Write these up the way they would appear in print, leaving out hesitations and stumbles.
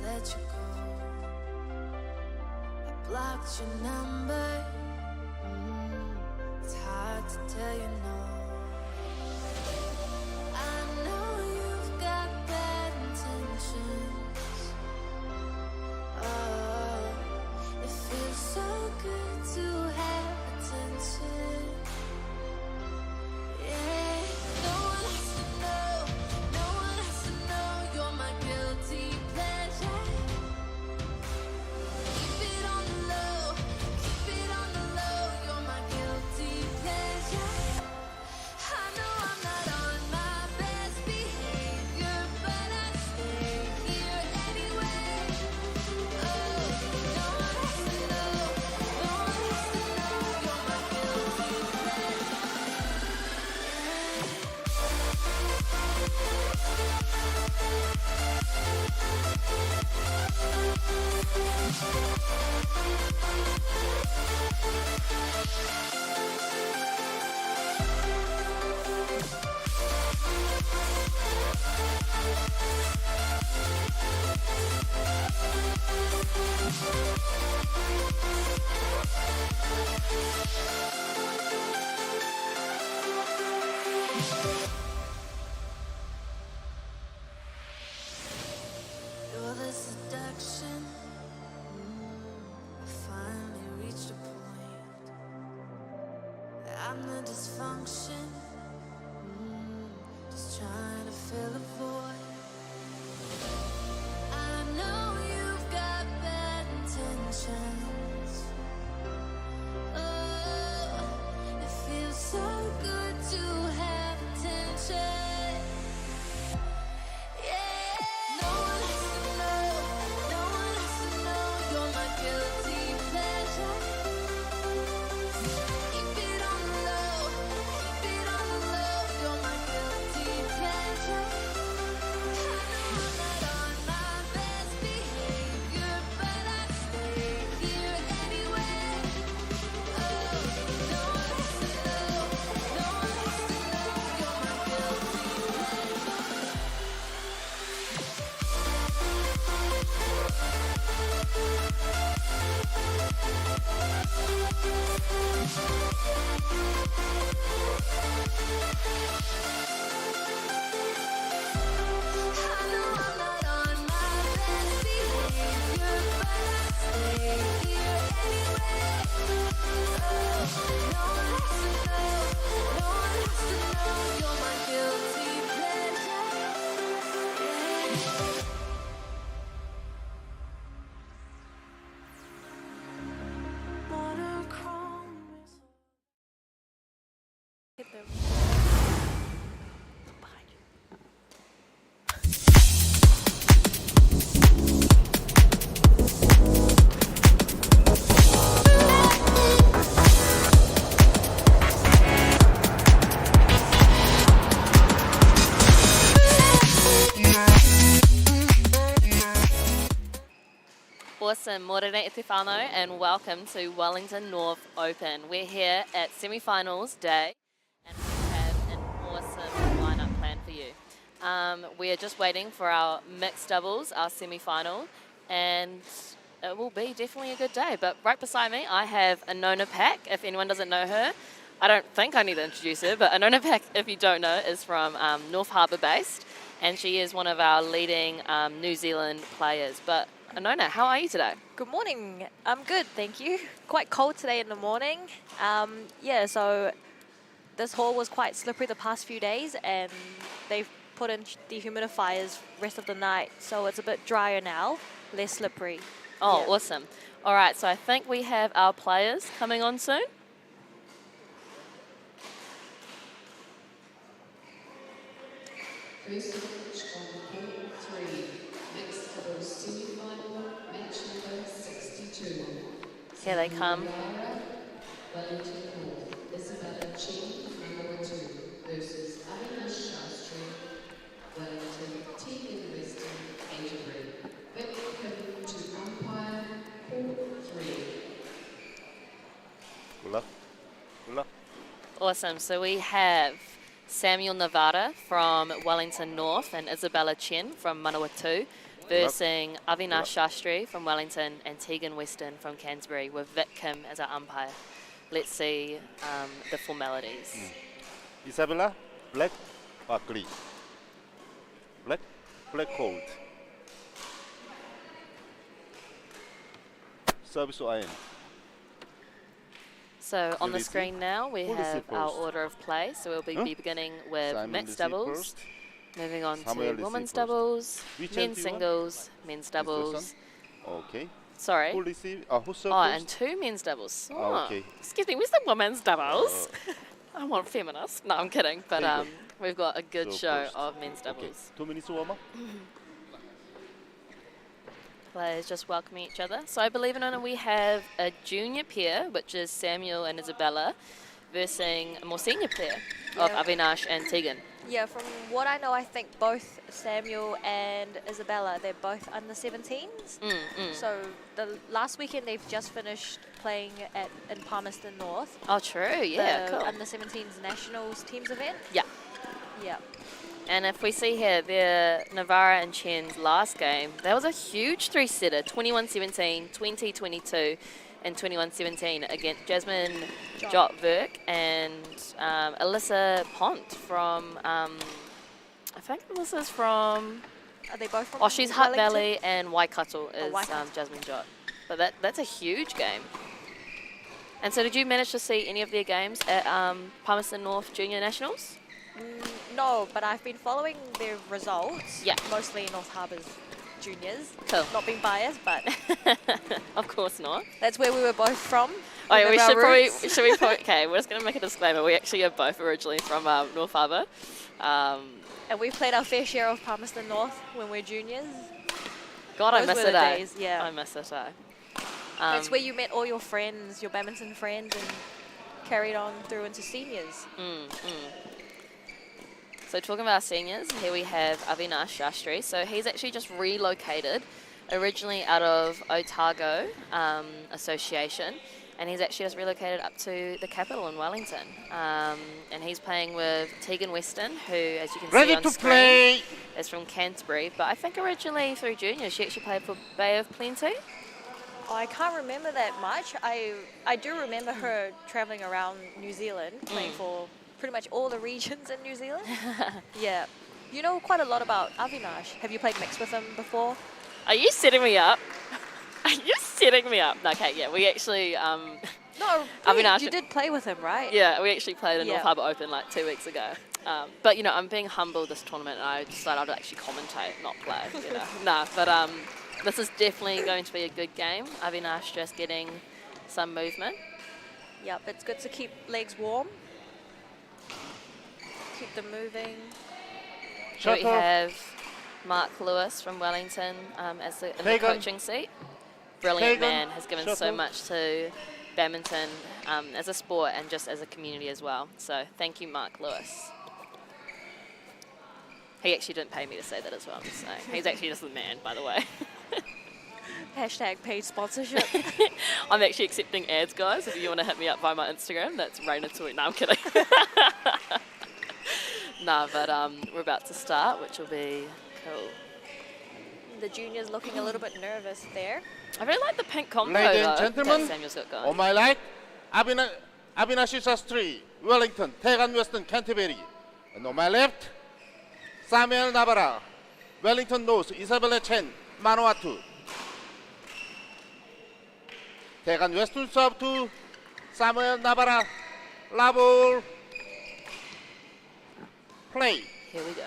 let you go. I blocked your number. It's hard to tell you no. I know you've got bad intentions. Oh, it feels so good to have attention. Yeah, no one has to know. No one has to know you're my guilty pleasure. Keep it on the low. Keep it on the low. You're my guilty pleasure. I know I'm not on my best behavior, but I stay here anyway. Oh, no one has to know. No one has to know you're my guilty pleasure. You're the seduction. I finally reached a point. I'm the dysfunction. Just trying to fill a void. I know you've got bad intentions. Oh, it feels so good to have attention. Yeah, no one has to know. No one has to know you're my guilty pleasure. Keep it on the low. Keep it on the low. You're my guilty pleasure. I know I'm not on my best behavior, but I stay here anyway. Oh, no one has to know. No one has to know you're my guilty pleasure. I know I'm not on my best behavior, but I stay here anyway. Oh, no one has to know. No one has to know you're my guilty pleasure. Yeah. Monochrome is Hit them. Behind you. Awesome, Morena Estefano, and welcome to Wellington North Open. We're here at semi-finals day, and we have an awesome lineup planned for you. We are just waiting for our mixed doubles, our semi-final, and it will be definitely a good day. But right beside me, I have Anona Pak. If anyone doesn't know her, I don't think I need to introduce her, but Anona Pak, if you don't know, is from North Harbour based, and she is one of our leading New Zealand players. But Anona, how are you today? Good morning. I'm good, thank you. Quite cold today in the morning. Yeah, so this hall was quite slippery the past few days, and they've put in dehumidifiers rest of the night, so it's a bit drier now, less slippery. Oh, Yeah. awesome. All right, so I think we have our players coming on soon. First match on court 3, mixed doubles semi-final, match number 62. Here they come. Wellington North, Isabella Chen, number 2, versus Avinash Ashtri, Wellington, Tegan Weston, Canterbury. Vic Kim to umpire, court 3. Awesome. So we have Samuel Nevada from Wellington North and Isabella Chen from Manawatu versing Avinash Ashtri from Wellington and Tegan Weston from Canterbury with Vic Kim as our umpire. Let's see the formalities. Isabella, black or green? Black, black cold. Service or iron? So on the Releasing. screen now we Who is have it our first? order of play. So we'll be beginning with Simon mixed receive doubles, first. moving on Samuel to receive women's first. doubles, Which men's hand do you want? singles, men's This doubles. person? Okay. Sorry. Who receive? Who serve Oh, first? and two men's doubles. Okay. Excuse me, where's the women's doubles? I want feminist. No, I'm kidding. But There you we've got a good So show first. of men's Okay. doubles. 2 minutes warm up. Players just welcoming each other. So I believe in honor we have a junior pair, which is Samuel and Isabella, versing a more senior pair of Yeah. Avinash and Tegan. Yeah, from what I know, I think both Samuel and Isabella, they're both under 17s. So the last weekend they've just finished playing in Palmerston North. Oh, true. Yeah, the cool. under 17s nationals teams event. Yeah. Yeah. And if we see here, their Navarra and Chen's last game, that was a huge three-setter, 21-17, 20-22, and 21-17 against Jasmine Jotverk and Alyssa Pont from, I think Alyssa's from, Are they both from oh, she's Hutt Wellington? Valley, and Waikato is Waikato. Jasmine Jot. But that's a huge game. And so did you manage to see any of their games at Palmerston North Junior Nationals? No, but I've been following their results. Yeah. Mostly North Harbour's juniors. Cool. Not being biased, but Of course not. that's where we were both from. Oh, yeah, we Remember should our probably, roots? okay, we're just going to make a disclaimer. We actually are both originally from North Harbour. And we played our fair share of Palmerston North when we were juniors. God, I Those miss were it, the eh? days, yeah. I miss it, eh? That's where you met all your friends, your badminton friends, and carried on through into seniors. So talking about our seniors, here we have Avinash Ashtri. So he's actually just relocated, originally out of Otago Association, and he's actually just relocated up to the capital in Wellington. And he's playing with Tegan Weston, who, as you can see Ready on to screen, play. is from Canterbury. But I think originally through juniors, she actually played for Bay of Plenty. Oh, I can't remember that much. I do remember her travelling around New Zealand, playing for pretty much all the regions in New Zealand. Yeah. You know quite a lot about Avinash. Have you played mixed with him before? Are you setting me up? Are you setting me up? No, okay, yeah, we actually, No, Avinash- you did play with him, right? yeah, we actually played in Yeah. North Harbour Open like 2 weeks ago. But, you know, I'm being humble this tournament and I decided I'd actually commentate, not play, you know. Nah, but this is definitely going to be a good game. Avinash just getting some movement. Yep, it's good to keep legs warm. Keep them moving. Here we Shut up. have Mark Lewis from Wellington in the Tegan. coaching seat. Brilliant Tegan. man, has given Shut so up. much to badminton as a sport and just as a community as well. So thank you, Mark Lewis. He actually didn't pay me to say that as well, I'm just saying. He's actually just the man, by the way. Hashtag paid sponsorship. I'm actually accepting ads, guys. If you want to hit me up via my Instagram, that's Raina Tui. No, I'm kidding. No, but we're about to start, which will be cool. The juniors looking a little bit nervous there. I really like the pink combo, Ladies and though, gentlemen, that Samuel's got going. on my right, Avinash Ashtri, Wellington, Tegan Weston, Canterbury. And on my left, Samuel Navarra, Wellington North, Isabella Chen, Vanuatu. Tegan Weston serve to Samuel Navarra, Labor, play. Here we go.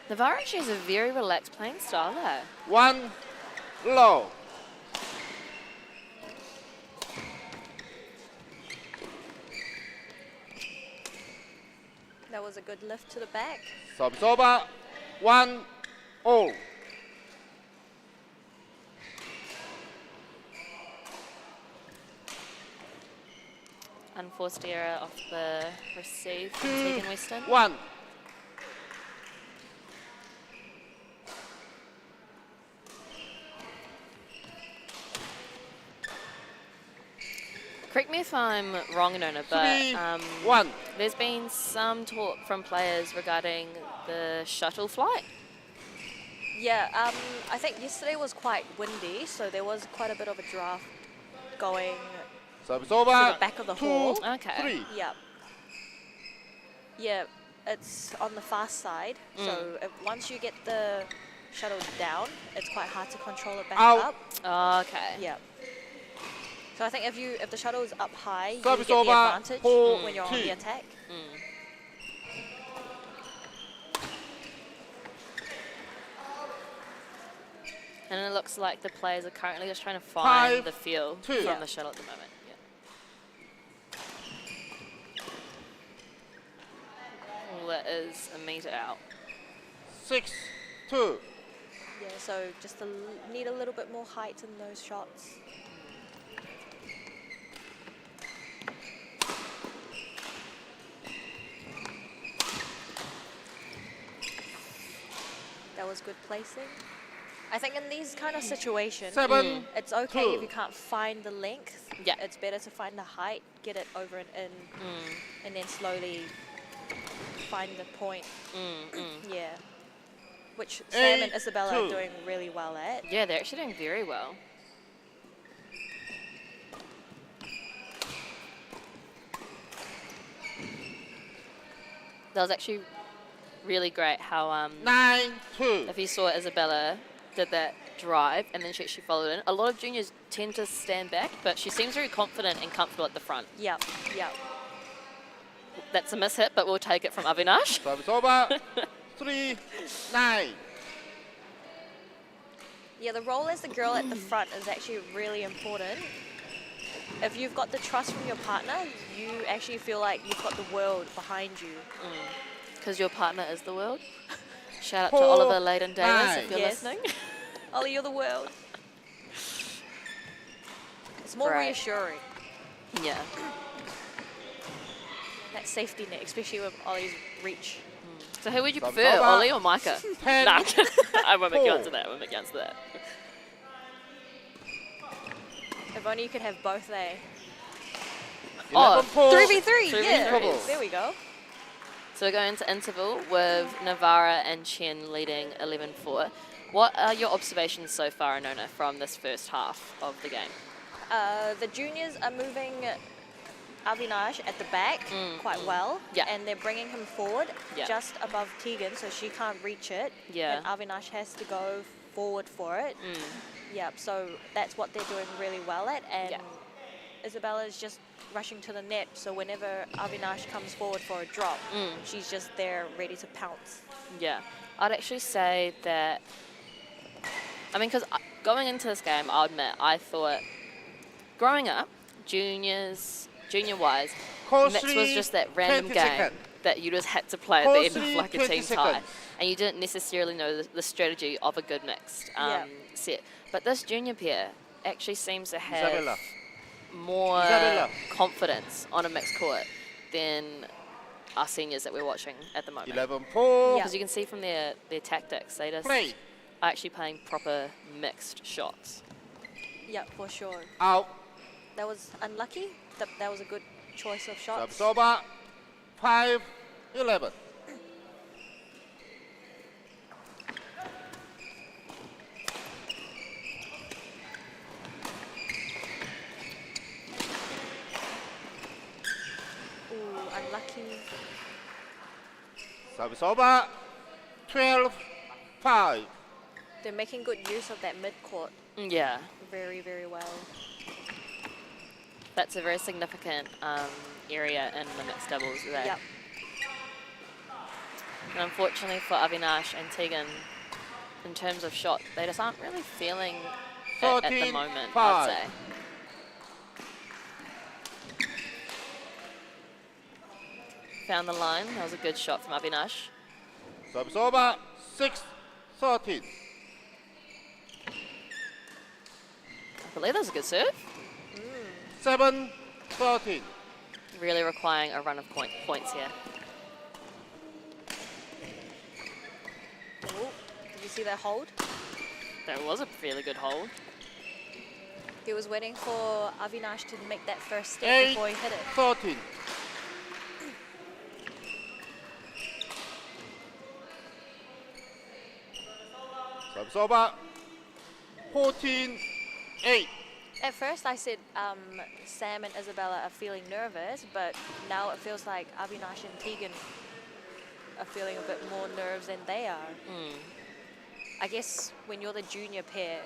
Navarra actually has a very relaxed playing style there. One, low. That was a good lift to the back. Service over, 1 all. Unforced error off the receive from Tegan Weston. 1. Correct me if I'm wrong, Nona, but 3-1. there's been some talk from players regarding the shuttle flight. Yeah, I think yesterday was quite windy, so there was quite a bit of a draft going. Service over. the back of the hall. Okay. 2-3. Yeah. Yeah, it's on the fast side, so once you get the shuttle down, it's quite hard to control it back Out. up. Oh, okay. Yeah. So I think if the shuttle is up high, you Service get the over. advantage 4-2. when you're on the attack. And it looks like the players are currently just trying to find 5-2. the feel from Yeah. the shuttle at the moment. Yeah. Well, that is a meter out. 6-2. Yeah, so just need a little bit more height in those shots. That was good placing. I think in these kind of situations, 7-2. it's okay if you can't find the length. Yeah. It's better to find the height, get it over and in, and then slowly find the point. Yeah. Which Sam and Isabella are 8-2. doing really well at. Yeah, they're actually doing very well. That was actually really great how 9-2. if you saw Isabella did that drive and then she actually followed in. A lot of juniors tend to stand back, but she seems very confident and comfortable at the front. Yep, yep. That's a mishit, but we'll take it from Avinash. Service over. 3-9. Yeah, the role as the girl at the front is actually really important. If you've got the trust from your partner, you actually feel like you've got the world behind you. Because your partner is the world. Shout out to Oliver Layden Davis if you're Yes. listening. Ollie, you're the world. It's more Great. reassuring, Yeah. that safety net, especially with Ollie's reach. So who would you Thumbs prefer, over. Ollie or Micah? 10, Nah, I won't make you 4. answer that. I won't make you answer that. If only you could have both, eh? Oh, 11-4. 3v3, 3v3. yeah. There we go. So we're going to interval with Navarra and Chen leading 11-4. What are your observations so far, Nona, from this first half of the game? The juniors are moving Avinash at the back quite well. Yeah. And they're bringing him forward Yeah. just above Tegan, so she can't reach it. Yeah. And Avinash has to go forward for it. Yep, so that's what they're doing really well at. And Yeah. Isabella is just rushing to the net, so whenever Avinash comes forward for a drop, she's just there ready to pounce. Yeah. I'd actually say that, I mean, because going into this game, I'll admit, I thought, growing up, junior-wise, Course mix was 3, just that random 20 game seconds. that you just had to play at the end of Course like a 3, team 20 tie, seconds. and you didn't necessarily know the strategy of a good mixed Yeah. set. But this junior pair actually seems to have Isabella. more Isabella. confidence on a mixed court than our seniors that we're watching at the moment. 11-4. Yeah. Because you can see from their tactics, they just Play. are actually playing proper mixed shots. Yep, for sure. Out. That was unlucky. That was a good choice of shots. Service over. 5-11. Ooh, unlucky. Service over. 12-5. They're making good use of that mid-court Yeah, very, very well. that's a very significant area in the mixed doubles there. Yep. And unfortunately for Avinash and Tegan, in terms of shot, they just aren't really feeling it at the 14, moment, 5. I'd say. Found the line. That was a good shot from Avinash. Service over. 6-13. I believe that was a good serve. 7-13. Really requiring a run of points here. Ooh, did you see that hold? That was a fairly good hold. He was waiting for Avinash to make that first step 8, before he hit it. 13. Service over. 14, 8. At first I said Sam and Isabella are feeling nervous, but now it feels like Avinash and Tegan are feeling a bit more nerves than they are. I guess when you're the junior pair,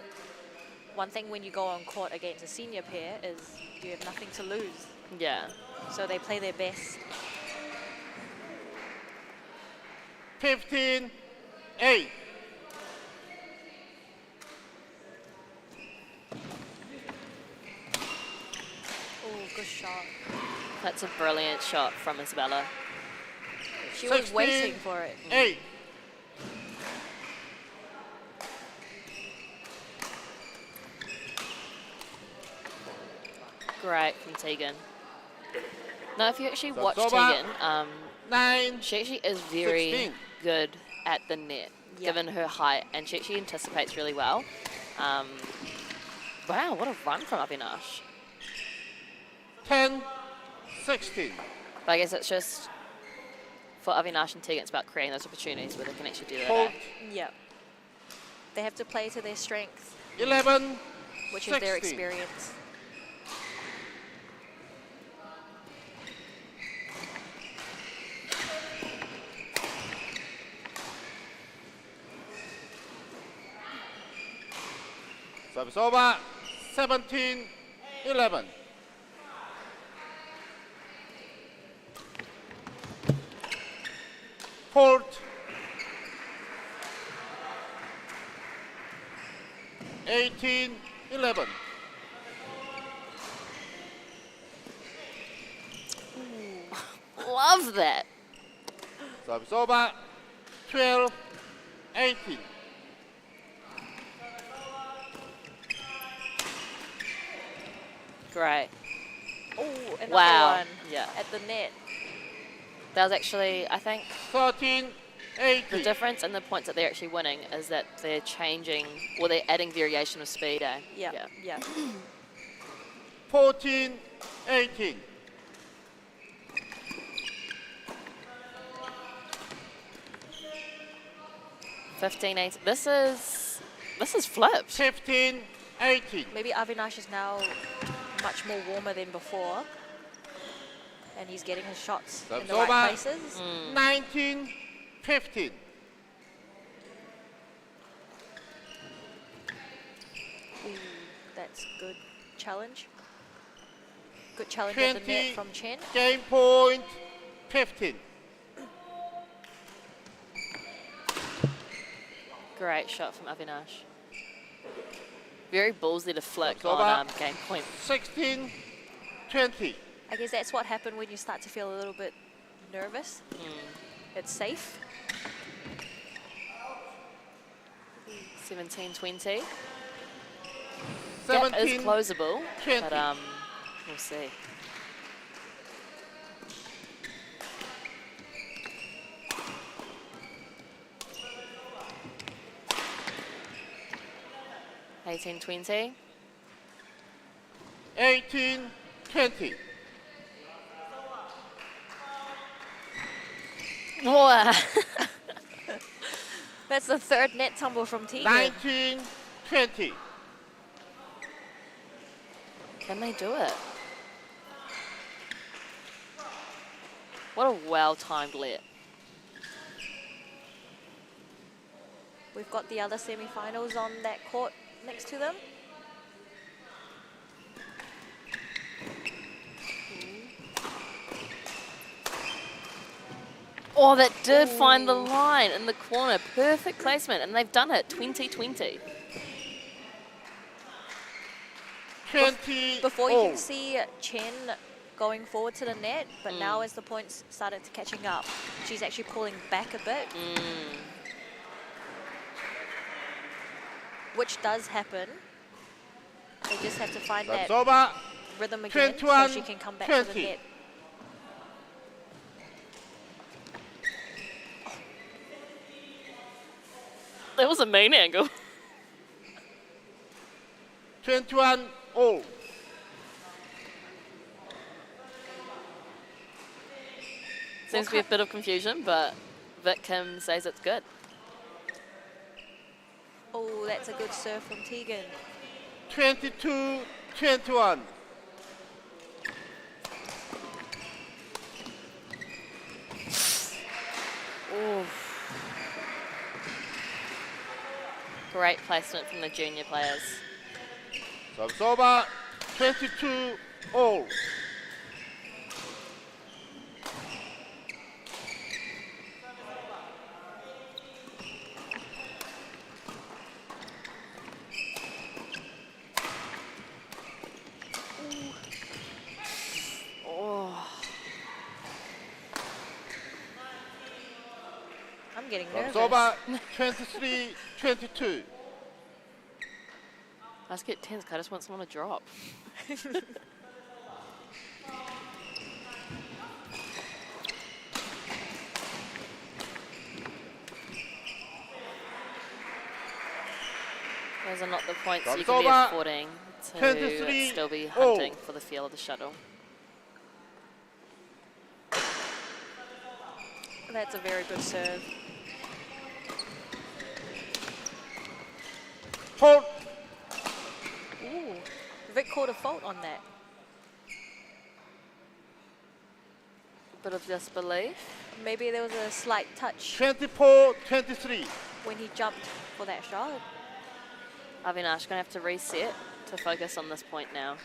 one thing when you go on court against a senior pair is you have nothing to lose. Yeah. So they play their best. 15, 8. Oh, good shot. That's a brilliant shot from Isabella. She was 16, waiting for it. 8. Great from Tegan. Now, if you actually So watch Soba, Tegan, 9. she actually is very 16. good at the net, Yep. given her height, and she actually anticipates really well. Wow, what a run from Avinash. 10, 16. But I guess it's just, for Avinash and Tegan, it's about creating those opportunities where they can actually do that. Hold. Yep. They have to play to their strength, 11, which 16. is their experience. Service over. 17, 11. Hold. 18, 11. Love that. Service over. 12, 18. Oh, Great. another Wow. one Yeah. at the net. That was actually, I think, 13, the 18. difference in the points that they're actually winning is that they're changing, or they're adding variation of speed, eh? Yeah, Yeah. yeah. 14, 18. Fifteen, 18. This is flipped. 15, 18. Maybe Avinash is now much more warmer than before, and he's getting his shots in That's the right over. places. 19, 15. Ooh, that's good challenge. Good challenge at the 20. net from Chen. Game point, 15. Great shot from Avinash. Very ballsy to flick That's over. on game point. 16, 20. I guess that's what happened when you start to feel a little bit nervous. It's safe. 17, 20. Gap 17, is closable, 20. but we'll see. Eighteen, 20. 18, 20. Wow. That's the third net tumble from Tegan. 19, 20. Can they do it? What a well-timed let. We've got the other semi-finals on that court next to them. Oh, that did find the line in the corner. Perfect placement, and they've done it. 20-20. 20. Before you all. can see Chen going forward to the net, but now as the points started catching up, she's actually pulling back a bit, which does happen. They just have to find That's that over. rhythm again so 21, she can come back to the 20. net. That was a main angle. 21, all. Seems to be a bit of confusion, but Vic Kim says it's good. Oh, that's a good serve from Tegan. 22-21. Ooh. Great placement from the junior players. Service over, 22 all. Oh, I'm getting Service nervous. over, 23-22. I just get tense 'cause I just want someone to drop. Those are not the points you Service can be over. affording to 23 still be all. hunting for the feel of the shuttle. That's a very good serve. Hold. Ooh, Vic called a fault on that. Bit of disbelief. Maybe there was a slight touch 24-23. when he jumped for that shot. Avinash gonna have to reset to focus on this point now.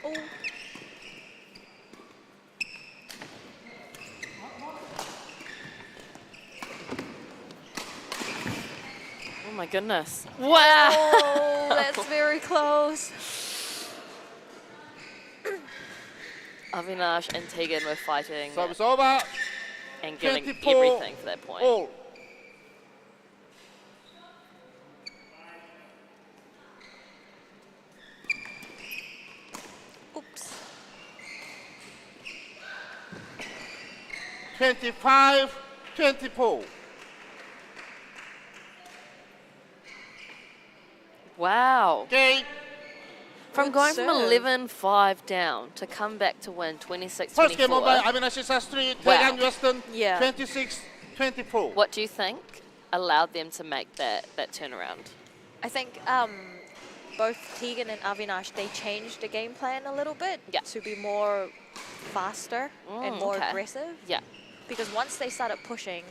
Oh, Oh my goodness. Wow! oh, that's very close. Avinash and Tegan were fighting Service over, and giving 24 everything for that point. all. Oops. 25-24. Wow. Game. From Good going serve. from 11-5 down to come back to win 26-24. First game on by Avinash Ashtri, Wow. Tegan Weston, Yeah. 26-24. What do you think allowed them to make that turnaround? I think both Tegan and Avinash, they changed the game plan a little bit Yeah. to be more faster and more okay. aggressive. Yeah. Because once they started pushing,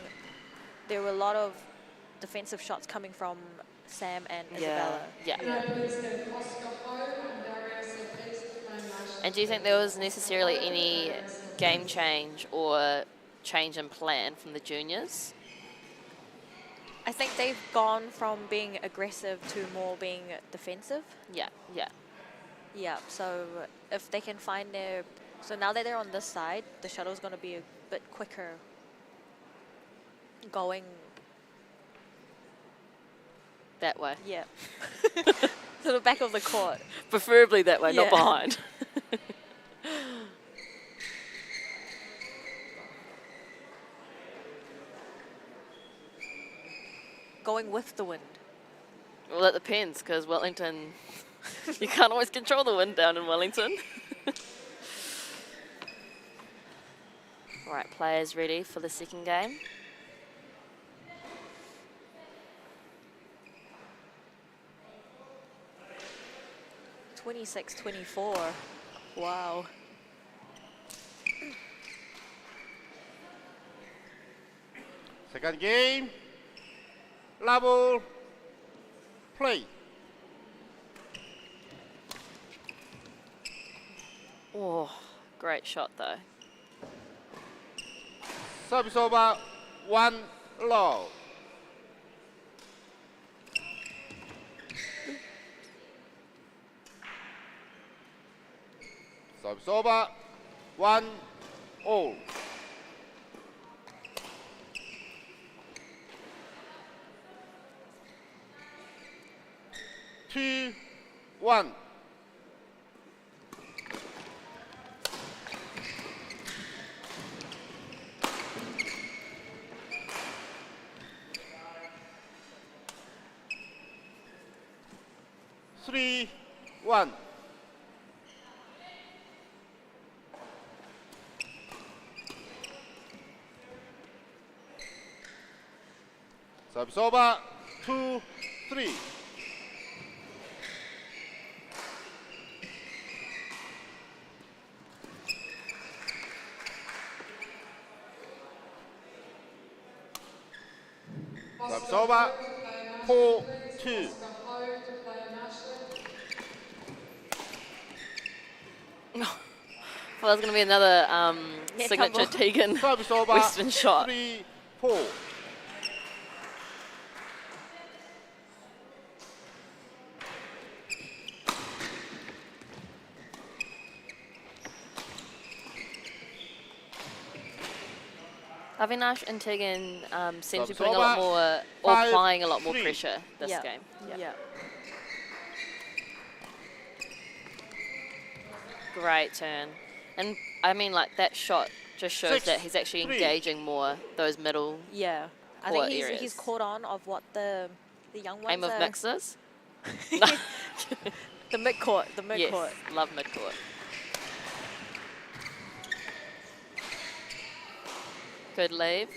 there were a lot of defensive shots coming from Sam and Isabella. Yeah. Please go Oscar Ho and Dahia, so please phone Marshall. And do you think there was necessarily any game change or change in plan from the juniors? I think they've gone from being aggressive to more being defensive. Yeah, yeah. Yeah, so if they can find their... So now that they're on this side, the shuttle's going to be a bit quicker going. That way. Yeah. To the back of the court. Preferably that way, not Yeah. behind. Going with the wind. Well, that depends, because Wellington, you can't always control the wind down in Wellington. All right, players ready for the second game. 26-24. Wow. Second game. Level. Play. Oh, great shot though. Service over, 1 love. Service over, 1 all. Two, 1. 3-1. Service over, 2-3. Service over, 4-2. Well, there's going to be another Net signature tumble. Tegan Service over, Western shot. 3-4. Avinash and Tegan seem to be Service putting a lot over, more, or 5-3. applying a lot more pressure this Yeah. game. Yeah. Great turn. And I mean, like, that shot just shows that he's actually 6-3. engaging more those middle Yeah. I Court think he's areas. caught on of what the young ones aim of are. mixers. The mid-court. The mid-court. Yes, love midcourt. Good leave.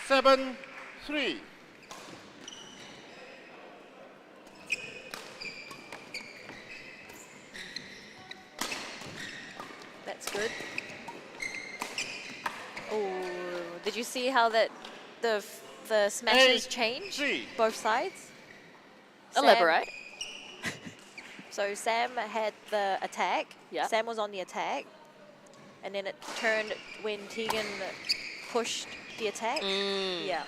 7-3. That's good. Oh, did you see how that the smashes 8-3. changed both sides? Sam- Elaborate. So Sam had the attack. Yeah. Sam was on the attack, and then it turned when Tegan pushed the attack. Yeah.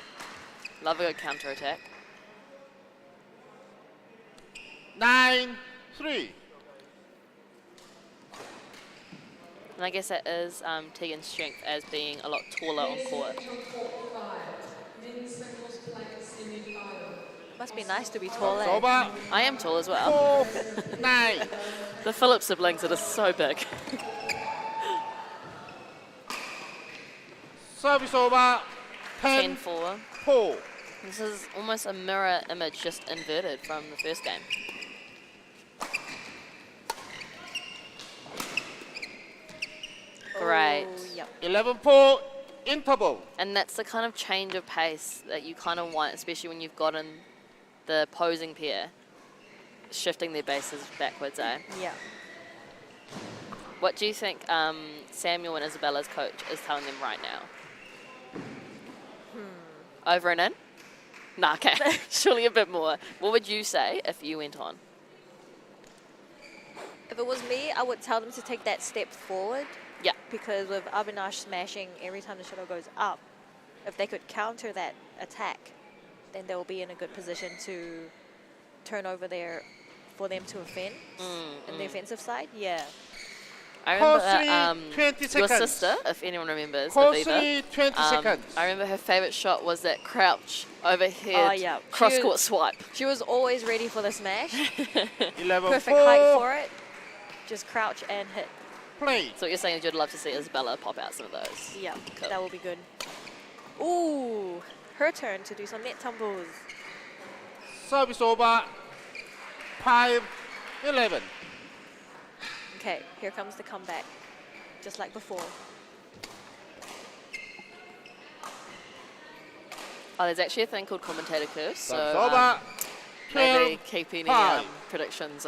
Love a good counter attack. 9-3. And I guess that is Tegan's strength as being a lot taller on court. Must be nice to be Service taller. over, I am tall as well. 4-9. The Phillips siblings are just so big. Service over, 10-4. 10-4. This is almost a mirror image, just inverted from the first game. Great. Oh, yep. 11-4 interval. And that's the kind of change of pace that you kind of want, especially when you've gotten the opposing pair shifting their bases backwards, eh? Yeah. What do you think Samuel and Isabella's coach is telling them right now? Over and in? Nah, okay. Surely a bit more. What would you say if you went on? If it was me, I would tell them to take that step forward. Yeah. Because with Avinash smashing every time the shuttle goes up, if they could counter that attack, then they'll be in a good position to turn over for them to offend in the offensive side. Yeah. I remember Closely 20 your seconds. sister, if anyone remembers, Closely Aviva. 20 seconds. I remember her favourite shot was that crouch overhead Oh, yeah. cross-court swipe. She was always ready for the smash. 11-4. Perfect height for it. Just crouch and hit. Play. So what you're saying is you'd love to see Isabella pop out some of those. Yeah, Cool. that will be good. Ooh, her turn to do some net tumbles. Service over, 5-11. Okay, here comes the comeback. Just like before. Oh, there's actually a thing called commentator curse. So Service over, maybe 12. keep any 5. predictions.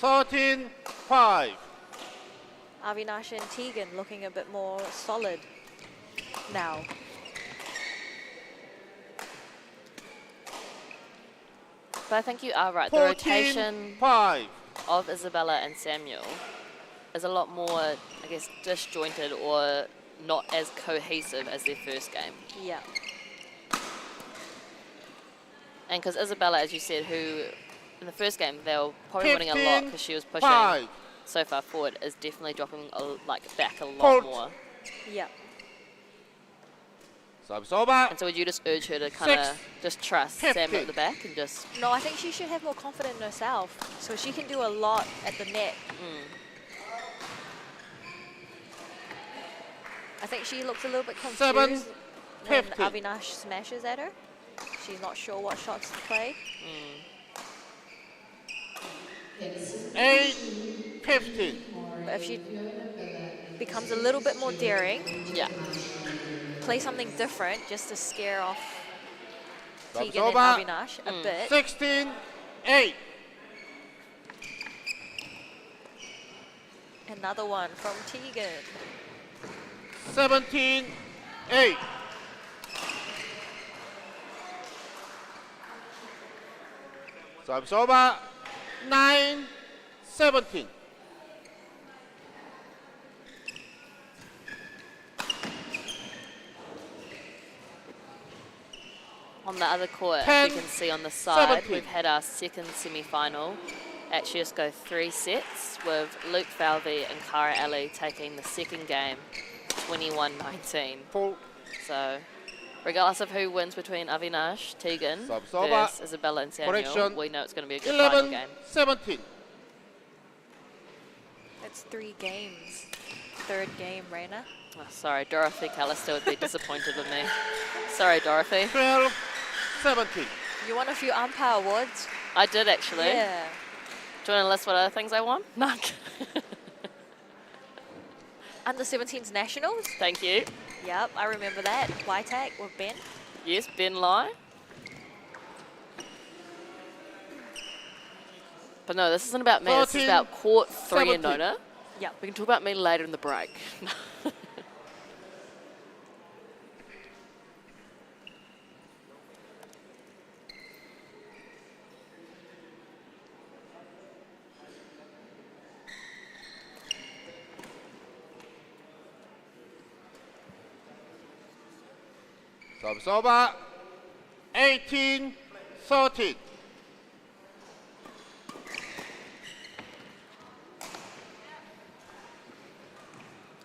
13-5. Avinash and Tegan looking a bit more solid now. But I think you are right. The rotation 14-5. of Isabella and Samuel is a lot more, I guess, disjointed or not as cohesive as their first game. Yeah. And because Isabella, as you said, who in the first game they were probably winning a lot because she was pushing 15-5. so far forward, is definitely dropping back a lot Court. more. Yeah. Service over, And so would you just urge her to kind 6, of just trust 50. Samuel at the back and just No, I think she should have more confidence in herself. So she can do a lot at the net. I think she looks a little bit confused. 7, then 15. Avinash smashes at her. She's not sure what shots to play. 8, 15. But if she becomes a little bit more daring, Yeah. play something different just to scare off Service Tegan and over. Avinash a bit. 16, 8. Another one from Tegan. 17, 8. Service over. 9, 17. On the other court, 10, you can see on the side, 17. we've had our second semi-final actually just go 3 sets with Luke Valvey and Cara Ali taking the second game 21-19. Full. So regardless of who wins between Avinash, Tegan Subs over. versus Isabella and Samuel, Correction. we know it's going to be a good final 11, game. 17. That's 3 games. Third game, Reina. Oh, sorry, Dorothy Callister would be disappointed with me. Sorry, Dorothy. 12, 17. You won a few umpire awards. I did actually. Yeah. Do you want to list what other things I won? No. Under 17s nationals. Thank you. Yep, I remember that. YTAC with Ben. Yes, Ben Lai. But no, this isn't about me. This is 14, about court 3 in 17. Nona. Yep. We can talk about me later in the break. Service over. 18, 13.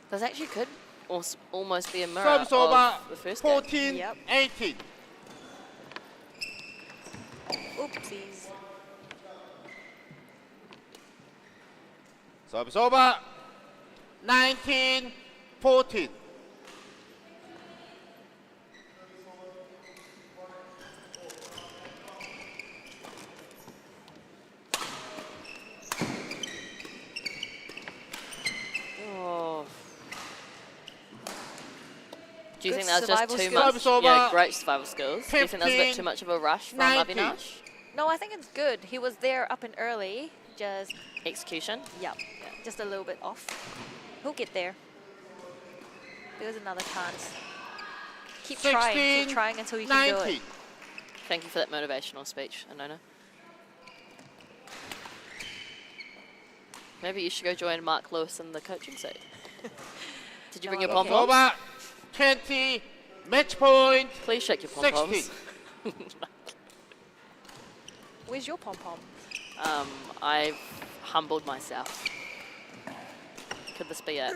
This actually could almost be a mirror Service over. of the first game. 14, Yep. 18. Oopsies. Service over. 19, 14. Oh. Do you Good think that was just survival too skills. much? Service over. Yeah, great survival skills. Do you think that was a bit 15, too much of a rush from 19. Avinash? No, I think it's good. He was there up and early. Just, Execution? yep, just a little bit off. He'll get there. There's another chance. Keep 16, trying until you can do 19. it. Thank you for that motivational speech, Anona. Maybe you should go join Mark Lewis in the coaching seat. Did you bring your No, I'm pom-poms? Over. 20. Match point. Please shake your pom-poms. 16. Where's your pom-pom? I've humbled myself. Could this be it?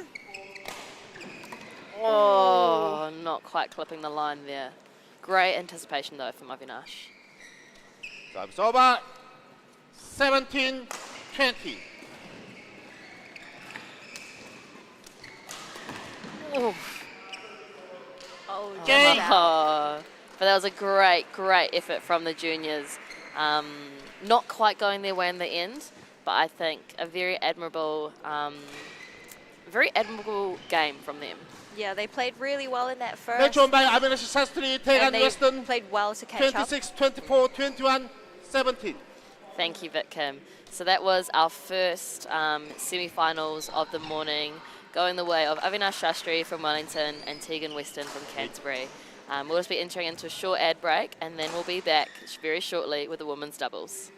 Oh, not quite clipping the line there. Great anticipation though from Avinash. Service over. 17, 20. Oh, Game. just out. Oh, but that was a great effort from the juniors. Not quite going their way in the end, but I think a very admirable game from them. Yeah, they played really well in that first. Match won by Avinash Ashtri, Tegan and they Western. played well to catch up. 26, 24, 21, 17. Thank you, Vit Kim. So that was our first semi-finals of the morning, going the way of Avinash Ashtri from Wellington and Tegan Weston from Canterbury. We'll just be entering into a short ad break, and then we'll be back very shortly with the women's doubles.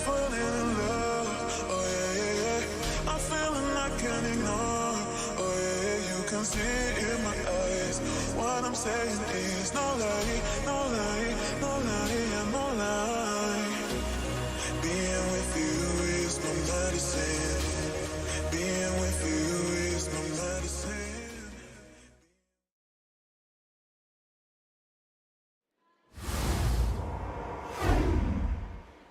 falling in love. Oh yeah, yeah, yeah. I'm feeling I can't ignore. Oh yeah, yeah, you can see it in my eyes. What I'm saying is no lie, no lie, no lie, yeah, no lie. Being with you is my medicine. Being with you is my medicine.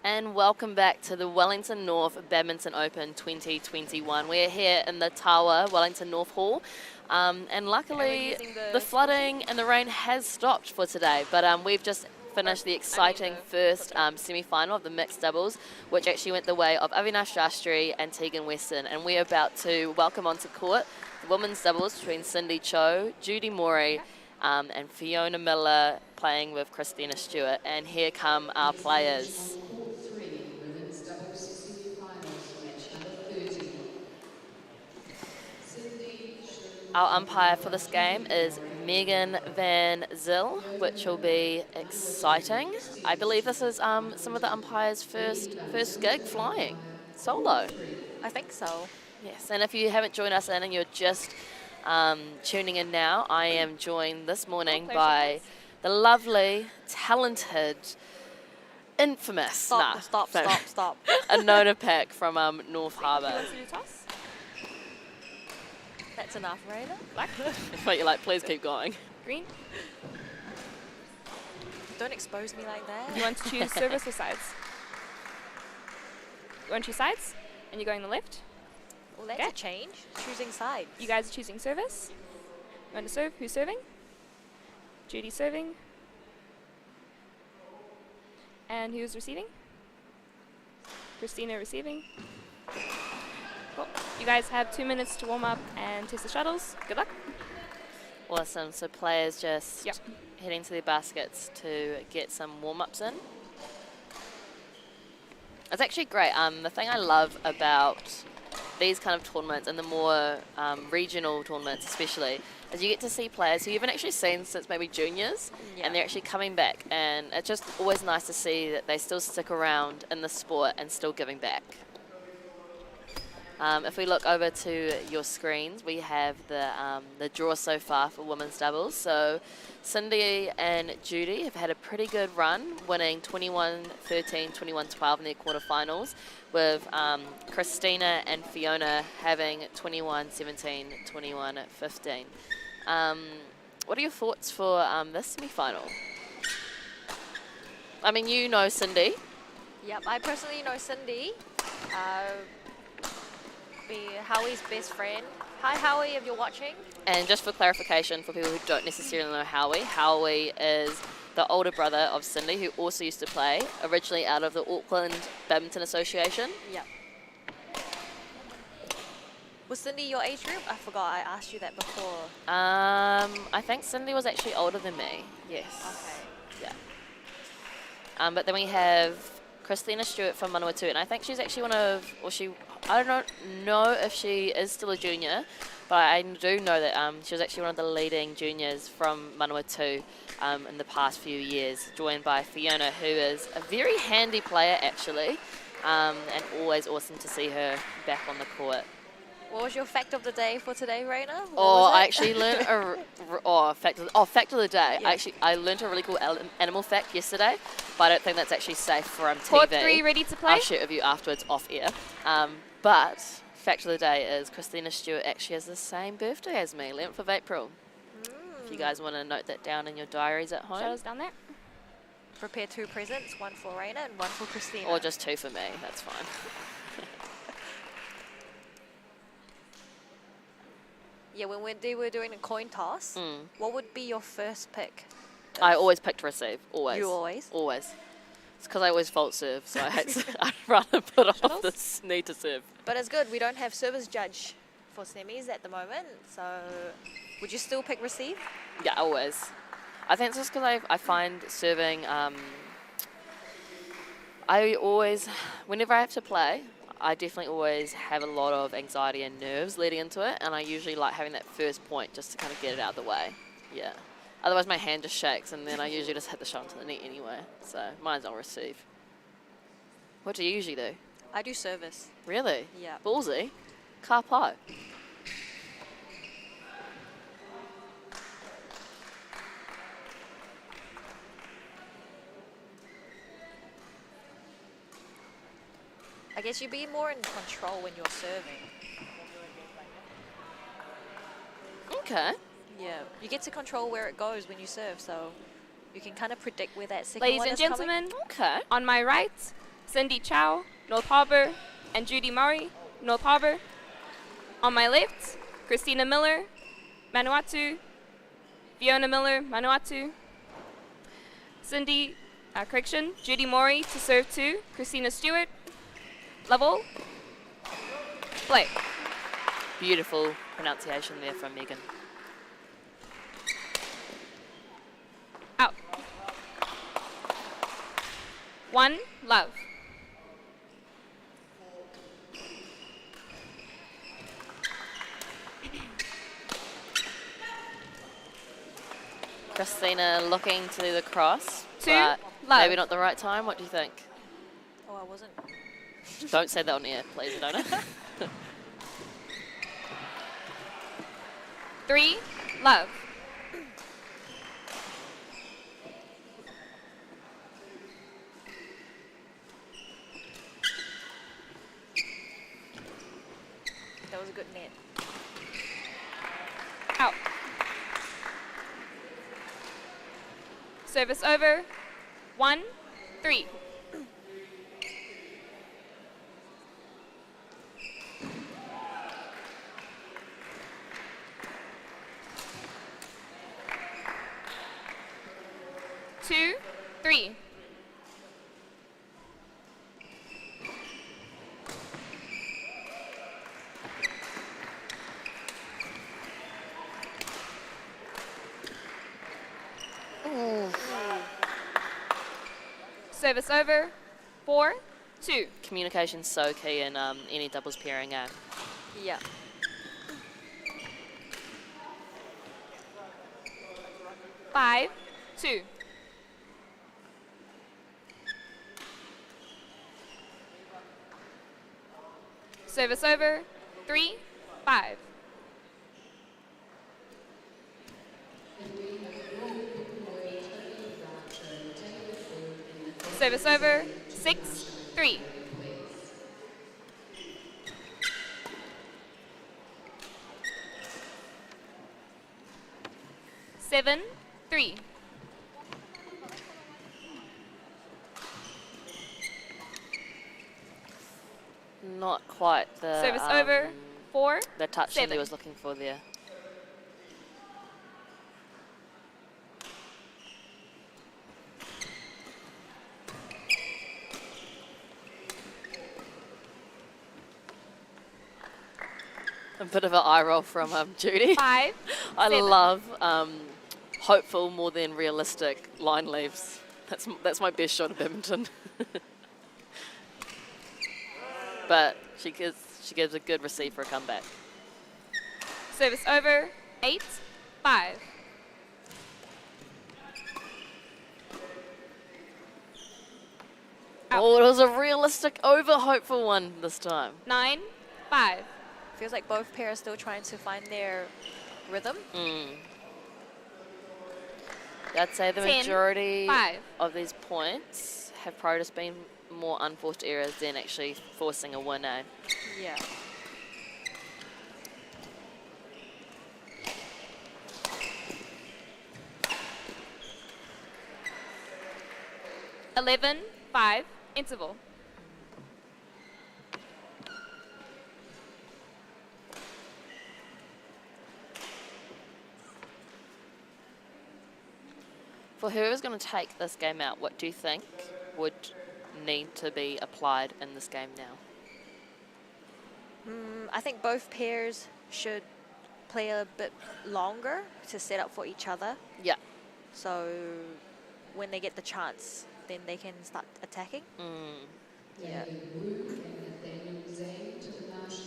And welcome back to the Wellington North Badminton Open 2021. We're here in the Tawa, Wellington North Hall. And luckily, using the the flooding and the rain has stopped for today. But we've just finished the exciting first semi-final of the mixed doubles, which actually went the way of Avinash Ashtri and Tegan Weston. And we're about to welcome onto court the women's doubles between Cindy Cho, Judy Morey, and Fiona Miller playing with Christina Stewart. And here come our players. Court 3, women's doubles semi-finals, match number 30. Cindy Cho. Our umpire for this game is Megan Van Zyl, which will be exciting. I believe this is some of the umpires' first gig flying solo. I think so. Yes, and if you haven't joined us in and you're just tuning in now, I am joined this morning by the lovely, talented, infamous, Stop. Anona Pack from North Harbour. That's enough, right? Black, But you're like, please keep going. green. Don't expose me like that. You want to choose service or sides? You want to choose sides? And you're going the left? Well, that's Okay. a change. Choosing sides. You guys are choosing service. You want to serve? Who's serving? Judy serving. And who's receiving? Christina receiving. Cool. You guys have 2 minutes to warm up and test the shuttles. Good luck. Awesome. So players just Yep. heading to their baskets to get some warm-ups in. It's actually great. The thing I love about these kind of tournaments and the more regional tournaments especially is you get to see players who you haven't actually seen since maybe juniors, and they're actually coming back, and it's just always nice to see that they still stick around in the sport and still giving back. If we look over to your screens, we have the draw so far for women's doubles. So Cindy and Judy have had a pretty good run, winning 21-13, 21-12 in their quarterfinals, with Christina and Fiona having 21-17, 21-15. What are your thoughts for this semi-final? I mean, you know Cindy. Yep, I personally know Cindy. Be Howie's best friend. Hi, Howie, if you're watching. And just for clarification, for people who don't necessarily know Howie, Howie is the older brother of Cindy, who also used to play, originally out of the Auckland Badminton Association. Yep. Was Cindy your age group? I forgot, I asked you that before. I think Cindy was actually older than me, yes. Okay. Yeah. But then we have Christina Stewart from Manawatu, and I think she's actually one of, I don't know if she is still a junior, but I do know that she was actually one of the leading juniors from Manawatu in the past few years, joined by Fiona, who is a very handy player actually, and always awesome to see her back on the court. What was your fact of the day for today, Raina? I actually learned fact of the day. Yeah. I learned a really cool animal fact yesterday, but I don't think that's actually safe for TV. Court 3 ready to play? I'll share it with you afterwards off air. But fact of the day is Christina Stewart actually has the same birthday as me, 11th of April. If you guys want to note that down in your diaries at home. Shuttles down there. Prepare 2 presents, one for Raina and one for Christina. Or just 2 for me, that's fine. Yeah, when they were doing a coin toss, what would be your first pick? I always pick to receive, always. You always? Always. It's because I always fault serve, so I'd rather put off this need to serve. But it's good, we don't have service judge for semis at the moment, so would you still pick receive? Yeah, always. I think it's just because I find serving, I always, whenever I have to play, I definitely always have a lot of anxiety and nerves leading into it, and I usually like having that first point just to kind of get it out of the way. Yeah. Otherwise my hand just shakes, and then I usually just hit the shot to the net anyway. So mine's on receive. What do you usually do? I do service. Really? Yeah. Ballsy. Capo. I guess you'd be more in control when you're serving. Okay. Yeah. You get to control where it goes when you serve, so you can kind of predict where that second Ladies one and is coming. gentlemen, Okay. on my right, Cindy Chow, North Harbour, and Judy Murray, North Harbour. On my left, Christina Miller, Manawatu, Fiona Miller, Manawatu. Judy Murray to serve 2, Christina Stewart, level, play. Beautiful pronunciation there from Megan. Out. 1, love. Christina looking to do the cross. 2, but love. maybe not the right time. What do you think? Oh, I wasn't. Don't say that on air, please, Adona. 3, love. That was a good net. Out. Service over. 1, 3. Two, 3. Service over. 4, 2. Communication's so key in any doubles pairing, eh? Yeah. Five, 2. Service over. 3, 5. Service over. 6, 3. Seven, 3. Not quite the Service over. 4, the touch Cindy 7. was looking for there. A bit of an eye roll from Judy. 5, I 7. love hopeful more than realistic line leaves. That's my best shot of badminton. But she gives a good receive for a comeback. Service over. 8, 5. Out. Oh, it was a realistic over hopeful one this time. 9, 5. Feels like both pairs still trying to find their rhythm. I'd say the 10, majority 5. of these points have probably just been more unforced errors than actually forcing a win, eh? Yeah. Eleven, 5. Interval. For whoever's going to take this game out, what do you think would need to be applied in this game now? I think both pairs should play a bit longer to set up for each other. Yeah. So when they get the chance, then they can start attacking. Yeah.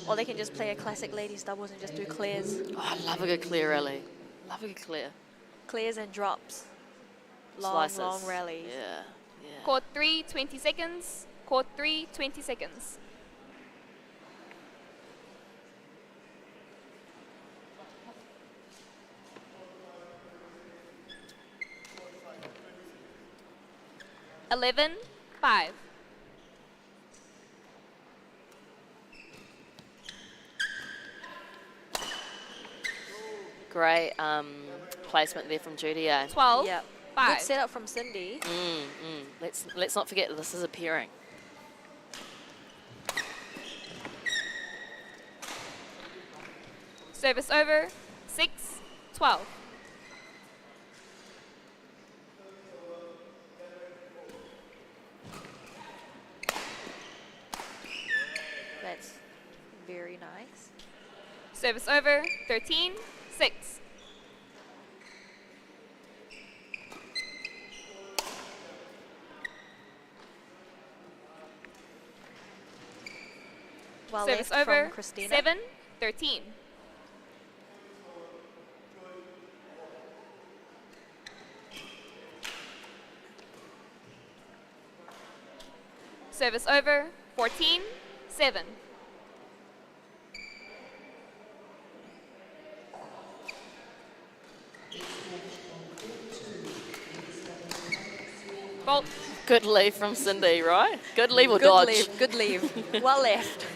Or they can just play a classic ladies doubles and just do clears. Oh, I love a good clear rally. Love a good clear. Clears and drops. Long, Slices. long rallies. Yeah, yeah. Court 3, 20 seconds. Court 3, 20 seconds. Eleven, 5. Great placement there from Judy. 12, Yeah. 5. Good setup from Cindy. Let's not forget this is a pairing. Service over, 6, 12. That's very nice. Service over, 13, 6. Well Service left over, from Christina. 7, 13. Service over, 14, 7. Bolt. Good leave from Cindy, right? Good leave or Good dodge? leave. Good leave. Well left.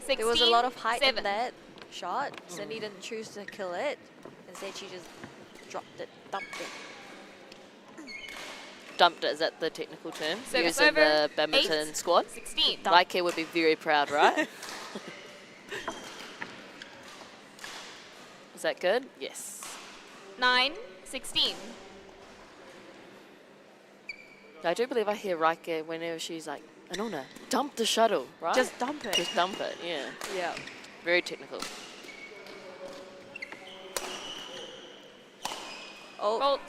There was a lot of height 7. in that shot. Cindy didn't choose to kill it. Instead, she just dropped it, dumped it. Dumped it, is that the technical term? Service Used in over, the badminton 8, squad? 16. Laike would be very proud, right? Is that good? Yes. 9, 16. I do believe I hear Raike whenever she's like, Anona, dump the shuttle, right? Just dump it. Just dump it, yeah. Yeah. Very technical. Oh, Bolt.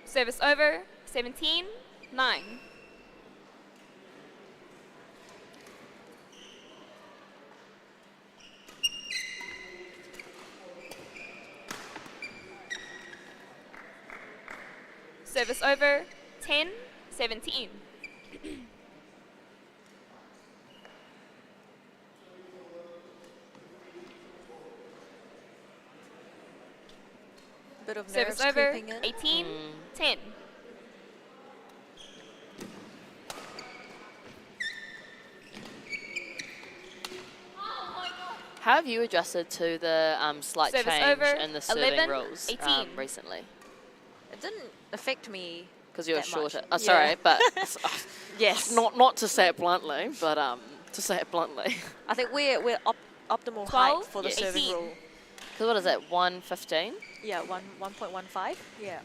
Service over, 17, 9. Service over, 10, 17. bit of nerves Service over, creeping in. 18, 10. How have you adjusted to the slight Service change over, in the serving 11, rules 18. Recently? It didn't affect me. Because you're that much. shorter. Oh, Yeah. sorry, but Yes. not to say it bluntly, but to say it bluntly. I think we're optimal 12, height for the yes. serving 18. rule. Because what is it, 115? Yeah, 1.15. Yeah.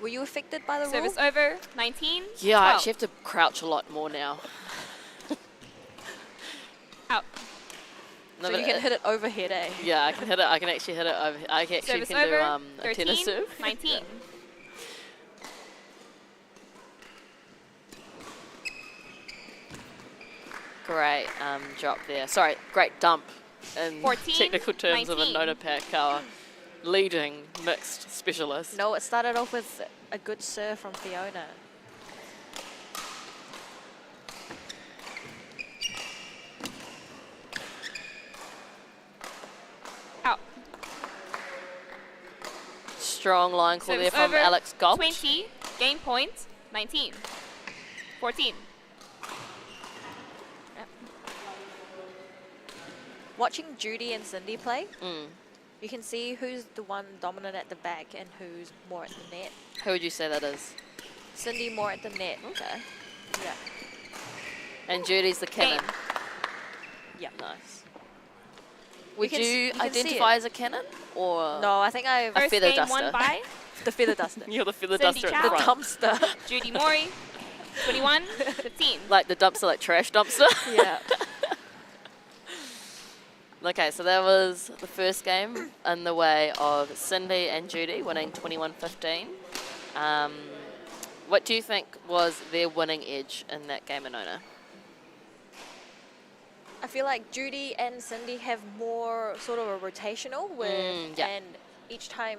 Were you affected by the Service rule? over, 19, Yeah, I 12. actually have to crouch a lot more now. Out. No, So but you can hit it overhead, eh? Yeah, I can hit it. I can actually hit it over. I actually Service can over, do a 13, tennis serve. 19. Great drop there. Sorry, great dump in 14, technical terms 19. of a Nona Paikawa leading mixed specialist. No, it started off with a good serve from Fiona. Out. Strong line call there Service from over, Alex Gulch. 20, game point, 19. 14. Watching Judy and Cindy play, Mm. you can see who's the one dominant at the back and who's more at the net. Who would you say that is? Cindy more at the net. Okay. Yeah. And Judy's the cannon. Game. Yeah. Nice. Would can s- you you can see identify it. as a cannon or No, I think I've First feather game duster. won by the feather duster. you're the feather Cindy duster Chow. at The the front? dumpster. Judy Mori, 21, 15. Like the dumpster, like trash dumpster. Yeah. Okay, so that was the first game in the way of Cindy and Judy winning 21-15. What do you think was their winning edge in that game, Anona? I feel like Judy and Cindy have more sort of a rotational where, yeah. and each time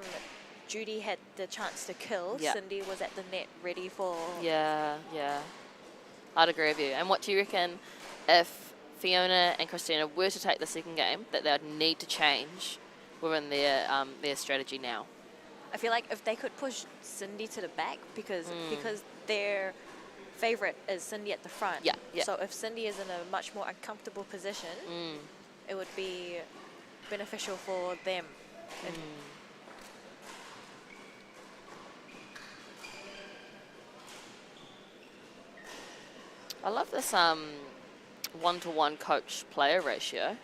Judy had the chance to kill, Yeah. Cindy was at the net ready for. Yeah, yeah. I'd agree with you. And what do you reckon if Fiona and Christina were to take the second game, that they would need to change within their strategy now? I feel like if they could push Cindy to the back because their favorite is Cindy at the front. Yeah, yeah. So if Cindy is in a much more uncomfortable position, it would be beneficial for them. And I love this one-to-one coach-player ratio.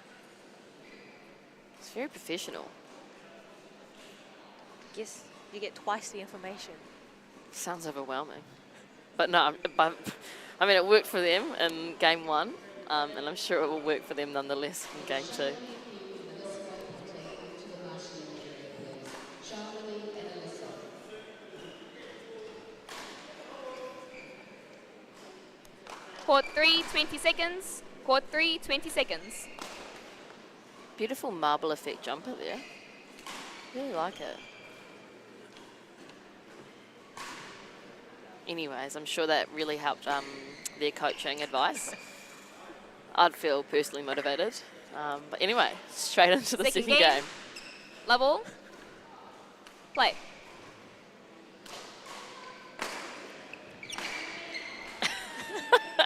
It's very professional. Yes, you get twice the information. Sounds overwhelming. But no, I mean, it worked for them in game 1, and I'm sure it will work for them nonetheless in game 2. Court 3, 20 seconds. Court 3, 20 seconds. Beautiful marble effect jumper there. Really like it. Anyways, I'm sure that really helped their coaching advice. I'd feel personally motivated. But anyway, straight into the second game. Level. Play.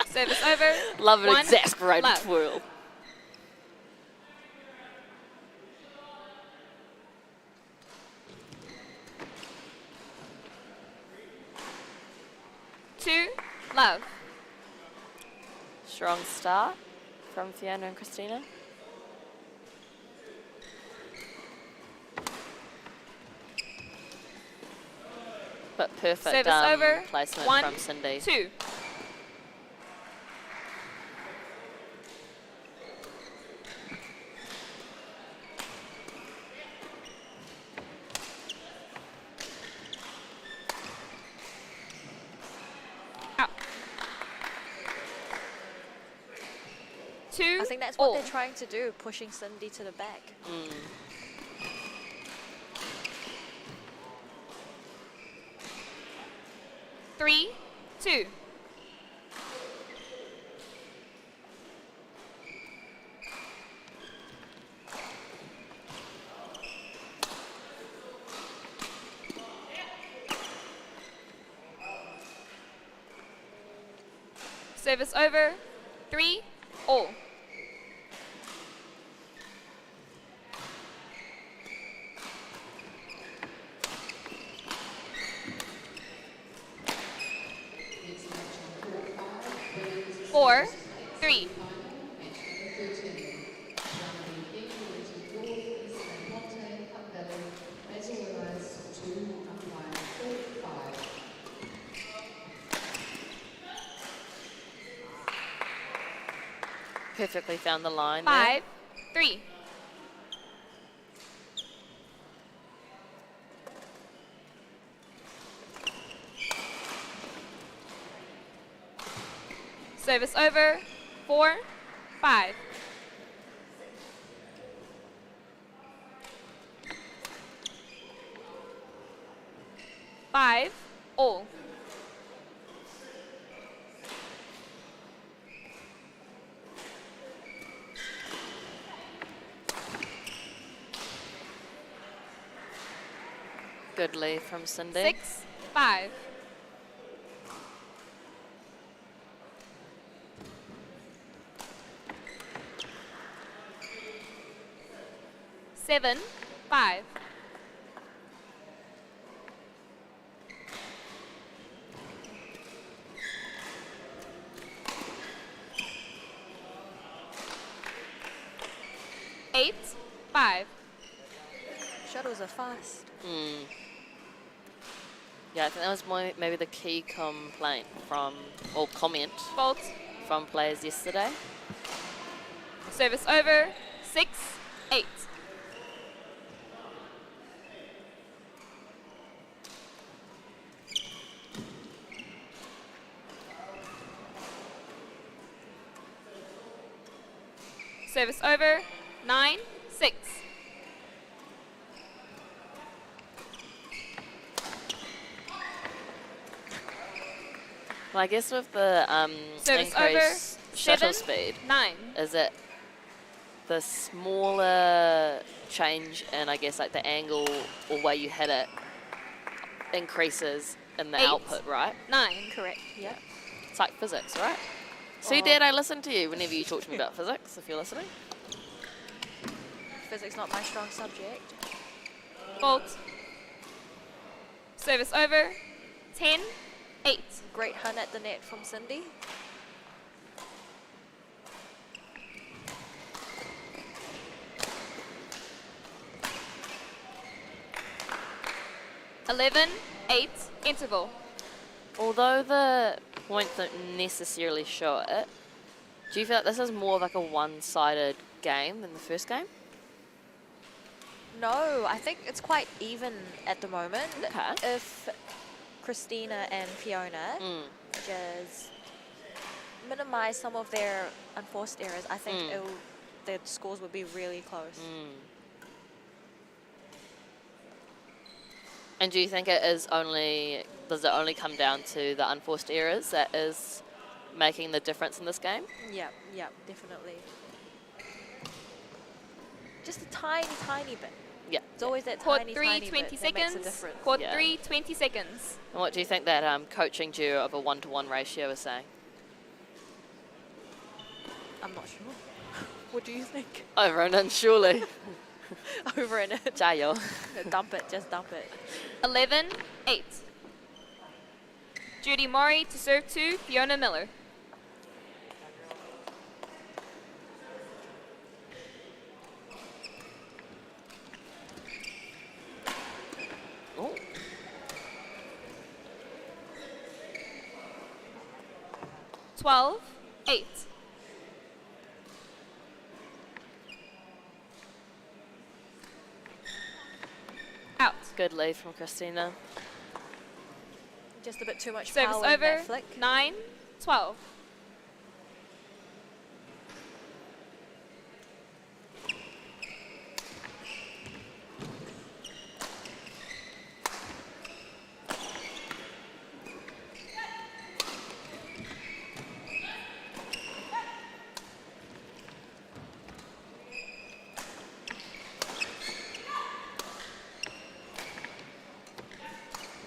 Service over. Love an 1 exasperated love. twirl. Two, love. Strong start from Fiona and Christina. But perfect Service over. placement 1, from Cindy. 2. Out. 2. I think that's what they're trying to do, pushing Cindy to the back. 3, 2. Service over. 3, all. Four, 3. Perfectly found the line 5, 3. Service over. 4, 5. Five, all. Good lead from Cindy. 6, 5. Seven, 5. Eight, 5. Shuttles are fast. Yeah, I think that was maybe the key complaint or comment Fault. from players yesterday. Service over. 6, 8. Service over. 9-6. Well, I guess with the Service increased over. shuttle 7-9. speed, is it the smaller change in, I guess, like the angle or way you hit it increases in the 8, output, right? 9. Correct. Yeah. It's like physics, right? See, Oh. Dad, I listen to you whenever you talk to me about physics, if you're listening. Physics not my strong subject. Fault. Service over. 10-8. Great hunt at the net from Cindy. Eleven, 8. Interval. Although the points don't necessarily show it, do you feel like this is more of like a one-sided game than the first game? No, I think it's quite even at the moment. Okay. If Christina and Fiona just minimize some of their unforced errors, I think the scores would be really close. And do you think it is does it only come down to the unforced errors that is making the difference in this game? Yeah, definitely. Just a tiny, tiny bit. Yeah. It's always that Court tiny, 3, tiny 20 bit that makes a seconds. difference. Court Yeah. 3, 20 seconds. And what do you think that coaching duo of a 1-to-1 ratio is saying? I'm not sure. What do you think? Over and in, surely. Over in it. Jayo. Dump it, just dump it. 11-8. Judy Murray to serve to Fiona Miller. Oh. Twelve, 8. Out. Good lead from Christina. Just a bit too much Service power in over. that flick. 9-12.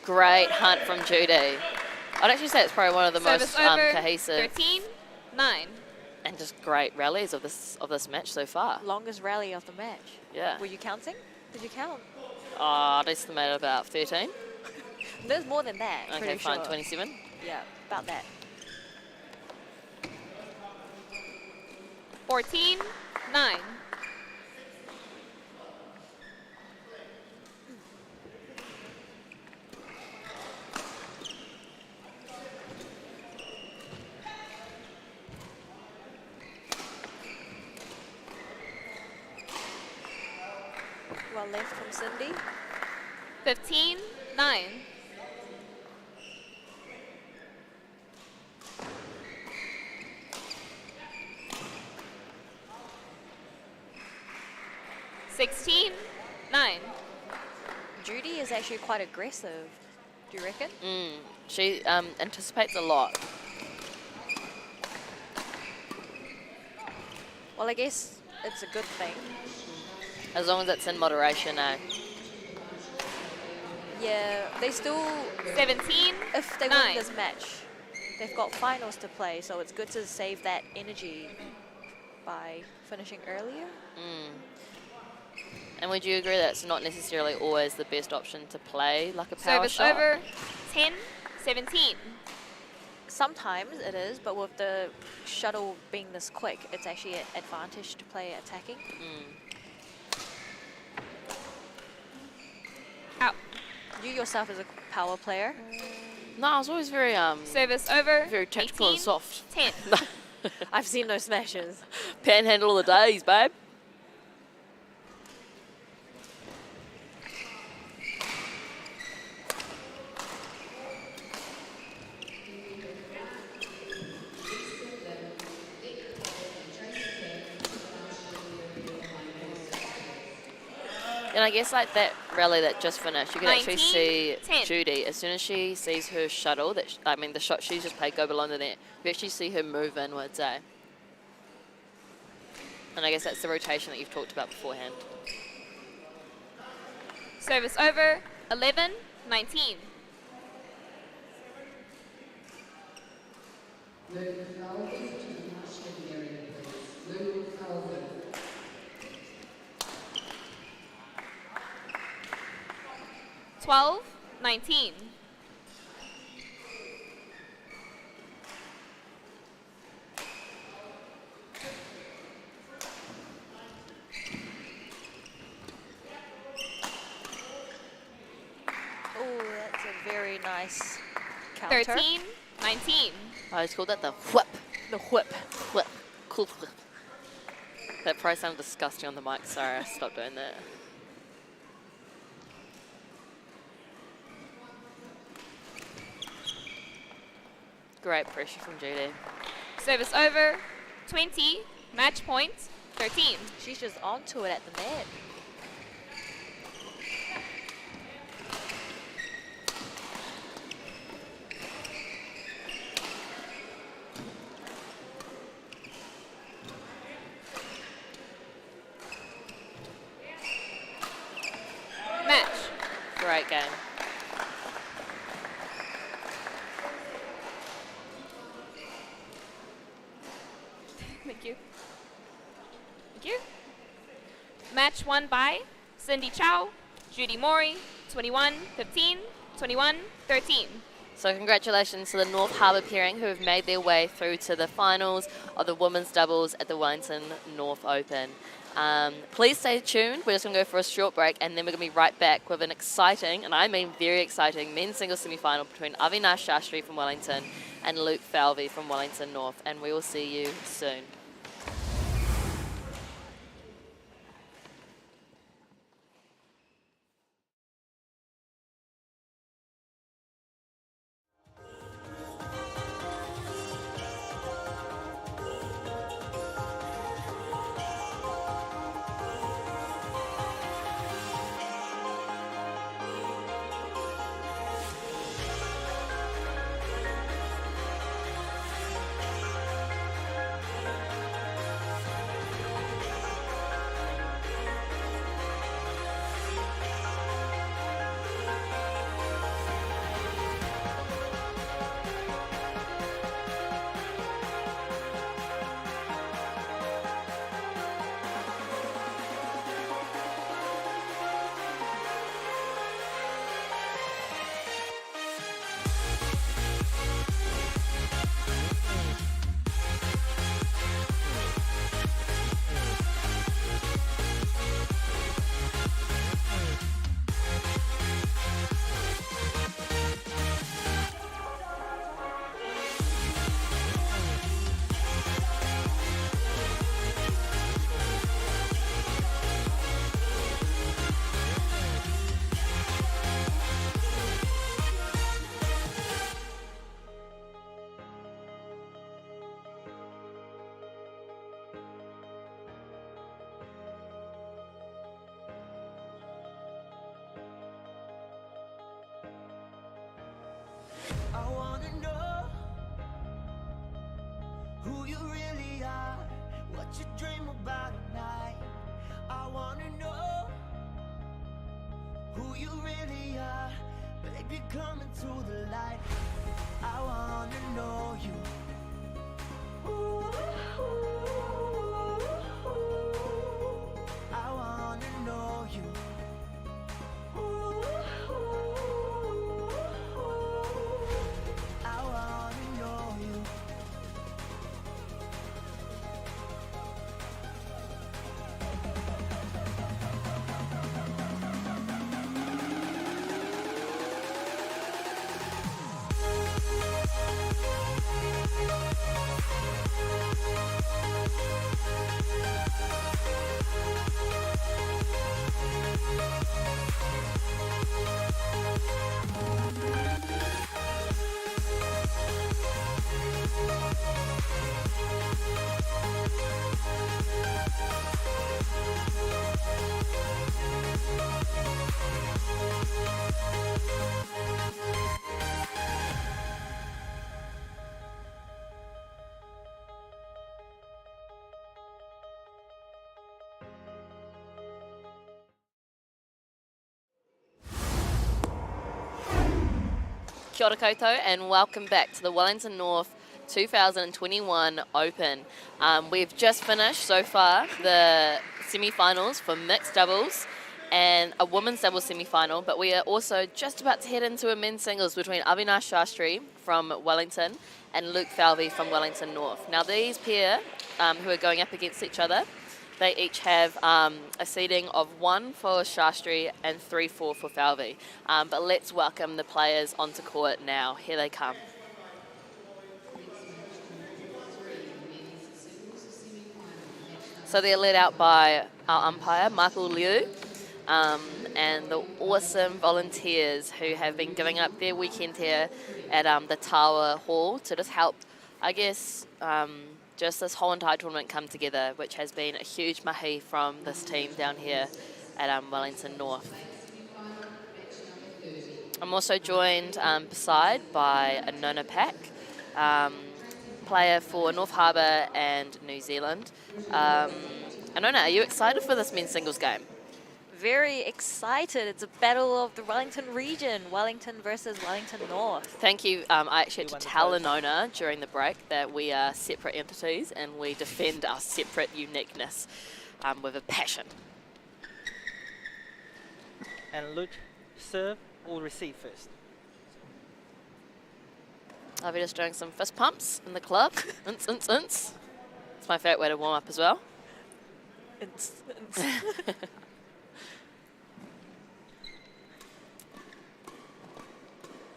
Great hunt from Judy. I'd actually say it's probably one of the Service most over. cohesive 13-9. and just great rallies of this match so far. Longest rally of the match. Yeah. Were you counting? Did you count? I'd estimate about 13. There's more than that. Okay, pretty fine, sure. 27. Yeah, about that. 14-9. Well left from Cindy. 15-9. Sixteen, 9. Judy is actually quite aggressive. Do you reckon? She anticipates a lot. Well, I guess it's a good thing. As long as it's in moderation, eh? Yeah, they still, 17, if they 9. win this match, they've got finals to play, so it's good to save that energy by finishing earlier. And would you agree that it's not necessarily always the best option to play like a power Service shot? over. 10-17. Sometimes it is, but with the shuttle being this quick, it's actually an advantage to play attacking. Out. You yourself as a power player. No, I was always very Service over. very tactical and 18, soft. 10. I've seen those smashes. Panhandle all the days, babe. And I guess like that rally that just finished, you can actually 19, see 10. Judy, as soon as she sees her shuttle, the shot she's just played go below the net, you actually see her move inwards, eh? And I guess that's the rotation that you've talked about beforehand. Service over, 11, 19. Luke Valvey to the match area, please. Luke Valvey. 12, 19. Oh, that's a very nice counter. 13, 19. I just called that the whip. The whip. Whip. Cool whip. That probably sounded disgusting on the mic. Sorry, I stopped doing that. Great pressure from Judy. Service over, 20, match point, 13. She's just onto it at the net. Match. Great game. Thank you. Thank you. Match won by Cindy Chow, Judy Mori, 21-15, 21-13. So congratulations to the North Harbour pairing who have made their way through to the finals of the women's doubles at the Wellington North Open. Please stay tuned. We're just going to go for a short break and then we're going to be right back with an exciting, and I mean very exciting, men's singles semi-final between Avinash Ashtri from Wellington and Luke Valvey from Wellington North, and we will see you soon. I wanna know who you really are, what you dream about at night. I wanna know who you really are, baby, come into the light. I wanna know you. I wanna know you. I wanna know you. Kia ora koutou and welcome back to the Wellington North 2021 Open. We've just finished so far the semi-finals for mixed doubles and a women's doubles semi-final, but we are also just about to head into a men's singles between Avinash Ashtri from Wellington and Luke Valvey from Wellington North. Now these pair who are going up against each other, they each have a seeding of 1 for Shastri and 3-4 for Valvey. But let's welcome the players onto court now. Here they come. So they're led out by our umpire, Michael Liu, and the awesome volunteers who have been giving up their weekend here at the Tower Hall to just help, I guess, just this whole entire tournament come together, which has been a huge mahi from this team down here at Wellington North. I'm also joined beside by Anona Pack, player for North Harbour and New Zealand. Anona, are you excited for this men's singles game? Very excited. It's a battle of the Wellington region, Wellington versus Wellington North. Thank you. I actually had to tell Anona during the break that we are separate entities and we defend our separate uniqueness with a passion. And Luke, serve or receive first? I'll be just doing some fist pumps in the club. It's my favourite way to warm up as well.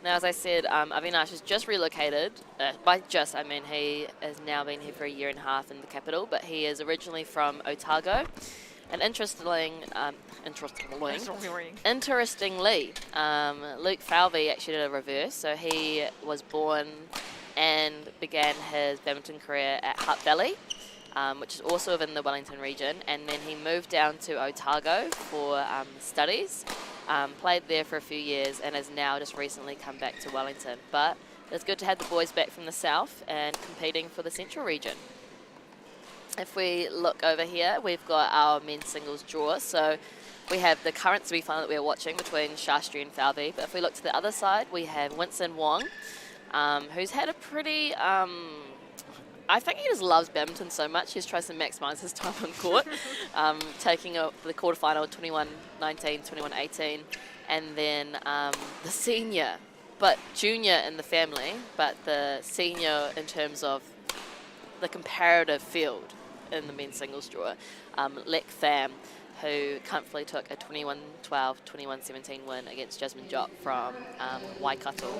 Now, as I said, Avinash has just relocated. By just, I mean he has now been here for a year and a half in the capital, but he is originally from Otago. And interestingly, Luke Falvey actually did a reverse. So he was born and began his badminton career at Hutt Valley, which is also within the Wellington region. And then he moved down to Otago for studies. Played there for a few years and has now just recently come back to Wellington. But it's good to have the boys back from the south and competing for the central region. If we look over here, we've got our men's singles draw. So we have the current semi-final that we're watching between Shastri and Valvey. But if we look to the other side, we have Winston Huang, who's had a pretty... I think he just loves badminton so much, he's tries to maximise his time on court, taking the quarterfinal 21-19, 21-18, and then the senior, but junior in the family, but the senior in terms of the comparative field in the men's singles draw, Lek Pham, who comfortably took a 21-12, 21-17 win against Jasmine Jock from Waikato.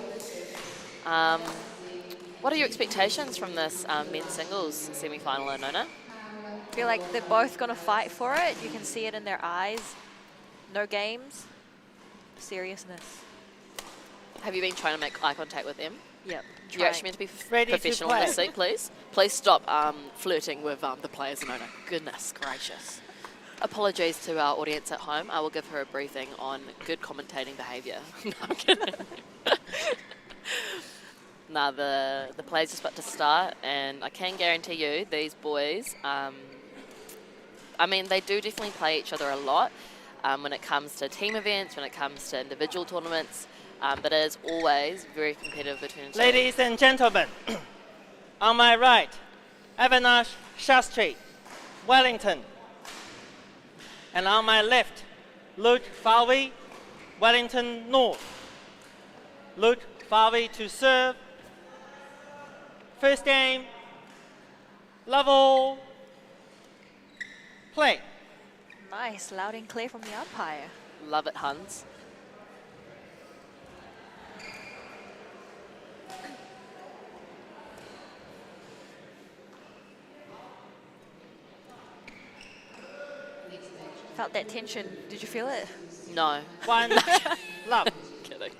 What are your expectations from this men's singles semi-final, Anona? I feel like they're both going to fight for it. You can see it in their eyes. No games. Seriousness. Have you been trying to make eye contact with them? Yep. You're actually meant to be professional in this seat, please. Please stop flirting with the players, Anona. Goodness gracious. Apologies to our audience at home. I will give her a briefing on good commentating behaviour. No, I'm kidding. Now the play's just about to start, and I can guarantee you these boys, I mean, they do definitely play each other a lot when it comes to team events, when it comes to individual tournaments, but it is always very competitive between each other. Ladies and gentlemen, on my right, Avinash Ashtri, Wellington. And on my left, Luke Valvey, Wellington North. Luke Valvey to serve. First game, level, play. Nice, loud and clear from the umpire. Love it, Hans. Felt that tension. Did you feel it? No. One, love. Kidding.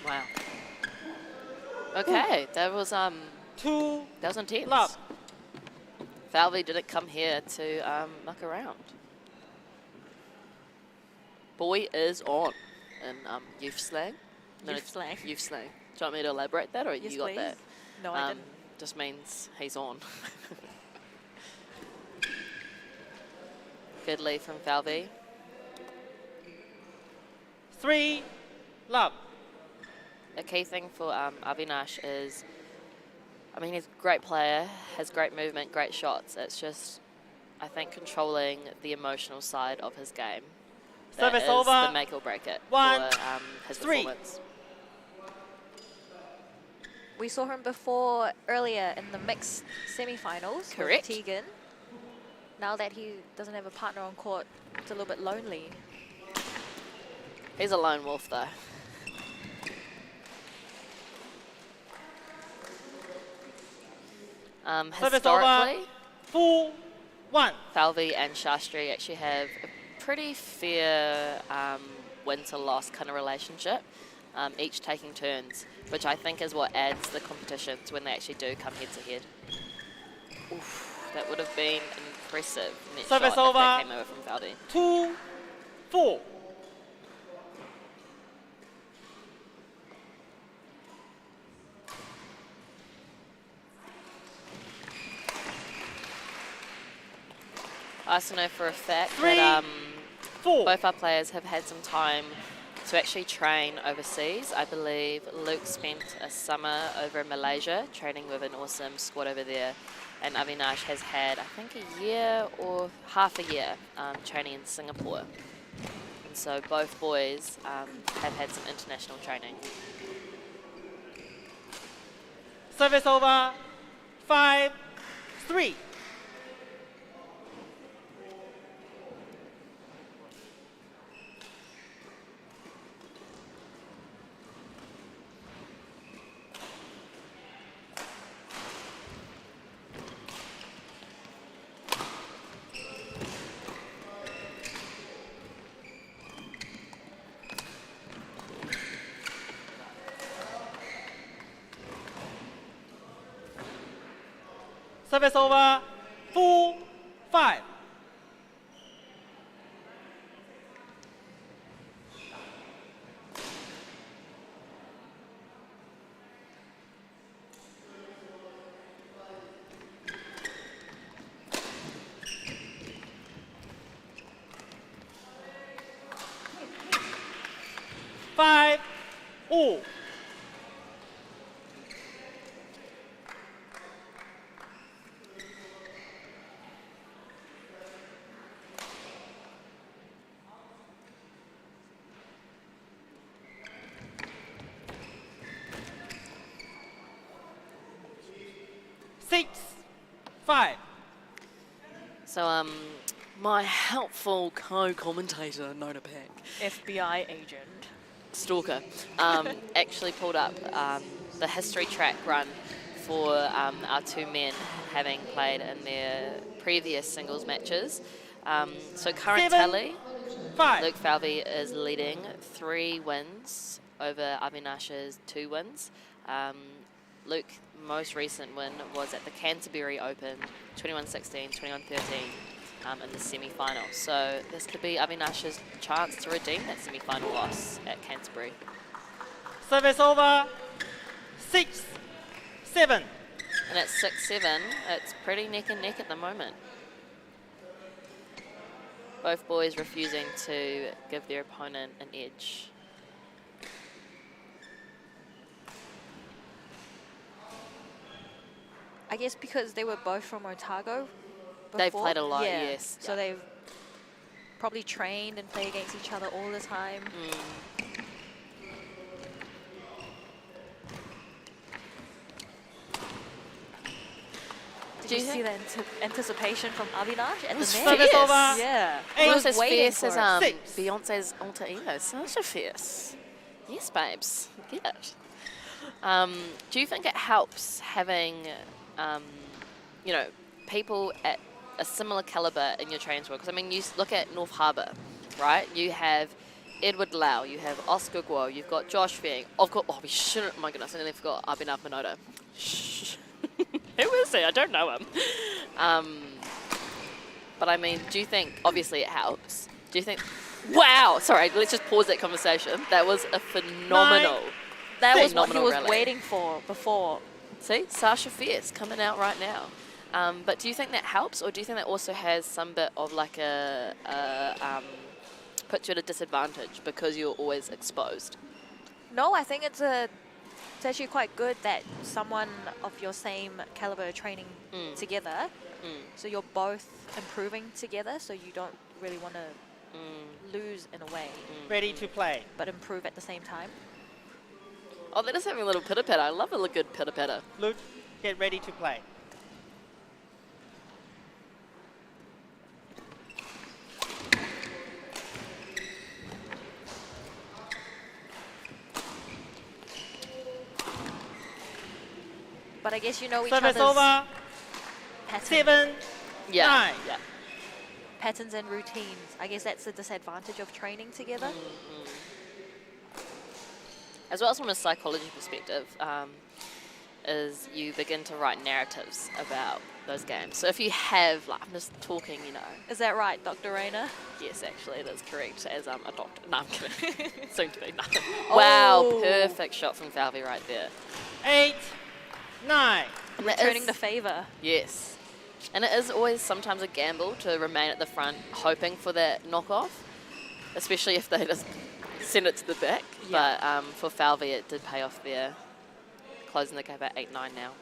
Wow. Okay, that was Two, that was intense. love. Valvey didn't come here to muck around. Boy is on in youth slang. Youth slang. Youth slang. Do you want me to elaborate that, or Yes, you got please. that? No, I didn't. Just means he's on. Good lead from Valvey. 3 love. The key thing for Avinash is, I mean, he's a great player, has great movement, great shots. It's just, I think, controlling the emotional side of his game. That Service is over. the make or break it 1, for his 3. performance. We saw him before earlier in the mixed semi-finals Correct. with Tegan. Now that he doesn't have a partner on court, it's a little bit lonely. He's a lone wolf, though. Service over. Historically, 4-1. Valvey and Shastri actually have a pretty fair win-to-loss kind of relationship, each taking turns, which I think is what adds the competitions when they actually do come head-to-head. Oof, that would have been an impressive net Service shot if over. that came over from Valvey. 2-4. I also know for a fact 3, that 4. both our players have had some time to actually train overseas. I believe Luke spent a summer over in Malaysia training with an awesome squad over there, and Avinash has had, I think, a year or half a year training in Singapore. And so both boys have had some international training. Service over. 5-3. Service over. 4-5. Five, all. Six, 5. So my helpful co-commentator, Nona Pack, FBI agent. Stalker, actually pulled up the history track run for our two men having played in their previous singles matches. So current 7, tally, 5. Luke Valvey is leading 3 wins over Avinash's 2 wins. Luke most recent win was at the Canterbury Open, 21-16, 21-13. In the semi-final. So this could be Avinash's chance to redeem that semi-final loss at Canterbury. Service over. 6, 7. And at 6-7, it's pretty neck and neck at the moment. Both boys refusing to give their opponent an edge. I guess because they were both from Otago. They've Before. played a lot, Yeah. yes. So they've probably trained and played against each other all the time. Did you see the anticipation from Avinash at the net? Service over. Yeah. Eight. He Almost was as waiting fierce for as it. 6. Beyonce's alter ego. Sasha Fierce. Yes, babes. Get it. Do you think it helps having, you know, people at a similar caliber in your training squad? Because, I mean, you look at North Harbour, right? You have Edward Lau, you have Oscar Guo, you've got Josh Feng. I've got, oh, we shouldn't, oh my goodness, I nearly forgot Abhinav Minoto. Shh. Who is he? I don't know him. But I mean, do you think, obviously it helps. Do you think, wow, sorry, let's just pause that conversation. That was a phenomenal, That was what he phenomenal was rally. waiting for before. See, Sasha Fierce coming out right now. But do you think that helps, or do you think that also has some bit of like puts you at a disadvantage because you're always exposed? No, I think it's actually quite good that someone of your same caliber training together, so you're both improving together, so you don't really want to lose in a way, Ready to play. but improve at the same time. Oh, that is having a little pitter-patter. I love a good pitter-patter. Luke, get ready to play. But I guess you know each Service other's over. patterns, 7, Yeah. 9. Yeah. patterns and routines. I guess that's the disadvantage of training together. As well as from a psychology perspective, is you begin to write narratives about those games. So if you have, like, I'm just talking, you know. Is that right, Dr. Rayner? Yes, actually, that is correct. As a doctor. No, I'm kidding. Soon to be. No. Wow, Oh. perfect shot from Valvey right there. 8, 9. And that Returning is- the favor. Yes. And it is always sometimes a gamble to remain at the front, hoping for that knockoff, especially if they just send it to the back. Yeah. But for Valvey, it did pay off there. Closing the gap at 8-9 now.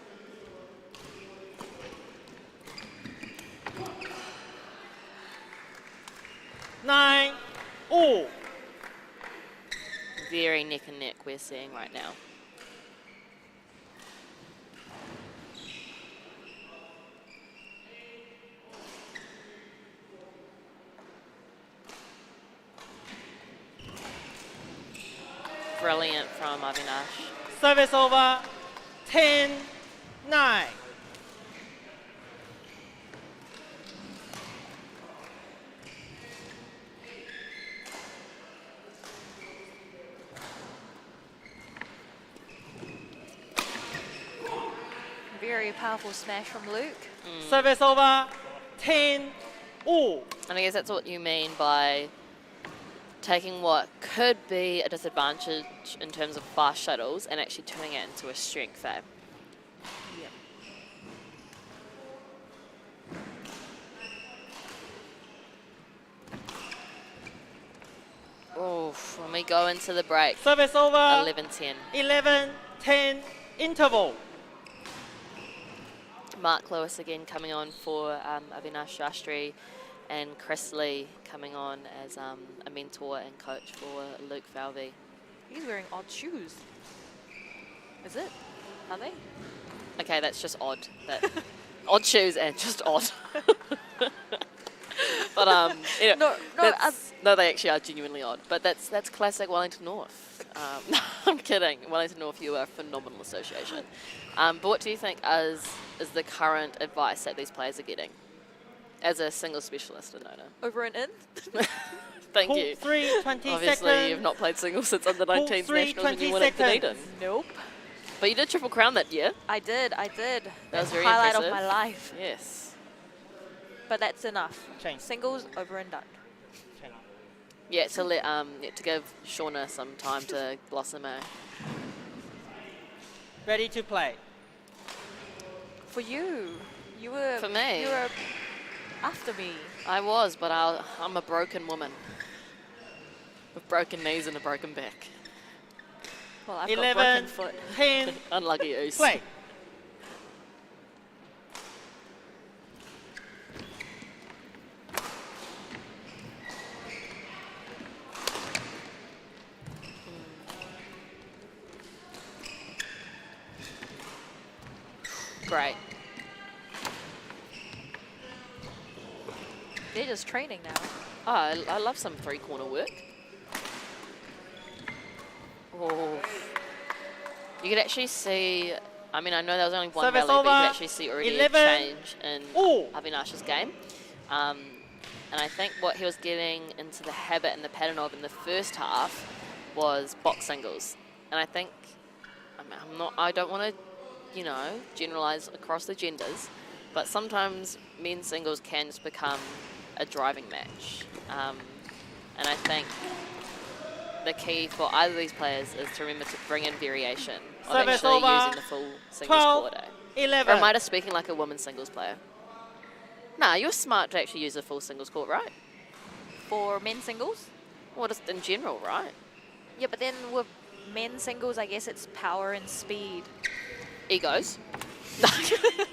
Nine, all. Very neck and neck we're seeing right now. Brilliant from Avinash. Service over. 10, 9. Very powerful smash from Luke. Service over. 10, all. And I guess that's what you mean by taking what could be a disadvantage in terms of fast shuttles and actually turning it into a strength, eh? Yep. Oof, when we go into the break, Service over. 11-10. 11, 10, interval. Mark Lewis again coming on for Avinash Ashtri, and Chris Lee coming on as a mentor and coach for Luke Valvey. He's wearing odd shoes. Is it? Are they? Okay, that's just odd. That odd shoes and just odd. But you know, no, they actually are genuinely odd. But that's classic Wellington North. I'm kidding. Wellington North, you are a phenomenal association. But what do you think is the current advice that these players are getting as a single specialist in Nona? Over and in? Thank Court you. 3, 20 Obviously, seconds. you've not played singles since under Court 19s 3, nationals when you 20 won at Dunedin. seconds. Nope. But you did Triple Crown that year. I did. That That's was the very highlight impressive. of my life. Yes. But that's enough. Change. Singles, over and done. Change. Yeah, to let to give Shauna some time to blossom. Ready to play. For you. You were... For me. You were after me. I was, but I'm a broken woman with broken knees and a broken back. Well, I've got 11, broken foot. 10, Unlucky Oos. play. Great. They're just training now. Oh, I love some three-corner work. Oh. You could actually see, I mean, I know there was only one Service rally, but you could over. actually see already 11. a change in Ooh. Avinash's game. And I think what he was getting into the habit and the pattern of in the first half was box singles. And I think, I don't want to, generalize across the genders, but sometimes men's singles can just become a driving match. And I think the key for either of these players is to remember to bring in variation of Service actually over. using the full singles 12, quarter. Or am I just speaking like a women's singles player? Nah, you're smart to actually use a full singles court, right? For men's singles? Well, just in general, right? Yeah, but then with men's singles, I guess it's power and speed. Egos. I'm kidding.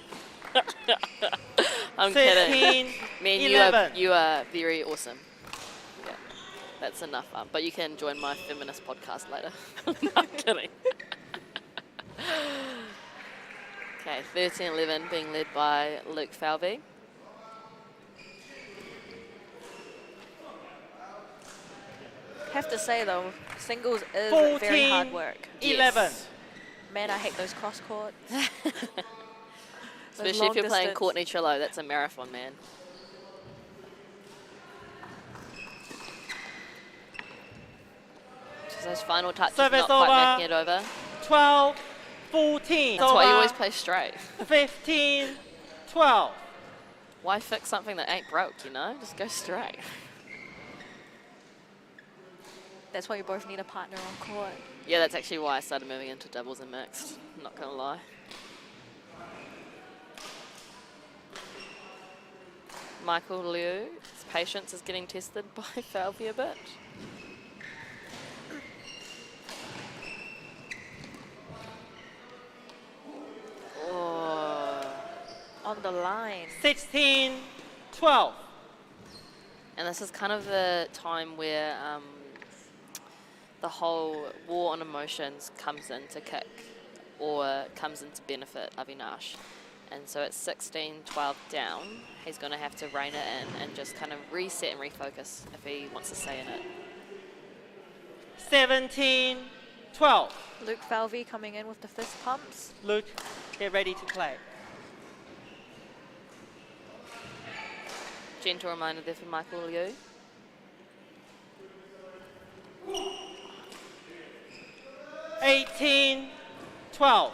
13, Man, 11. you are very awesome. Yeah, that's enough. But you can join my feminist podcast later. I'm kidding. Okay, 13-11 being led by Luke Valvey. Have to say though, singles is 14, very hard work. 11. Man, I hate those cross courts. Especially if you're playing distance. Courtney Trillo, that's a marathon, man. Just those final touches, Service not quite over. making it over. 12, 14. That's why you always play straight. 15, 12. Why fix something that ain't broke, you know? Just go straight. That's why you both need a partner on court. Yeah, that's actually why I started moving into doubles and mixed. I'm not gonna lie. Michael Liu, his patience is getting tested by Valvey a bit. Oh. On the line. 16, 12. And this is kind of the time where the whole war on emotions comes into kick or comes into benefit Avinash. And so it's 16-12 down. He's going to have to rein it in and just kind of reset and refocus if he wants to stay in it. 17, 12. Luke Valvey coming in with the fist pumps. Luke, get ready to play. Gentle reminder there for Michael Liu. $18, 12.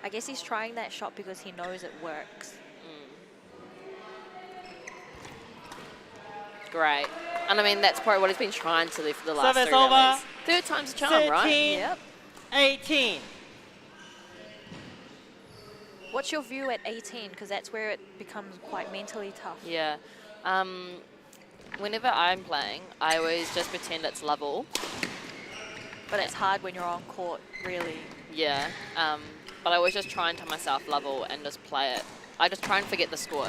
I guess he's trying that shot because he knows it works. Great. And I mean, that's probably what he's been trying to do for the last Service 3 over. rallies. Third time's a charm, right? 13, Yep. 18. What's your view at 18? Because that's where it becomes quite mentally tough. Yeah. Whenever I'm playing, I always just pretend it's level. But it's hard when you're on court, really. Yeah. But I always just try and tell myself level and just play it. I just try and forget the score.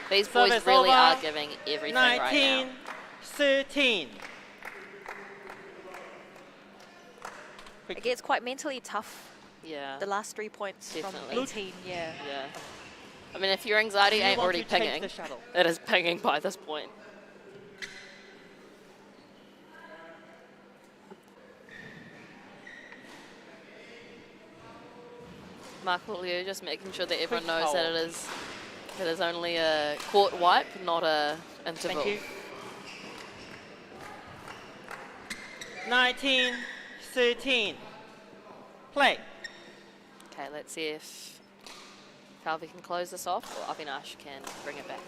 These boys Service really over. are giving everything right 19, now. 13. It gets quite mentally tough. Yeah. The last 3 points Definitely. from 18, yeah. Yeah. I mean, if your anxiety You ain't want already to change pinging, the shuttle. it is pinging by this point. Michael Liu just making sure that everyone Quick knows that hold. it is only a court wipe, not a interval. Thank you. 19, 13. Play. Okay, let's see if Valvey can close this off or Avinash can bring it back.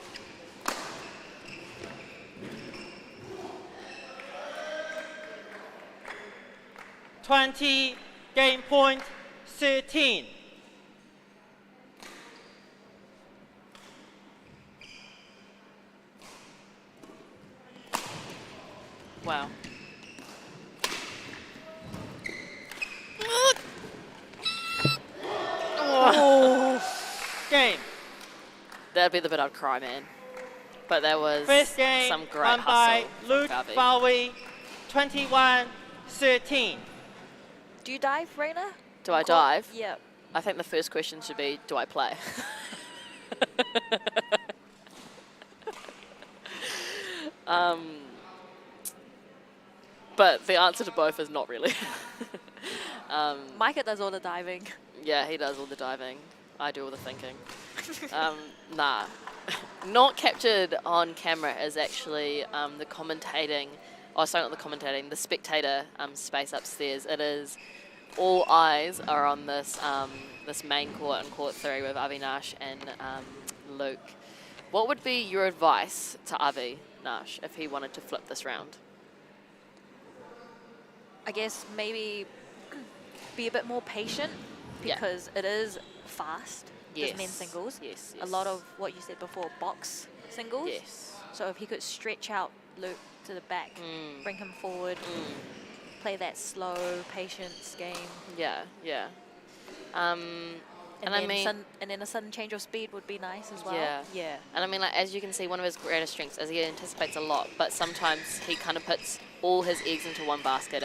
$20, game point, 13. Wow. Game. That'd be the bit I'd cry, man. But that was First game some great won by hustle from Luke Valvey. Valvey, 21, 13. Do you dive, Raina? Do I dive? Yeah. I think the first question should be, do I play? But the answer to both is not really. Micah does all the diving. Yeah, he does all the diving. I do all the thinking. Nah. Not captured on camera is actually the commentating, oh sorry, not the commentating, the spectator space upstairs. It is, all eyes are on this this main court and court 3 with Avinash and Luke. What would be your advice to Avinash if he wanted to flip this round? I guess maybe be a bit more patient Yeah. because it is fast. This men's singles. Yes, A lot of what you said before, box singles. Yes. So if he could stretch out Luke to the back, bring him forward, play that slow patience game. Yeah, yeah. And I mean, and then a sudden change of speed would be nice as well. Yeah. Yeah. and I mean, like, as you can see, one of his greatest strengths is he anticipates a lot, but sometimes he kind of puts all his eggs into one basket,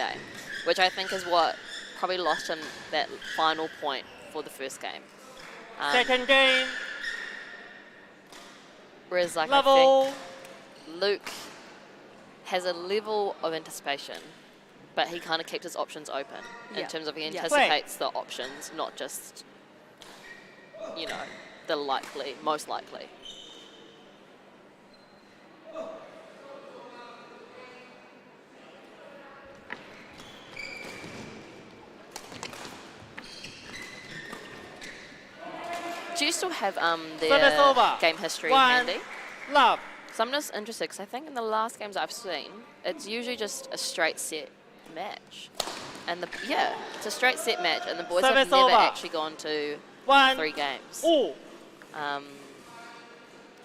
which I think is what probably lost him that final point for the first game. Second game. Whereas, like, Level. I think Luke has a level of anticipation, but he kind of keeps his options open in Yeah. terms of he Yeah. anticipates the options, not just, you know, the most likely. Do you still have Service their over. game history One. handy? Love. So I'm just interested because I think in the last games I've seen, it's usually just a straight set match. And it's a straight set match, and the boys Service have never over. actually gone to 1. 3 games. All. And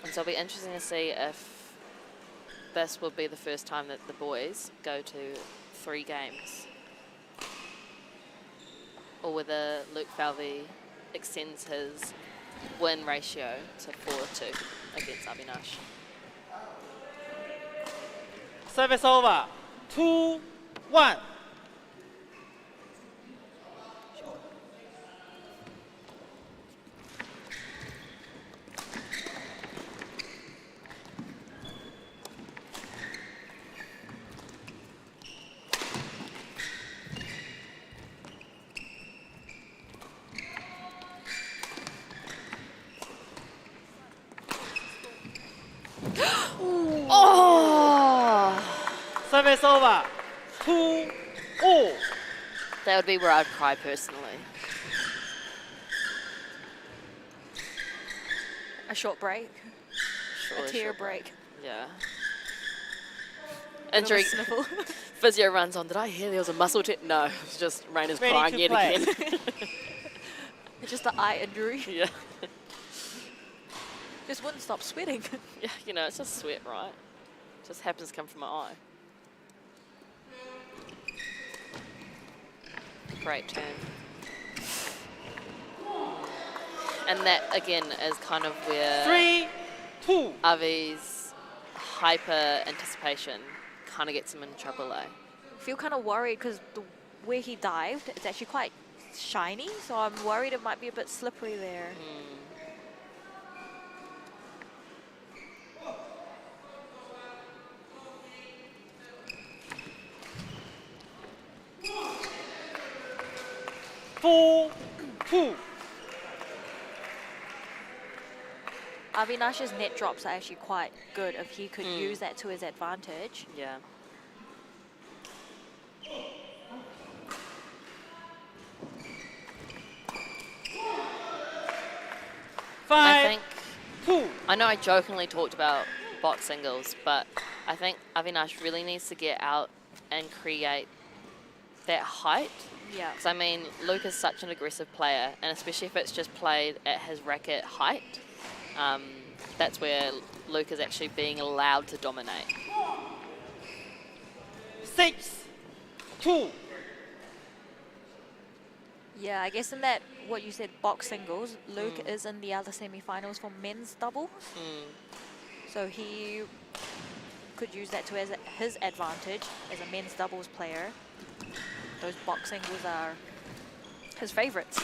so it'll be interesting to see if this will be the first time that the boys go to 3 games. Or whether Luke Valvey extends his win ratio to 4-2 against Avinash. Service over. 2-1. Service over. 2-all. That would be where I'd cry personally. A short break. Surely, A tear short break. Yeah. Bit of a Injury. sniffle. Physio runs on. Did I hear there was a muscle tear? No, it was just Raina's Ready crying to yet play. again. It's just an eye injury. Yeah. Just wouldn't stop sweating. Yeah, you know, it's just sweat, right? Just happens to come from my eye. Great turn. And that, again, is kind of where 3-2. Avi's hyper anticipation kind of gets him in trouble, I feel kind of worried because where he dived, it's actually quite shiny, so I'm worried it might be a bit slippery there. Four, 2. Avinash's net drops are actually quite good if he could use that to his advantage. Yeah. I 5, think 2. I know I jokingly talked about box singles, but I think Avinash really needs to get out and create that height. Yeah. Because, I mean, Luke is such an aggressive player, and especially if it's just played at his racket height, that's where Luke is actually being allowed to dominate. 6, 2. Yeah, I guess in that, what you said, box singles, Luke is in the other semi-finals for men's doubles. So he could use that to his advantage as a men's doubles player. Those box singles are his favourites.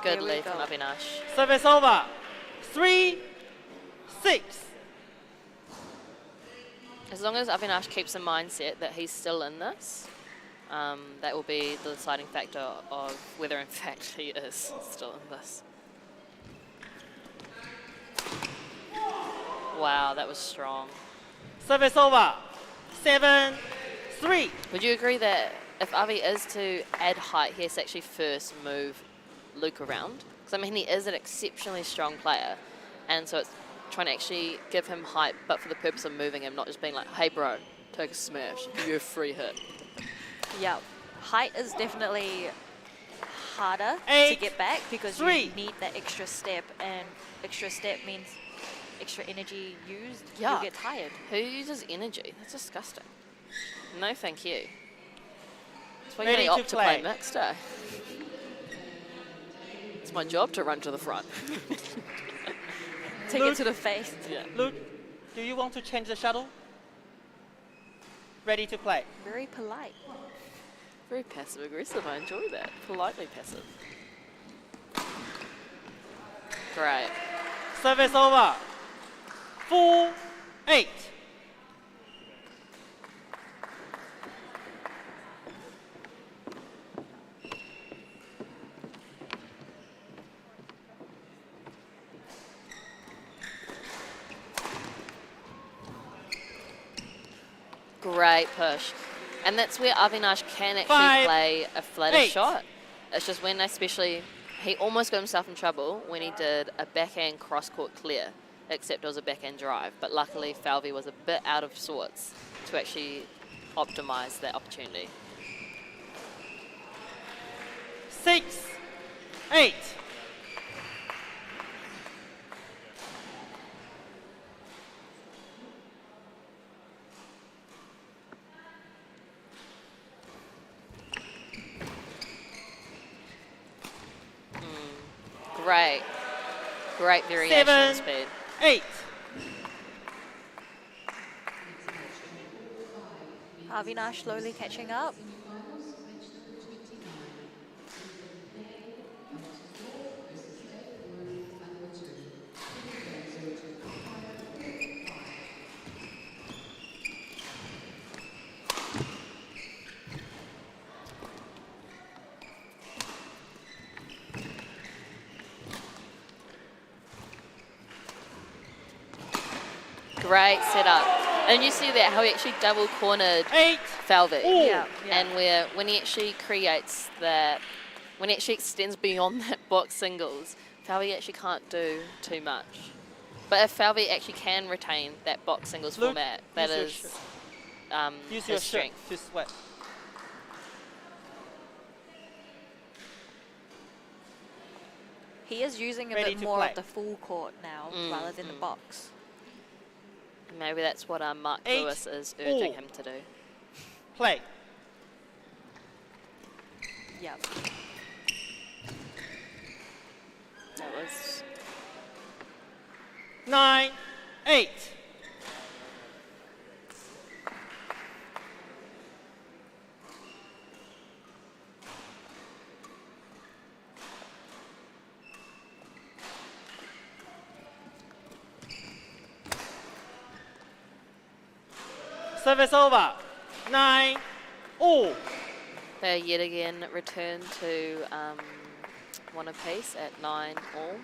Good There we lead from go. Avinash. Service over. 3, 6. As long as Avinash keeps in mindset that he's still in this, that will be the deciding factor of whether in fact he is still in this. Wow, that was strong. Service over. 7, 3. Would you agree that if Avi is to add height, he has to actually first move Luke around? Because, I mean, he is an exceptionally strong player, and so it's trying to actually give him height, but for the purpose of moving him, not just being like, hey bro, take a smash, give you a free hit. Yeah, height is definitely harder to 8, get back because 3. you need that extra step, and extra step means extra energy used. Yeah. You'll get tired. Who uses energy? That's disgusting. No, thank you. That's why Ready you to opt to play play. mixed day. It's my job to run to the front. Take it to the face. Yeah. Luke, do you want to change the shuttle? Ready to play. Very polite. Very passive aggressive. I enjoy that. Politely passive. Great. Service over. 4-8. Great push. And that's where Avinash can actually 5, play a flatter 8. shot. It's just when especially, he almost got himself in trouble when he did a backhand cross-court clear, except it was a backhand drive. But luckily, Valvey was a bit out of sorts to actually optimize that opportunity. 6-8. Great. Great variation in 7, speed. 8. Avinash slowly catching up. Great setup. And you see that, how he actually double cornered 8. Valvey. Yeah, yeah. And where when he actually creates that, when he actually extends beyond that box singles, Valvey actually can't do too much. But if Valvey actually can retain that box singles Luke, format, that use your is Use your his shirt strength. to sweat. He is using a Ready bit to more play. of the full court now rather than the box. Maybe that's what Mark 8, Lewis is urging 4. him to do. Play. Yep. That was 9-8. Service over. 9-all. they yet again return to one apiece at 9-all.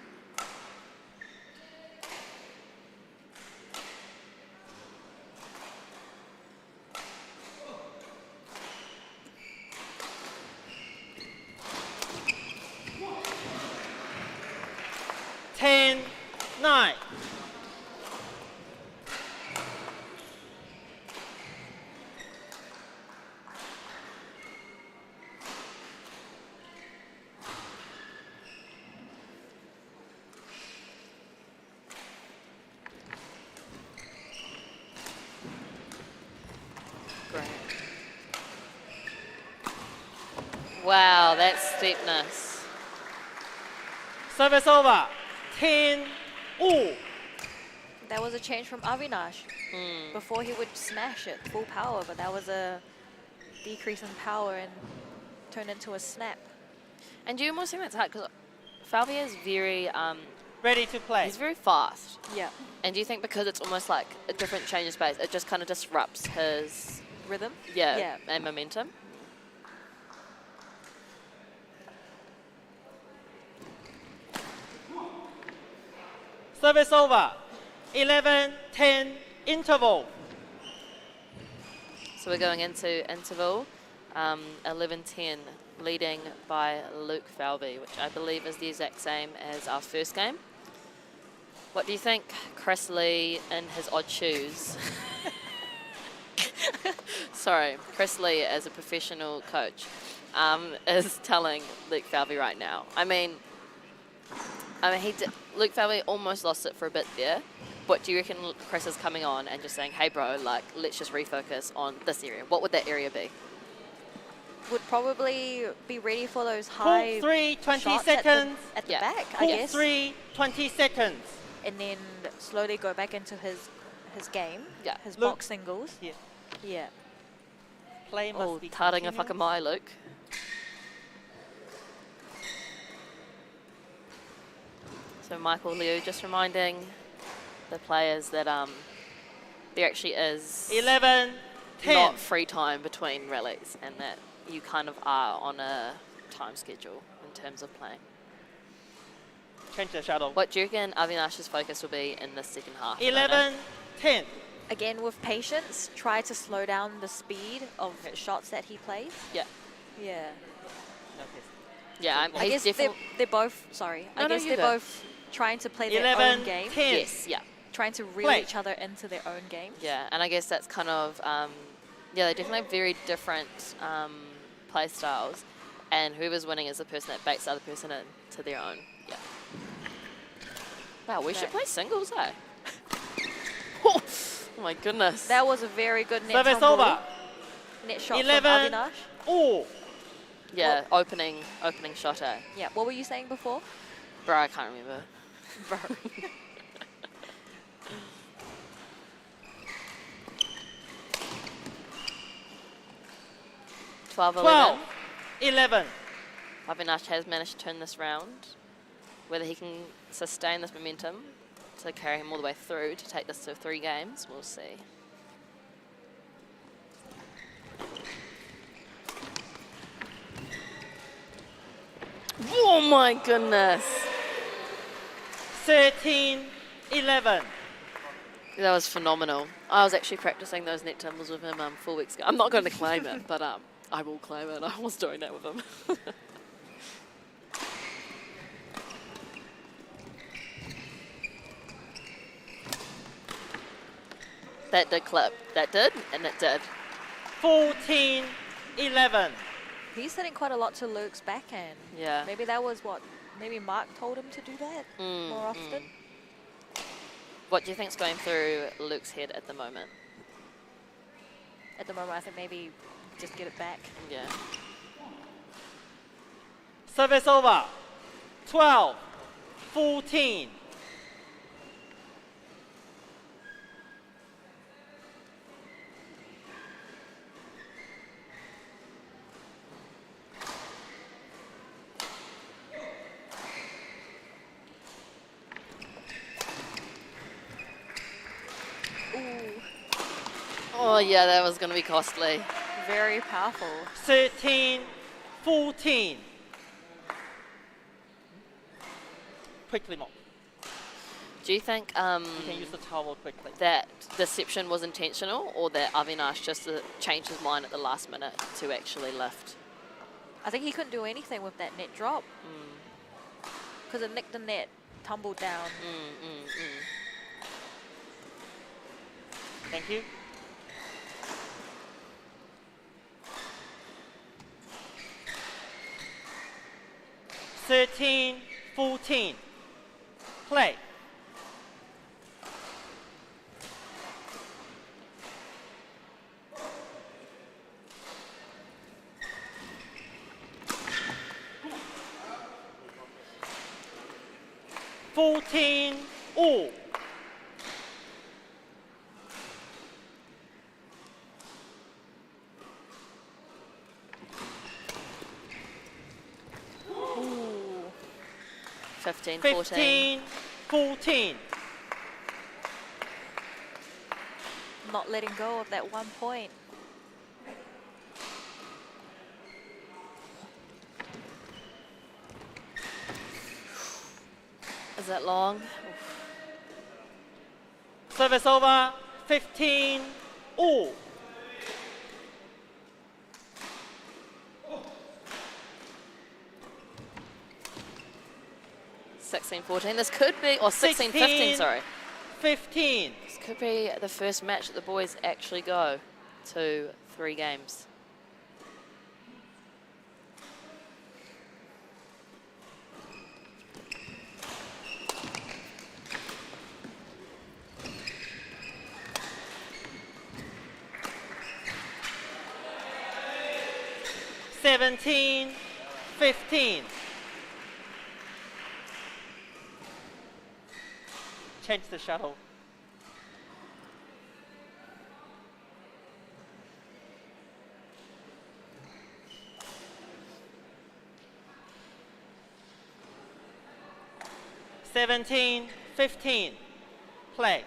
Ten, 9. Great. Wow, that's steepness. Service over. 10-all. That was a change from Avinash. Before he would smash it full power, but that was a decrease in power and turned into a snap. And do you almost think that's hard? Because Valvey is very, Ready to play. he's very fast. Yeah. And do you think because it's almost like a different change of space, it just kind of disrupts his, Rhythm? yeah. And momentum? Service over. 11-10 interval. So we're going into interval, 11-10, leading by Luke Valvey, which I believe is the exact same as our first game. What do you think Chris Lee in his odd shoes? Sorry, Chris Lee as a professional coach is telling Luke Valvey right now. I mean, Luke Valvey almost lost it for a bit there. What do you reckon Chris is coming on and just saying, hey bro, like, let's just refocus on this area? What would that area be? Would probably be ready for those high Court 3, 20 shots seconds. at the Yeah. back, I Court guess. 3, 20 seconds. And then slowly go back into his game, Yeah. his Luke. box singles. Yeah. Yeah. Play must Oh, be taringa continuous. whakamai, Luke. So Michael Liu just reminding the players that there actually is 11, 10. not free time between rallies and that you kind of are on a time schedule in terms of playing. Change the shuttle. What do you reckon Avinash's focus will be in the second half? 11, 10. Again, with patience, try to slow down the speed of shots that he plays. Yeah. Yeah. Yeah, I he's guess they're definitely... both, sorry, No, I no, guess you they're go. both trying to play their 11, own game. 10. Yes, yeah. Trying to reel Play. each other into their own game. Yeah, and I guess that's kind of, yeah, they definitely have very different play styles, and whoever's winning is the person that bakes the other person into their own. Yeah. Wow, we should Right. play singles, eh? Oh my goodness. That was a very good net Service tumble. over. Net shot 11. from Avinash. Oh. yeah, opening shot, eh? Yeah, what were you saying before? Bro, I can't remember. Bro. 12-11. 12, 11. Avinash has managed to turn this round. Whether he can sustain this momentum to carry him all the way through to take this to 3 games, we'll see. Oh my goodness. 13, 11. That was phenomenal. I was actually practicing those net tumbles with him 4 weeks ago. I'm not going to claim it, but I will claim it. I was doing that with him. That did clip. That did, and it did. 14, 11. He's hitting quite a lot to Luke's backhand. Yeah. Maybe that was what, maybe Mark told him to do that more often. What do you think's going through Luke's head at the moment? At the moment, I think maybe just get it back. Yeah. Service over. 12, 14. Ooh, Oh yeah, that was going to be costly. very powerful. 13, 14. Quickly more. Do you think You can use the towel quickly. that deception was intentional, or that Avinash just changed his mind at the last minute to actually lift? I think he couldn't do anything with that net drop. Because it nicked the net, tumbled down. Thank you. Thirteen, 14. Play. Fourteen, all. Ooh. 15, 14. 15, 14. Not letting go of that 1 point. Is that long? Service over. 15, all. 16-14. This could be, or 16-15, sorry. 15. This could be the first match that the boys actually go to 3 games. Seventeen, 15. Change the shuttle. Seventeen, 15. Play.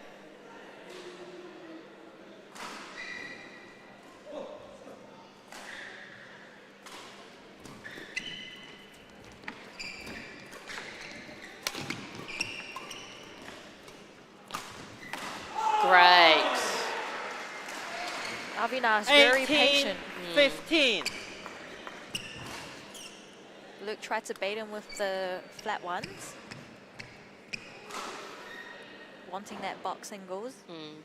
Great. Avinash, very 18, patient. 15. Luke tried to bait him with the flat ones. Wanting that box singles. Mm.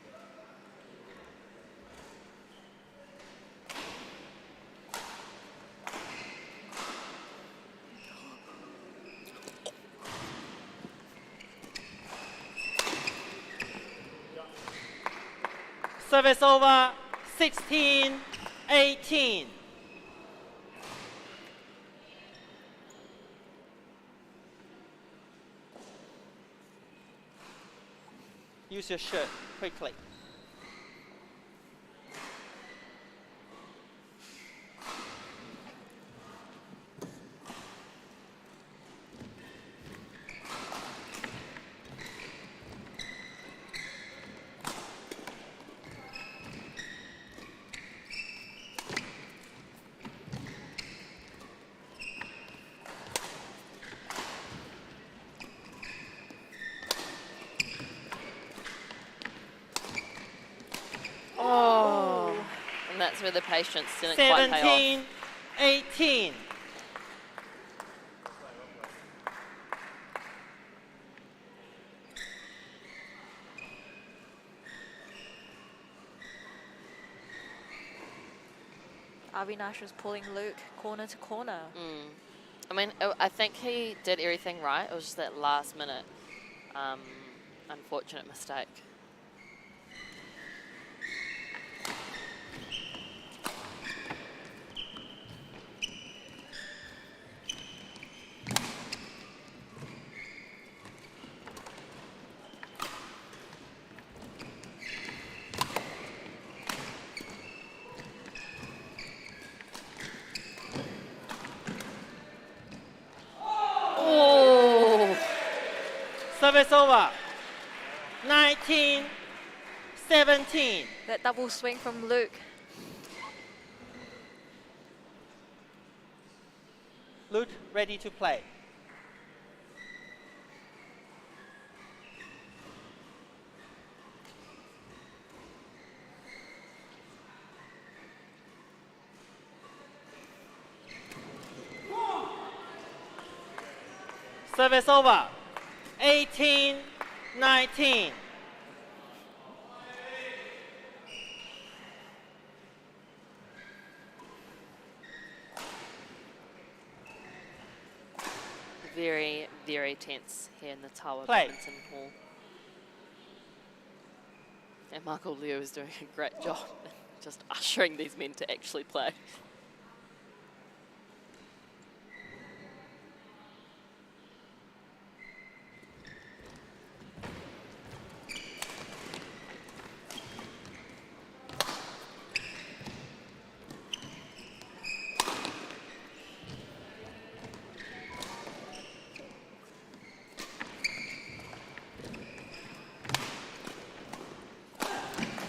Service over, 16, 18. Use your shirt quickly. Oh. And that's where the patience didn't quite pay 17, 18. Avinash was pulling Luke corner to corner. off. I mean, I think he did everything right. It was just that last minute unfortunate mistake. Service over. 19, 17. That double swing from Luke. Luke ready to play. Service over. 18, 19. Very, very tense here in the Tower Play. Badminton Hall. And Michael Leo is doing a great job just ushering these men to actually play.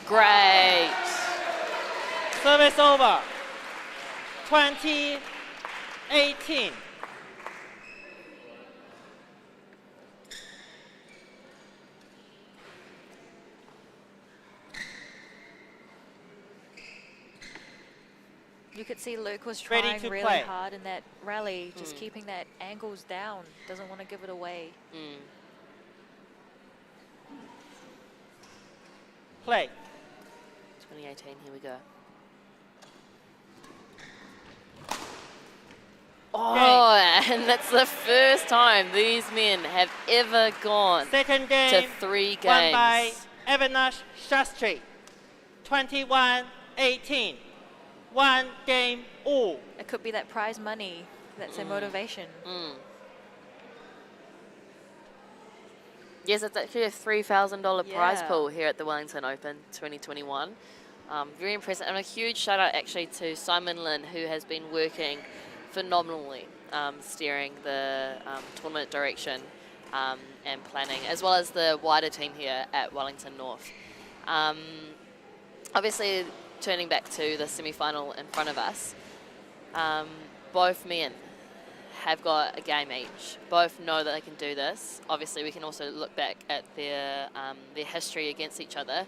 Great. Service over. 20, 18. You could see Luke was Ready trying to really play. hard in that rally, just keeping that angles down. Doesn't want to give it away. Play. 2018, here we go. Oh, and that's the first time these men have ever gone Second to game 3 won by games. Avinash Ashtri. 21-18. 1 game all. It could be that prize money. That's their motivation. Yes, it's actually a $3,000 prize Yeah. pool here at the Wellington Open 2021. Very impressive. And a huge shout out actually to Simon Lin, who has been working phenomenally steering the tournament direction and planning, as well as the wider team here at Wellington North. Obviously, turning back to the semi-final in front of us, both men have got a game each. Both know that they can do this. Obviously, we can also look back at their history against each other.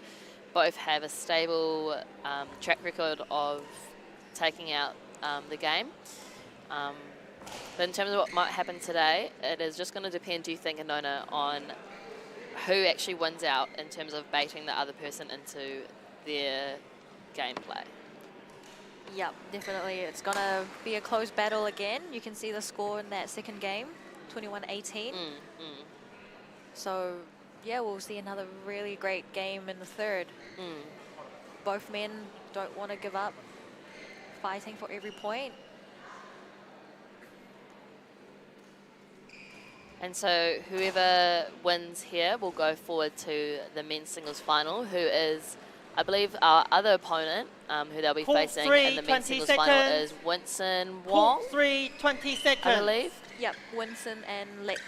Both have a stable track record of taking out the game. But in terms of what might happen today, it is just going to depend, do you think, Anona, on who actually wins out in terms of baiting the other person into their gameplay. Yep, definitely. It's going to be a close battle again. You can see the score in that second game, 21-18. So, yeah, we'll see another really great game in the third. Both men don't want to give up, fighting for every point. And so whoever wins here will go forward to the men's singles final, who is, I believe, our other opponent, who they'll be Court facing three, in the men's 20 singles final seconds. is Winston Wong, Court 3, 20 seconds. I believe. Yep, Winston and Lick.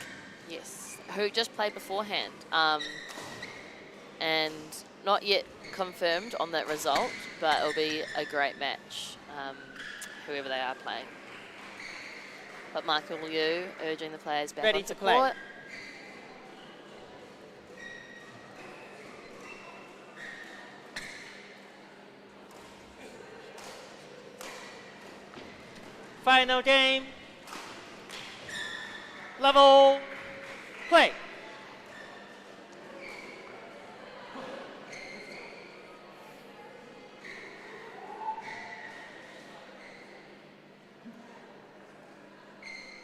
Yes, who just played beforehand. And not yet confirmed on that result, but it'll be a great match, whoever they are playing. But Michael Liu urging the players back Ready onto to play. court. Final game. Level. Play.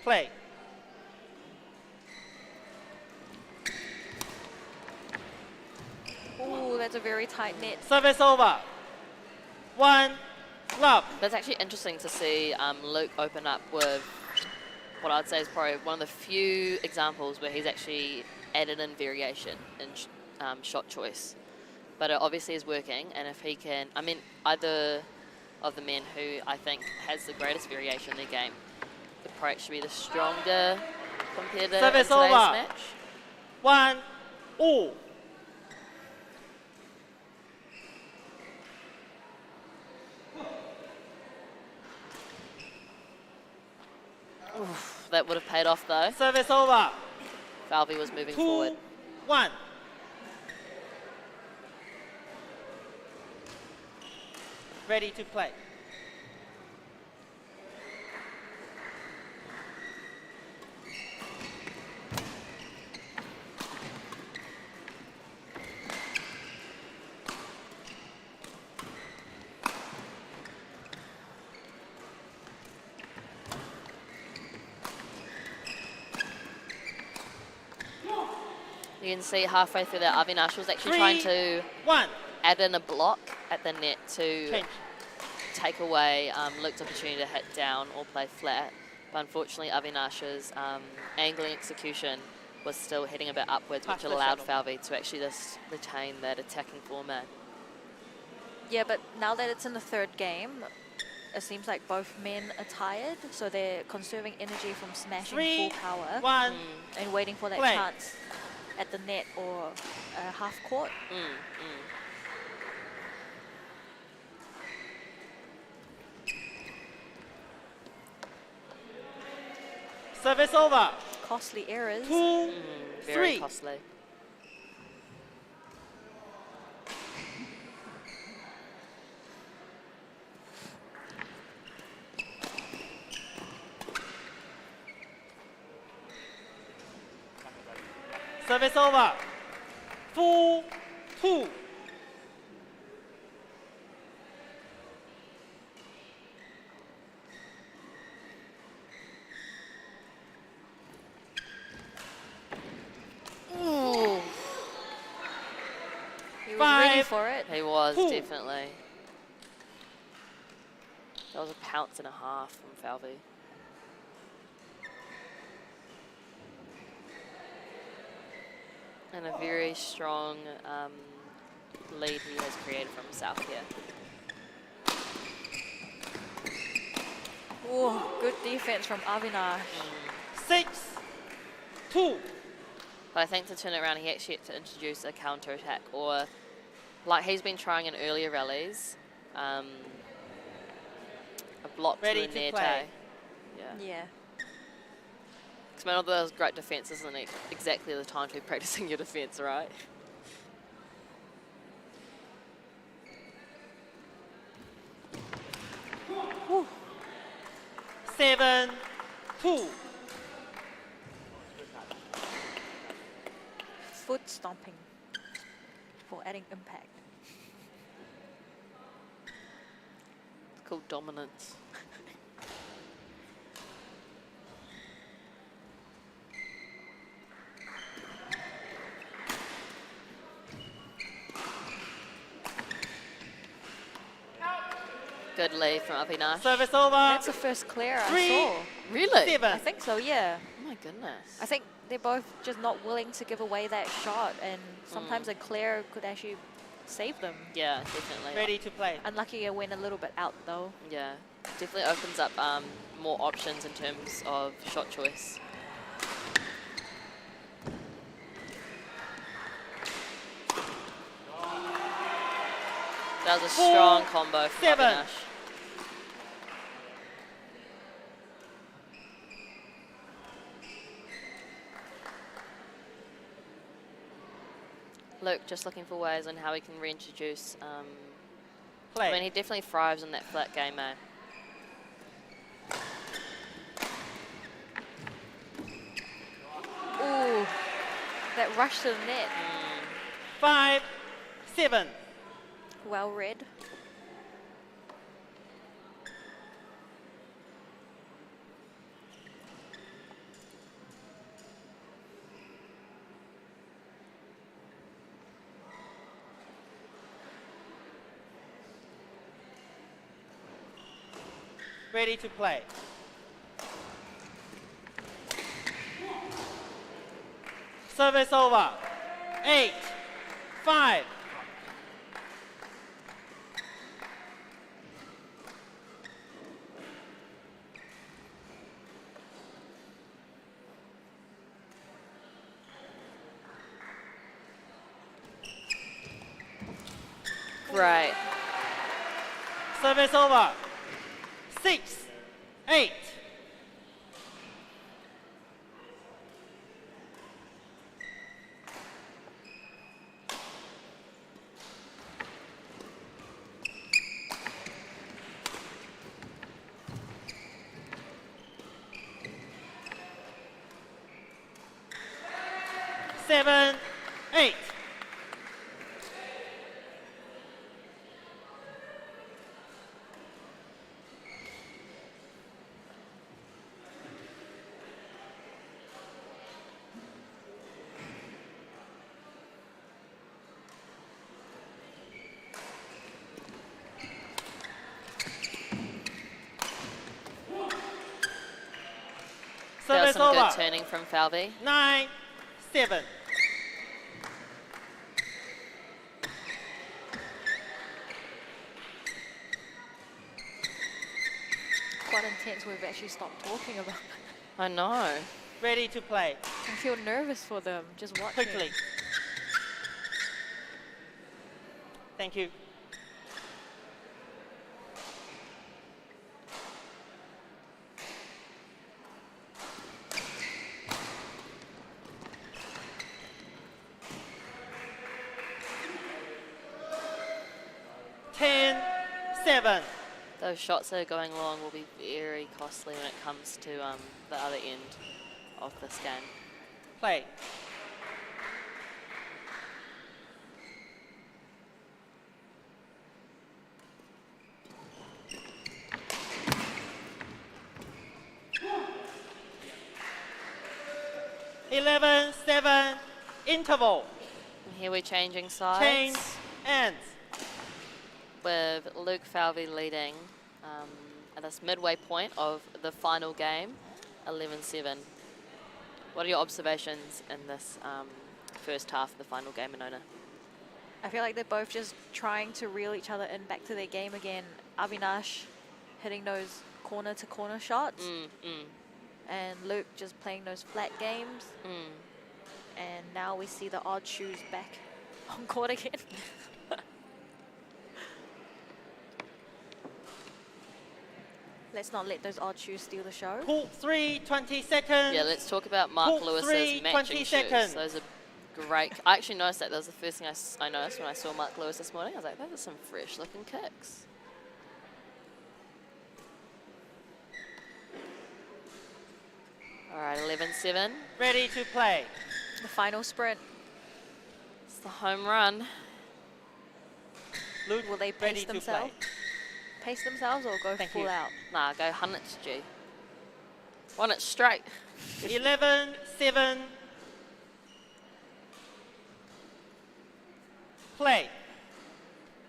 Play. Ooh, that's a very tight net. Service over. 1 love. But it's actually interesting to see Luke open up with what I'd say is probably one of the few examples where he's actually added in variation in shot choice. But it obviously is working, and if he can, I mean, either of the men who I think has the greatest variation in their game would probably actually be the stronger competitor in Service today's over. match. 1 all. Oof, that would have paid off though. Service over. Valvey was moving 2, forward. 1. Ready to play. You can see halfway through that Avinash was actually 3, trying to 1. add in a block at the net to Change. take away Luke's opportunity to hit down or play flat. But unfortunately, Avinash's angling execution was still heading a bit upwards, Pass which the allowed shuttle. Valvey to actually just retain that attacking format. Yeah, but now that it's in the third game, it seems like both men are tired, so they're conserving energy from smashing 3, full power 1. and waiting for that Play. chance at the net or half court. Service over. Costly errors. 2, Very 3. costly. Service over. 4-2. Ooh. He was ready 5. for it. He was, Ooh. definitely. That was a pounce and a half from Valvey. And a very strong lead he has created for himself here. Ooh, good defense from Avinash. 6-2. But I think to turn it around, he actually had to introduce a counter attack, or like he's been trying in earlier rallies, a block Ready to to the near play. tie. Yeah. Yeah. Because one of those great defenses isn't exactly the time to be practicing your defense, right? Ooh. 7-2. Foot stomping for adding impact. It's called dominance. Good lead from Avinash. Service over. That's the first clear I 3, saw. Really? 7. I think so, yeah. Oh my goodness. I think they're both just not willing to give away that shot, and sometimes a clear could actually save them. Yeah, definitely. Ready to play. Unlucky it went a little bit out though. Yeah, definitely opens up more options in terms of shot choice. That was a 4, strong combo from 7. Avinash. Luke just looking for ways on how he can reintroduce. Play. I mean, he definitely thrives in that flat game, eh? Ooh, that rush to the net. 5-7. Well read. Ready to play. Service over. 8-5. Right. Service over. 6-8. Seven, 8. That was Service some over. good turning from Valvey. 9-7. Quite intense. We've actually stopped talking about it. I know. Ready to play. I feel nervous for them just watching. Quickly. Thank you. Those shots that are going long will be very costly when it comes to the other end of this game. Play. 11-7, interval. And here we're changing sides. Change ends. With Luke Valvey leading at this midway point of the final game, 11-7. What are your observations in this first half of the final game, Anona? I feel like they're both just trying to reel each other in back to their game again. Avinash hitting those corner-to-corner shots. And Luke just playing those flat games. And now we see the odd shoes back on court again. Let's not let those odd shoes steal the show. Court 3, 20 seconds. Yeah, let's talk about Mark Court Lewis's 3, matching 20 shoes. seconds. Those are great. I actually noticed that. That was the first thing I noticed when I saw Mark Lewis this morning. I was like, those are some fresh looking kicks. All right, 11-7. Ready to play. The final sprint. It's the home run. Luke, Will they ready pace to themselves? play. Pace themselves or go Thank full you. out? Nah, go 100, G. 1 it straight. 11-7. Play.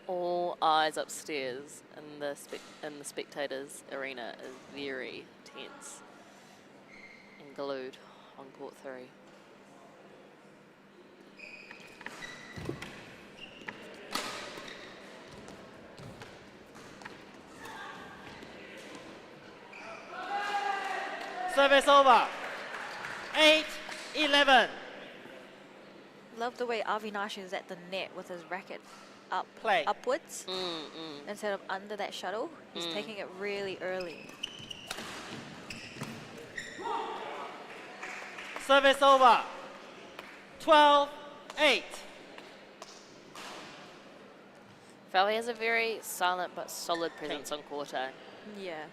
All eyes upstairs in the spectators' arena is very tense and glued on court 3. Service over. 8-11. Love the way Avinash is at the net with his racket up, Play. upwards instead of under that shuttle. He's taking it really early. Service over. 12-8. Valvey has a very silent but solid presence on court. Yeah.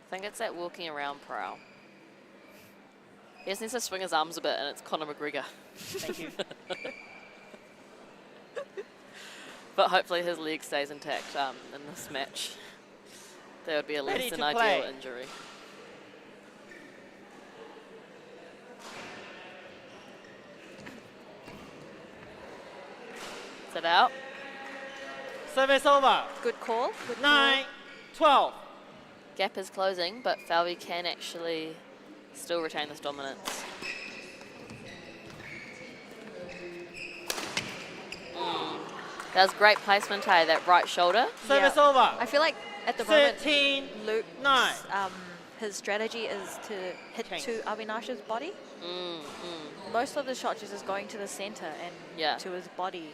I think it's that walking around prowl. He just needs to swing his arms a bit, and it's Conor McGregor. Thank you. But hopefully his leg stays intact in this match. That would be a less Ready than to ideal play. injury. Is it out? Service over. Good call. Good call. 9-12. Gap is closing, but Valvey can actually still retain this dominance. That was great placement, hey, that right shoulder. Service Yeah. over. I feel like at the moment, 13-9. his strategy is to hit Change. to Avinash's body. Most of the shots is just going to the center and Yeah. to his body.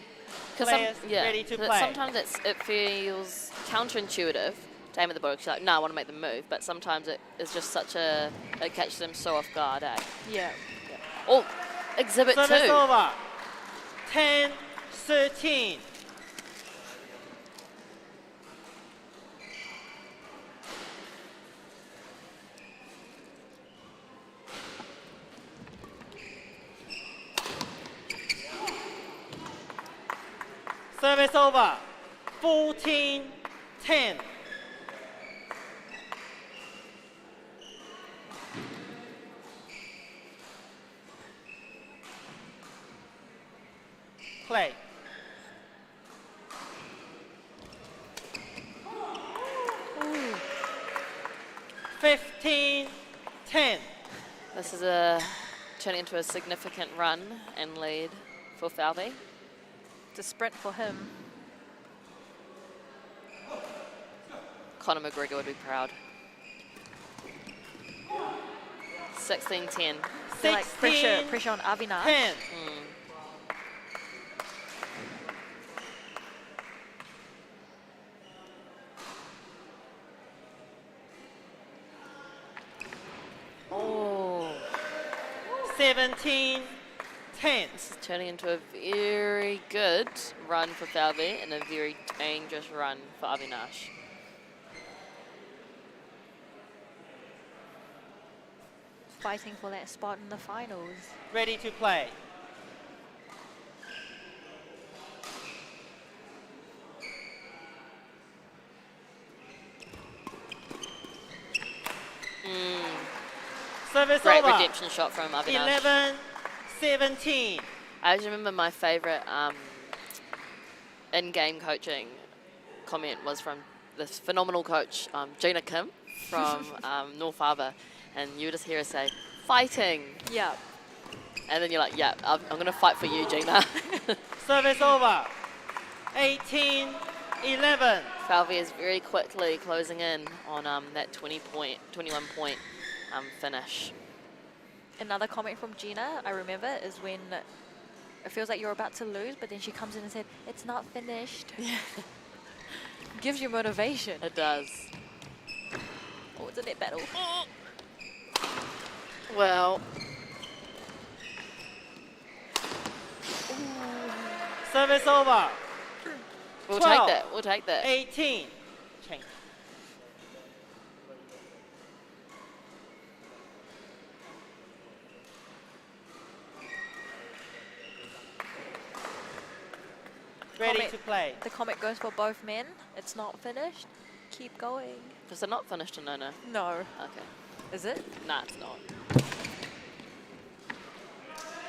Players ready to 'cause play. sometimes it feels counterintuitive to aim at the ball. 'Cause you're like, no, I want to make the move. But sometimes it is just such a, it catches them so off guard, eh? Yeah. Oh, exhibit Service 2. over. 10-13. Service over. 14-10. Play. Ooh. 15-10. This is turning into a significant run and lead for Valvey. It's a sprint for him. Conor McGregor would be proud. 16-10. I feel like pressure on Avinash. 10. Oh, 17-10. this is turning into a very good run for Valvey and a very dangerous run for Avinash. Fighting for that spot in the finals. Ready to play. Service Great over. redemption shot from Avinash. 11-17. I always remember my favourite in-game coaching comment was from this phenomenal coach, Gina Kim from North Harbour, and you would just hear her say, "Fighting," Yeah. and then you're like, "Yeah, I'm going to fight for you, Gina." Service over. 18-11. Valvey is very quickly closing in on that 21 point finish. Another comment from Gina, I remember, is when it feels like you're about to lose, but then she comes in and said, "It's not finished." Gives you motivation. It does. Oh, it's a net battle. Well, Service over. we'll 12, take that. We'll take that. 18. Change. Ready Comment. to play. The comment goes for both men. It's not finished. Keep going. Because they're not finished in no. No. Okay. Is it? Nah, it's not.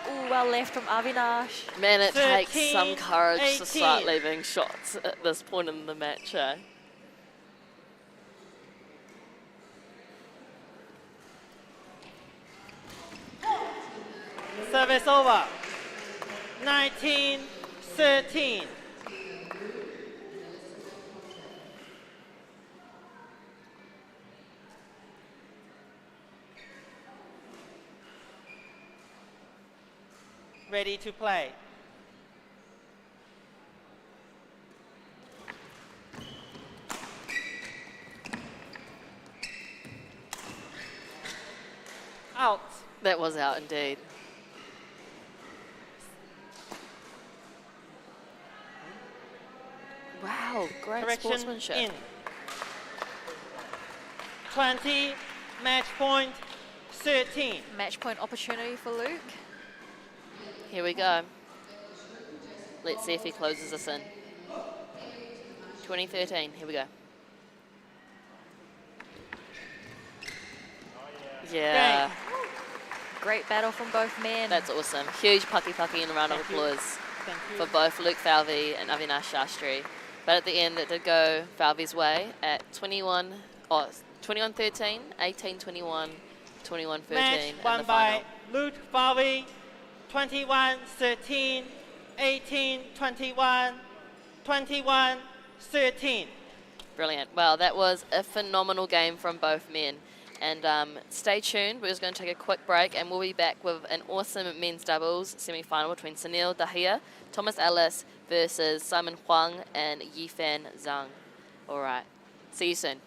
Ooh, well left from Avinash. Man, it takes 13, some courage to start 18. leaving shots at this point in the match, eh? Service over. 19-13. Ready to play. Out. That was out indeed. Wow, great Correction sportsmanship. in. 20, match point 13. Match point opportunity for Luke. Here we go. Let's see if he closes us in. 2013, here we go. Yeah, Great battle from both men. that's awesome. Huge pucky and a round of Thank you. applause Thank you. for both Luke Valvey and Avinash Ashtri. But at the end, it did go Valvey's way at 21-13, 18-21, 21-13 Match in won the by final. Luke Valvey, 21-13, 18-21, 21-13. Brilliant. Well, that was a phenomenal game from both men. And stay tuned. We're just going to take a quick break, and we'll be back with an awesome men's doubles semi-final between Sunil Dahia, Thomas Ellis versus Simon Huang and Yifan Zhang. All right. See you soon.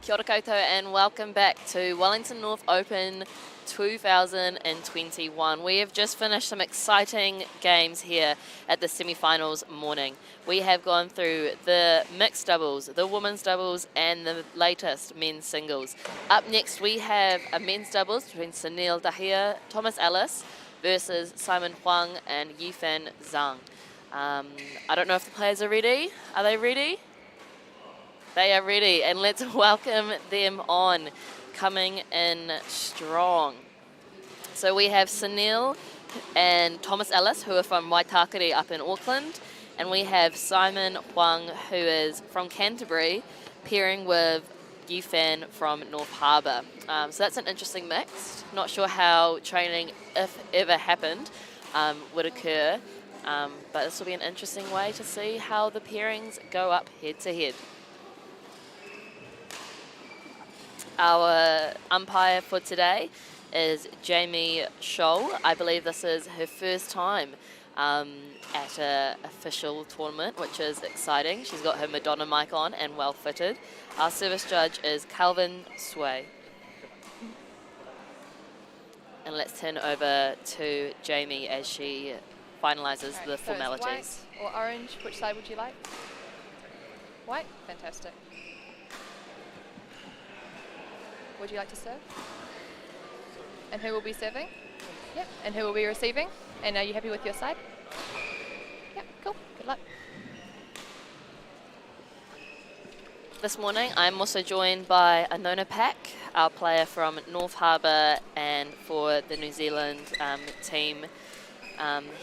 Kia ora koutou and welcome back to Wellington North Open 2021. We have just finished some exciting games here at the semi-finals morning. We have gone through the mixed doubles, the women's doubles and the latest men's singles. Up next we have a men's doubles between Sunil Dahia, Thomas Ellis versus Simon Huang and Yifan Zhang. I don't know if the players are ready. Are they ready? They are ready, and let's welcome them on, coming in strong. So we have Sunil and Thomas Ellis, who are from Waitakere up in Auckland, and we have Simon Huang, who is from Canterbury, pairing with Yifan from North Harbour. So that's an interesting mix. Not sure how training, if ever happened, would occur, but this will be an interesting way to see how the pairings go up head to head. Our umpire for today is Jamie Scholl. I believe this is her first time at an official tournament, which is exciting. She's got her Madonna mic on and well fitted. Our service judge is Calvin Sway. And let's turn over to Jamie as she finalises the formalities. White or orange, which side would you like? White? Fantastic. Would you like to serve? And who will be serving? Yep. And who will be receiving? And are you happy with your side? Yep, cool. Good luck. This morning I'm also joined by Anona Pack, our player from North Harbour and for the New Zealand team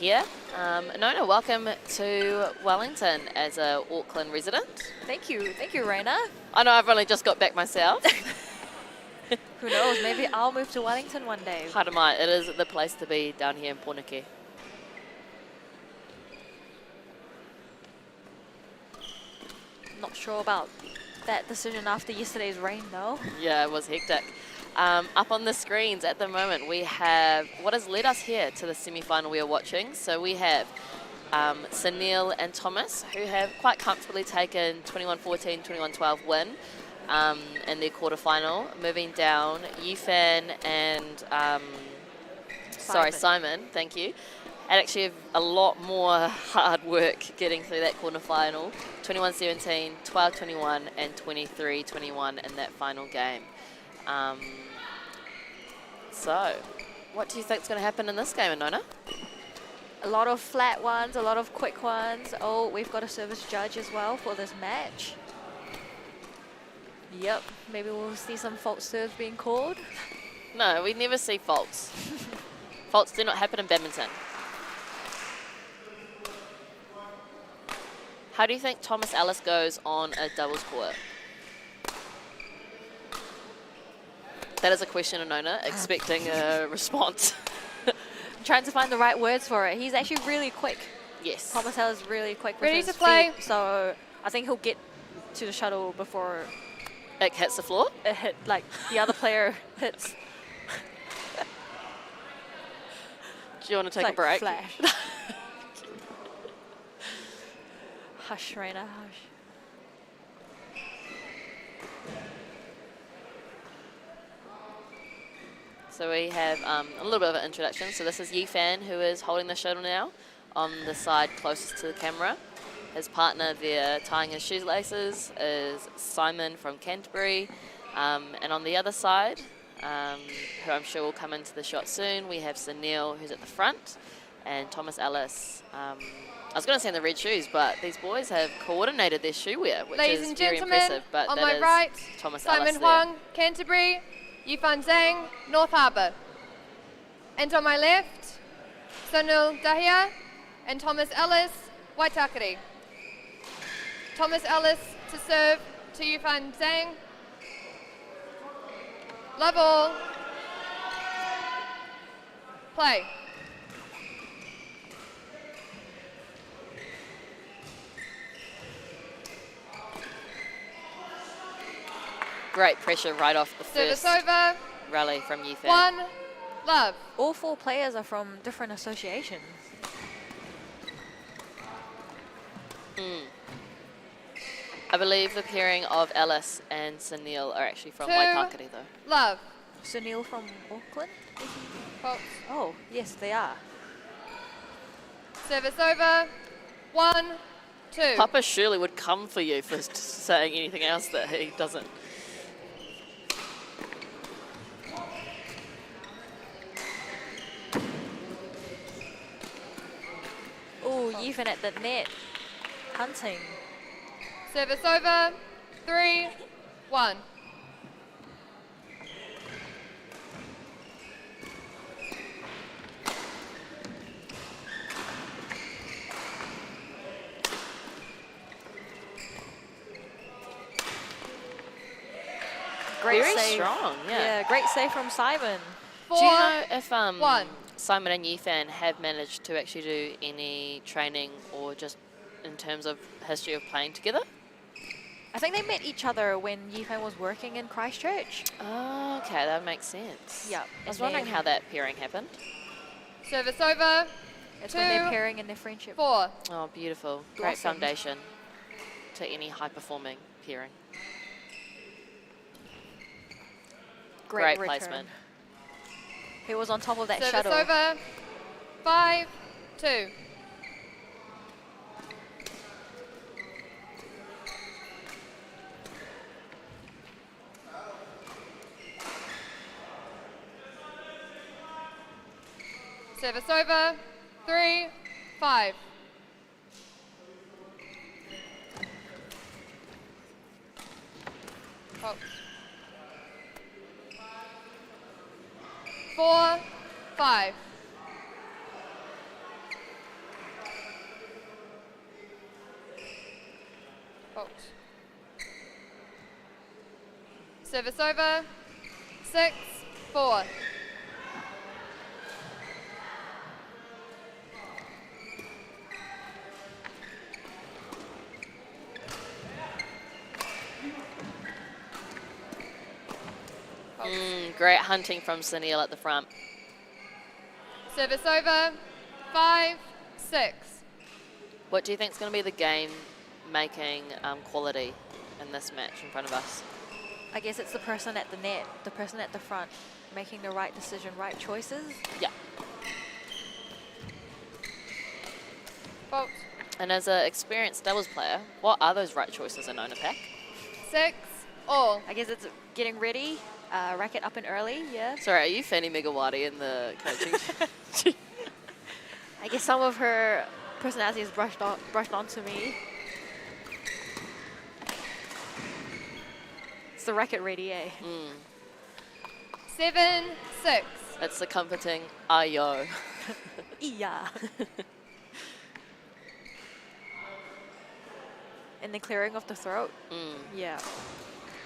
here. Anona, welcome to Wellington as a Auckland resident. Thank you, Raina. I know I've only just got back myself. Who knows, maybe I'll move to Wellington one day. Haramai, it is the place to be down here in Pornike. Not sure about that decision after yesterday's rain though. Yeah, it was hectic. Up on the screens at the moment we have what has led us here to the semi-final we are watching. So we have Sunil and Thomas, who have quite comfortably taken 21-14, 21-12 win in their quarterfinal. Moving down, Yifan and Simon, thank you. And actually have a lot more hard work getting through that quarterfinal. 21-17, 12-21 and 23-21 in that final game. So, what do you think is going to happen in this game, Anona? A lot of flat ones, a lot of quick ones. Oh, we've got a service judge as well for this match. Yep, maybe we'll see some fault serves being called. No, we never see faults. Faults do not happen in badminton. How do you think Thomas Ellis goes on a doubles court? That is a question, Anona, expecting a response. I'm trying to find the right words for it. He's actually really quick. Yes. Thomas Ellis is really quick with Ready his to play? feet, so I think he'll get to the shuttle before It hits the floor? it hit, like the other player hits. Do you want to take It's a break? like flash. Hush, Raina, hush. So we have a little bit of an introduction. So this is Yifan, who is holding the shuttle now on the side closest to the camera. His partner there tying his shoelaces is Simon from Canterbury. And on the other side, who I'm sure will come into the shot soon, we have Sunil, who's at the front, and Thomas Ellis. I was going to say in the red shoes, but these boys have coordinated their shoe wear, which Ladies is and very gentlemen, impressive. But on that my is right, Thomas Simon Ellis Huang, Canterbury, Yifan Zhang, North Harbour. And on my left, Sunil Dahia and Thomas Ellis, Waitakere. Thomas Ellis to serve to Yifan Zhang. Love all. Play. Great pressure right off the Service first over. rally from Yifan. 1 love. All four players are from different associations. I believe the pairing of Alice and Sunil are actually from 2, Waitakere though. love. Sunil from Auckland? Fault. Oh, yes, they are. Service over. 1, 2. Papa surely would come for you for saying anything else that he doesn't. Oh, Yifan at the net. Hunting. Service over. 3, 1. Great Very save. strong, yeah. Great save from Simon. 4, Do you know if 1. Simon and Yifan have managed to actually do any training or just in terms of history of playing together? I think they met each other when Yifan was working in Christchurch. Oh, okay, that makes sense. Yep. I was and wondering then how that pairing happened. Service over. It's when they're 2, pairing in their friendship. 4. Oh, beautiful. Great Blossomed. foundation to any high-performing pairing. Great return. placement. He was on top of that Service shuttle. over. 5, 2. Service over. 3, 5. Oh. 4, 5. Oh. Service over. 6, 4. Great hunting from Sunil at the front. Service over. 5, 6. What do you think is going to be the game-making quality in this match in front of us? I guess it's the person at the net, the person at the front, making the right decision, right choices. Yeah. Fault. And as an experienced doubles player, what are those right choices in Ona Pack? 6, all. I guess it's getting ready, racket up and early, yeah. Sorry, are you Fanny Megawati in the coaching? I guess some of her personality is brushed onto me. It's the racket ready, eh? 7, 6. It's the comforting ayo. Yeah. And the clearing of the throat. Yeah.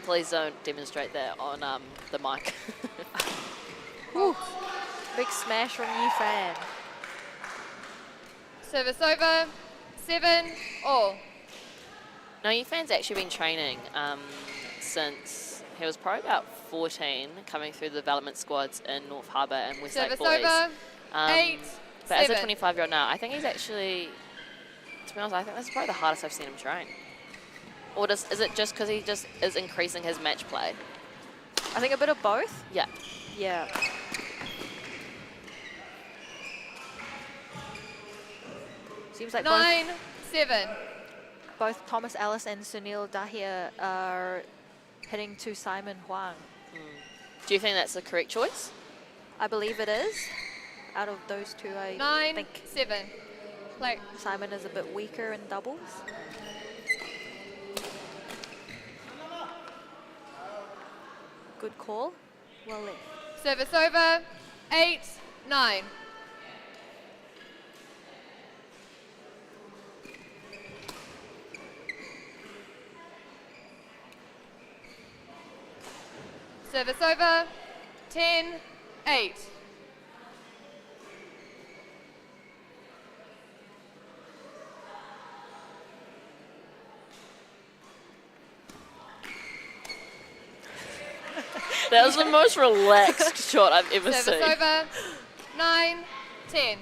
Please don't demonstrate that on the mic. Whew. Big smash from Yifan. Service over. 7, all. No, Yifan's actually been training since he was probably about 14, coming through the development squads in North Harbour and Westlake Service Boys. over. 8, But as a 7. 25-year-old now, I think he's actually, to be honest, I think this is probably the hardest I've seen him train. Or is it just because he just is increasing his match play? I think a bit of both. Yeah. Yeah. Seems like 9, 7. both Thomas Ellis and Sunil Dahia are heading to Simon Huang. Do you think that's the correct choice? I believe it is. Out of those two, I 9, think 7. Play. Simon is a bit weaker in doubles. Good call. Well left. Service over. 8, 9. Service over. 10, 8. That was the most relaxed shot I've ever Service seen. over. 9, 10.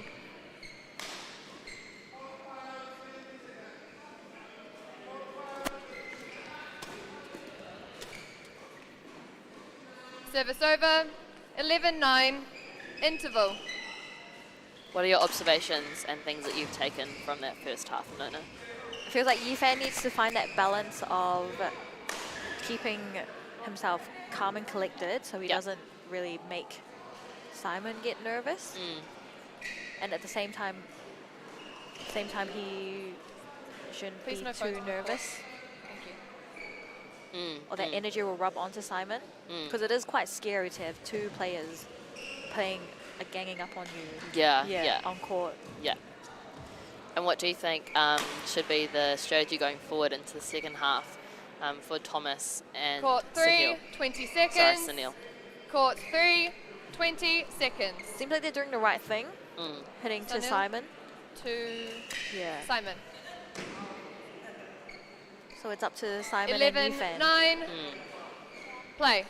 Service over. 11-9. Interval. What are your observations and things that you've taken from that first half, Nona? It feels like Yifan needs to find that balance of keeping himself calm and collected so he doesn't really make Simon get nervous. And at the same time he shouldn't Please be no too photos. nervous. Thank you. Or that energy will rub onto Simon. Because it is quite scary to have two players playing, ganging up on you. Yeah. On court. Yeah. And what do you think should be the strategy going forward into the second half for Thomas and Court 3, Sunil? 20 seconds. Sorry, Sunil. Court 3, 20 seconds. Seems like they're doing the right thing. Hitting to Sunil. Simon. To Simon. So it's up to Simon 11-9. and Yifan. Play.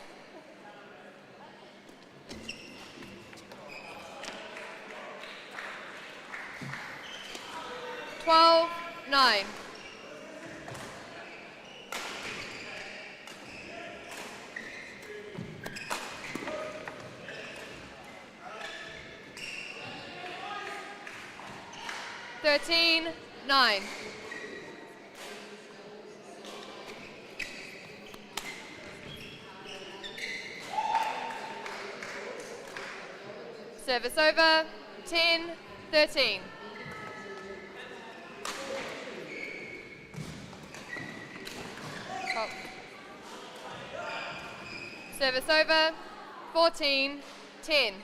Twelve, 9. Thirteen, 9. Service over. 10-13. Service over. 14-10.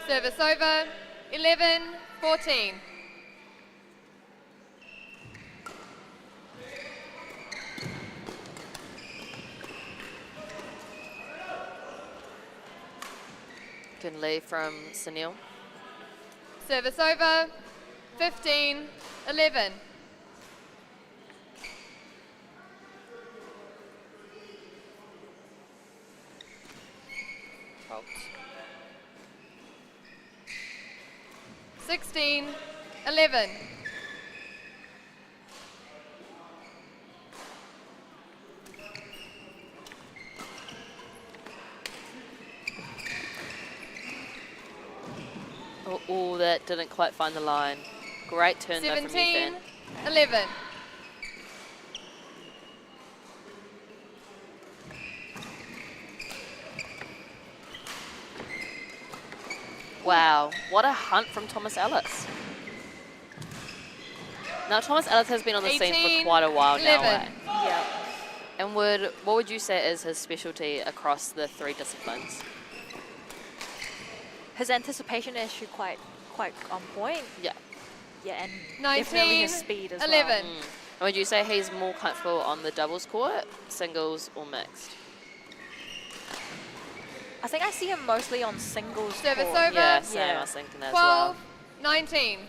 Service over. 11-14. Good lead from Sunil. Service over. 15-11. Fault. 16-11. Oh, that didn't quite find the line. Great turn though from Yifan. 17-11. Wow, what a hunt from Thomas Ellis. Now, Thomas Ellis has been on the scene for quite a while now. 11. Yeah. And what would you say is his specialty across the three disciplines? His anticipation is actually quite on point. Yeah. Yeah, and definitely his speed as 11. well. And would you say he's more comfortable on the doubles court, singles, or mixed? I think I see him mostly on singles Service court. over. Yeah, same. I was thinking that as well. 12-19.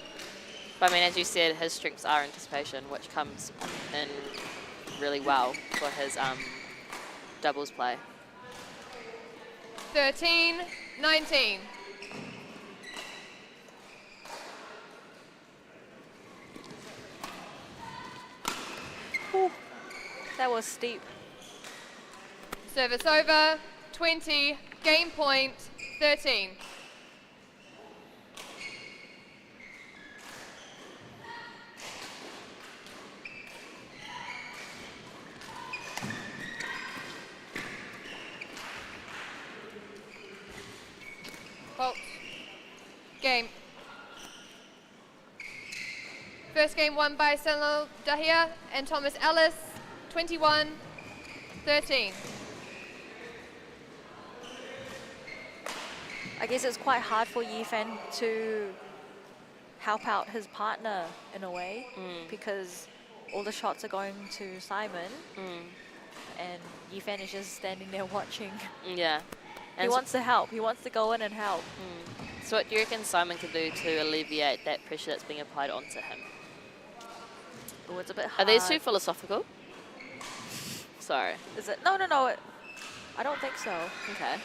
But I mean, as you said, his strengths are anticipation, which comes in really well for his doubles play. 13-19. That was steep. Service over. 20. Game point. 13. Fault. Game. First game won by Sunil, Dahia and Thomas Ellis. 21-13. I guess it's quite hard for Yifan to help out his partner in a way because all the shots are going to Simon and Yifan is just standing there watching. Yeah. He And wants to help. He wants to go in and help. so what do you reckon Simon can do to alleviate that pressure that's being applied onto him? Oh, it's a bit Are hard. these too philosophical? Sorry. Is it? No, no, no. I don't think so. Okay.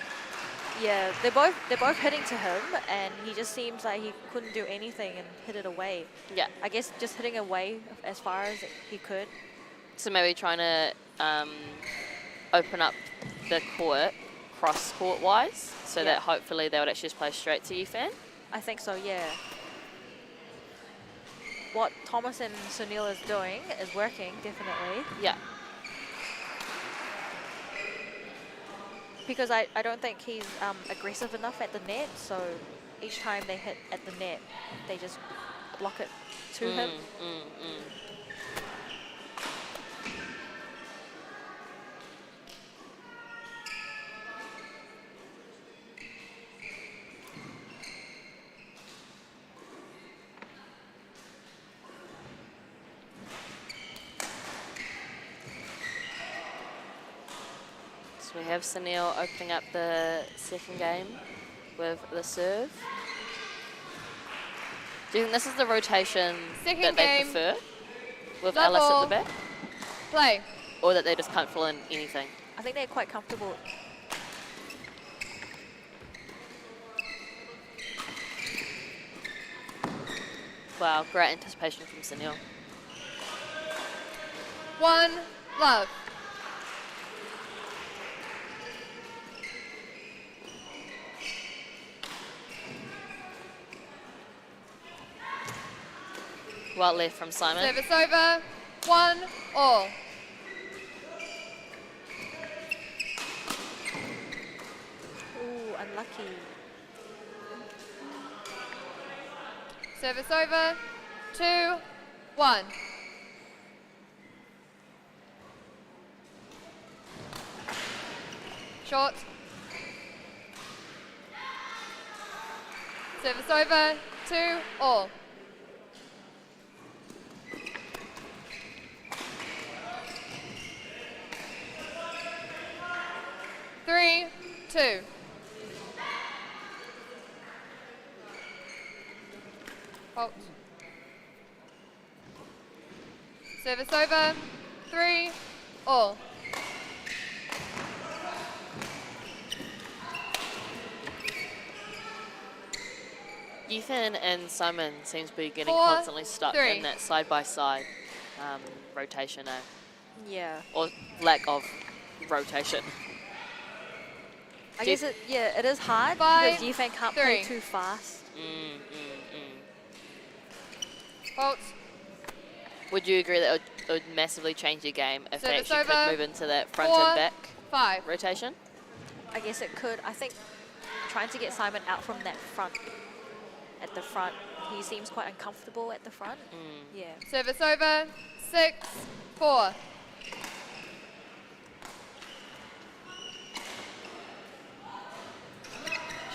Yeah, they're both hitting to him, and he just seems like he couldn't do anything and hit it away. Yeah. I guess just hitting away as far as he could. So maybe trying to open up the court cross-court wise, so that hopefully they would actually just play straight to Yifan. I think so, yeah. What Thomas and Sunil is doing is working, definitely. Yeah. Because I don't think he's aggressive enough at the net, so each time they hit at the net, they just block it to him. So we have Sunil opening up the second game with the serve. Do you think this is the rotation Second that they game. prefer? With Love Alice at ball. the back? Play. Or that they just can't fill in anything? I think they're quite comfortable. Wow, great anticipation from Sunil. 1 love. Well left from Simon. Service over. 1 all. Ooh, unlucky. Service over. 2 1. Short. Service over. 2 all. Three, 2. Halt. Service over. 3 all. Yifan and Simon seems to be getting 4, constantly stuck 3. in that side-by-side rotation, Yeah. or lack of rotation. I guess it is hard 5, because Yifan can't play 3. too fast. Halt. Would you agree that it would massively change your game if they Service actually could over. move into that front 4, and back 5. rotation? I guess it could. I think trying to get Simon out from that front, at the front, he seems quite uncomfortable at the front. Yeah. Service over. 6 4.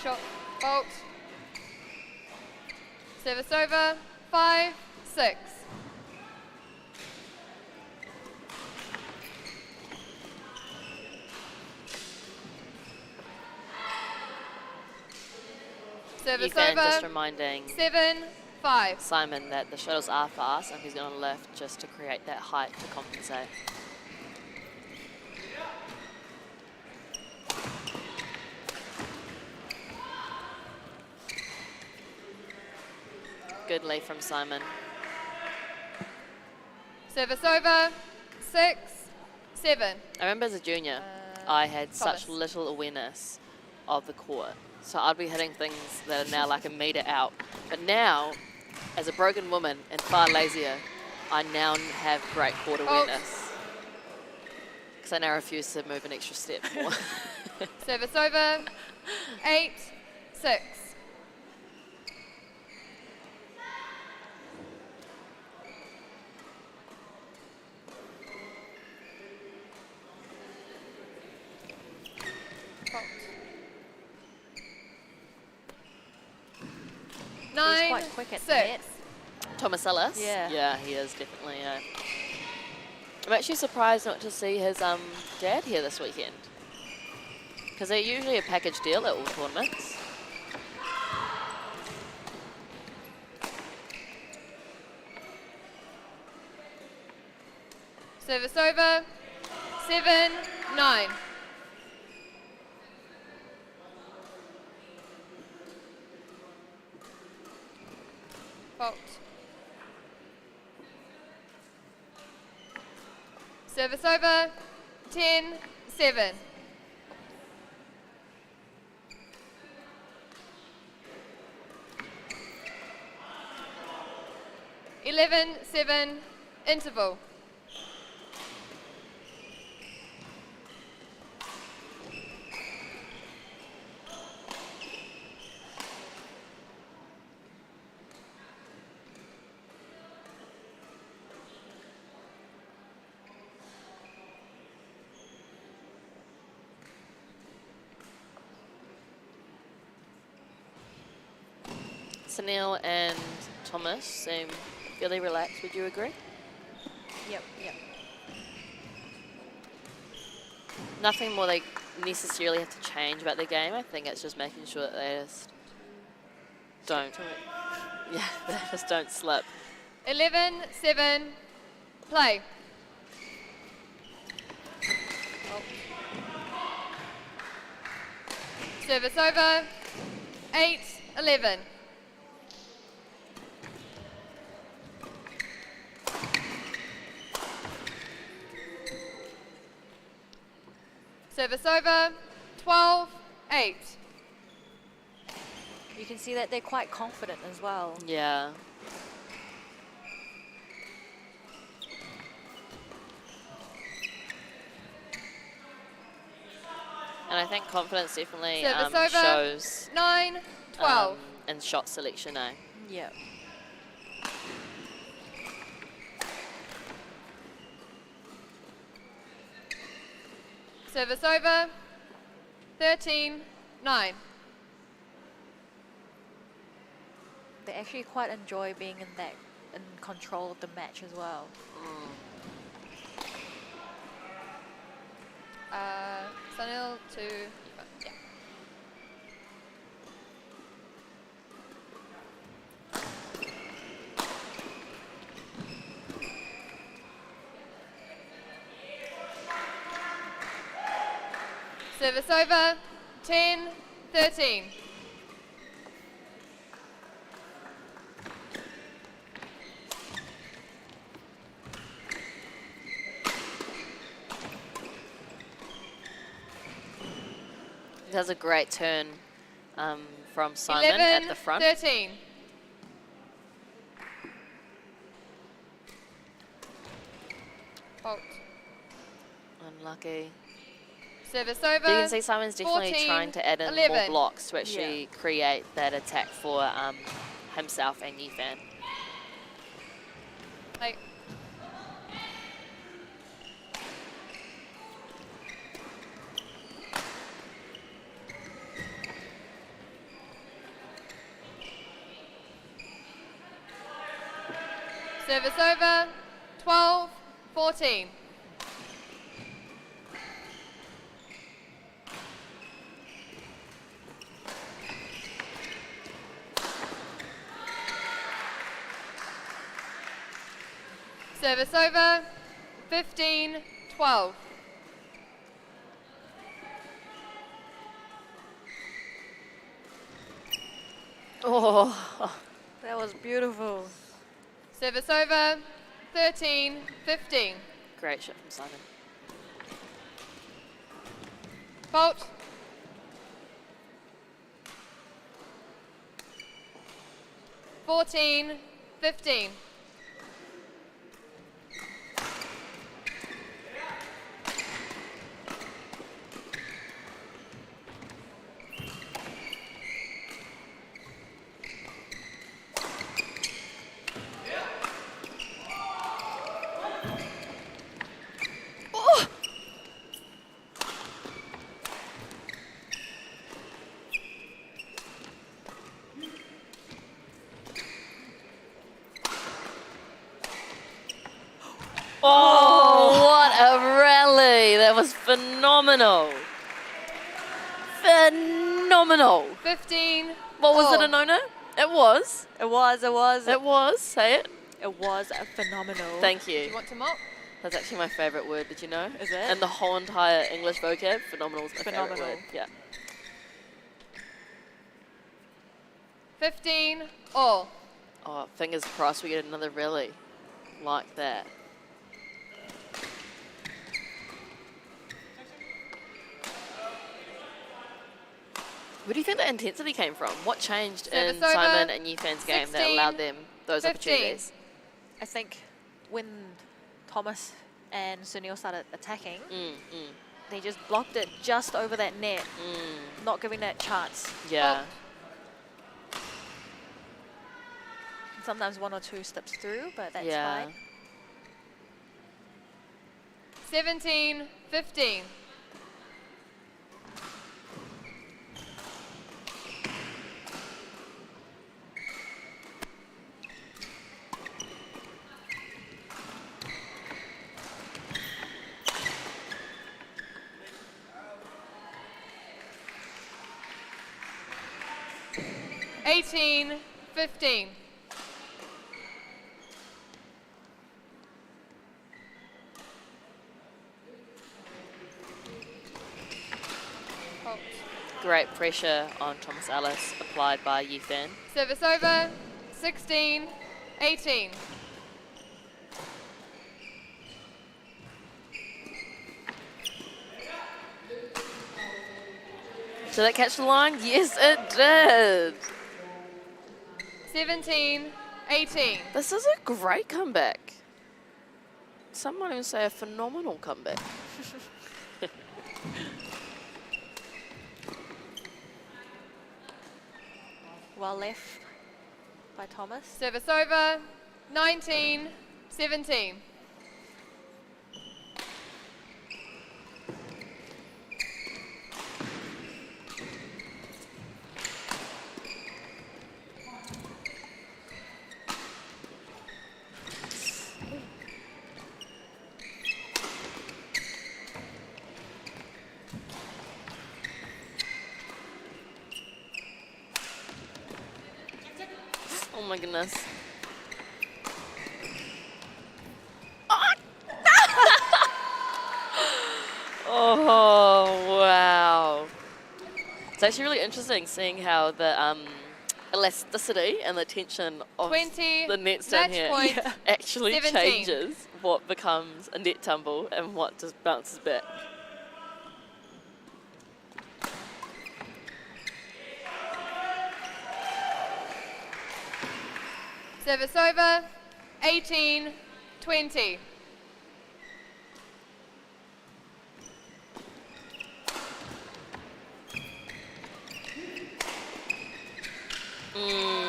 Shot. Halt. Service over. 5 6. Service Yifan over. just reminding 7 5. Simon that the shuttles are fast and he's going to lift just to create that height to compensate. Good lead from Simon. Service over. 6 7. I remember as a junior, I had such Thomas. little awareness of the court. So I'd be hitting things that are now like a metre out. But now, as a broken woman and far lazier, I now have great court awareness. Because I now refuse to move an extra step more. Service over. 8 6. He's quite quick at the 6. net. Thomas Ellis? Yeah. Yeah, he is definitely. I'm actually surprised not to see his dad here this weekend. Because they're usually a package deal at all tournaments. Service over. 7-9. Fault. Service over. 10-7. Eleven, 7, interval. Sunil and Thomas seem fairly relaxed. Would you agree? Yep. Nothing more they necessarily have to change about their game. I think it's just making sure that they just don't. Yeah, they just don't slip. 11-7, play. Service over. 8-11. Service over. 12-8. You can see that they're quite confident as well. Yeah. And I think confidence definitely Service over. shows 9-12. in shot selection, eh? Yeah. Service over. 13-9. They actually quite enjoy being in control of the match as well. Sunil to Yifan. Yeah. Service over. 10-13. Does a great turn from Simon at the front. 11-13. Fault. Unlucky. Service over. You can see Simon's definitely 14, trying to add in 11. more blocks to actually create that attack for himself and Yifan. Hey. Service over. 12-14. Service over. 15-12. Oh, That was beautiful. Service over. 13-15. great shot from Simon. Fault. $14-15. Oh, what a rally. That was phenomenal. Phenomenal. 15. What was it, all. a no-no? It was. It was. It was. Say it. It was phenomenal. Thank Do you you. want to mop? That's actually my favourite word, did you know? Is it? And the whole entire English vocab, phenomenal is my favourite Phenomenal. word. Yeah. 15 all. Oh, fingers crossed we get another rally like that. Where do you think the intensity came from? What changed in Service over. Simon and Yifan's game that 16, allowed them those 15. opportunities? I think when Thomas and Sunil started attacking, they just blocked it just over that net, not giving that chance. Yeah. Sometimes 1 or 2 steps through, but that's Yeah. fine. 17 15. Eighteen 15. Great pressure on Thomas Ellis applied by Yifan. Service over. 16 18. Did that catch the line? Yes, it did. 17 18. This is a great comeback. Some might even say a phenomenal comeback. Well left by Thomas. Service over. 19 17. Oh my goodness. Oh, wow. It's actually really interesting seeing how the elasticity and the tension of 20 the nets down match here point, actually 17. changes what becomes a net tumble and what just bounces back. Service over. 18 20.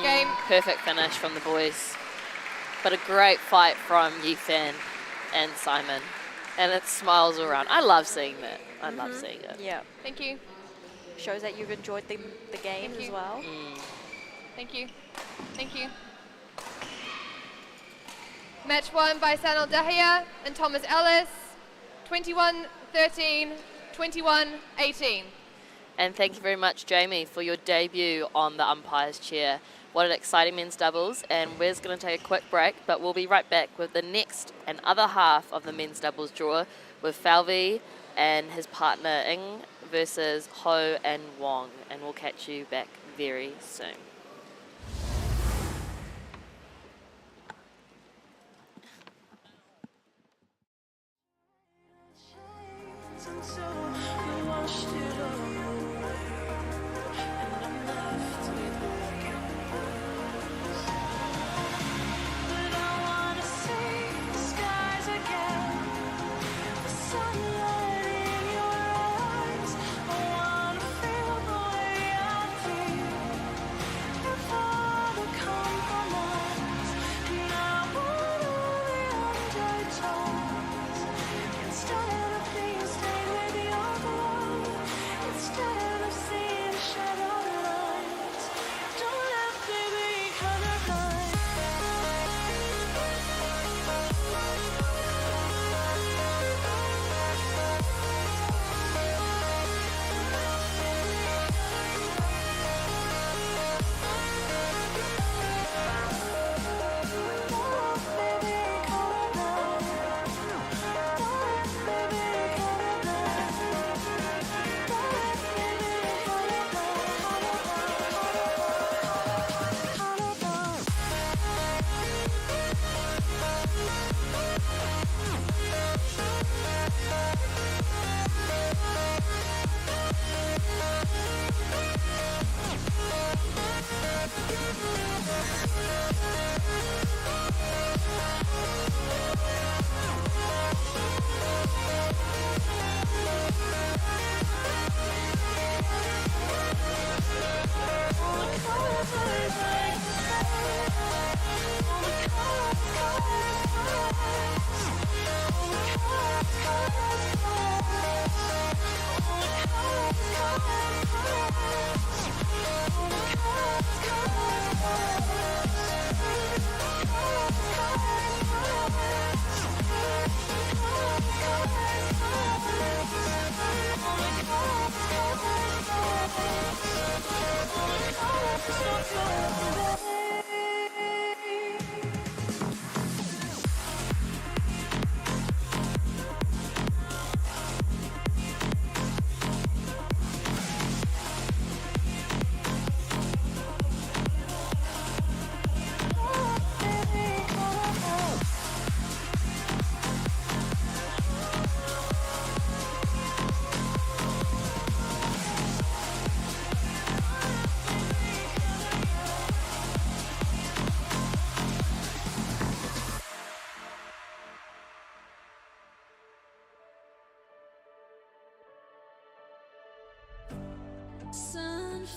Game. Perfect finish from the boys. But a great fight from Yifan and Simon. And it smiles around. I love seeing that. I love seeing it. Yeah. Thank you. Shows that you've enjoyed the game Thank as you. well. Thank you. Thank you. Match won by Sunil Dahia and Thomas Ellis. 21 13, 21 18. And thank you very much, Jamie, for your debut on the umpire's chair. What an exciting men's doubles. And we're going to take a quick break, but we'll be right back with the next and other half of the men's doubles draw with Valvey and his partner Ing versus Ho and Huang. And we'll catch you back very soon.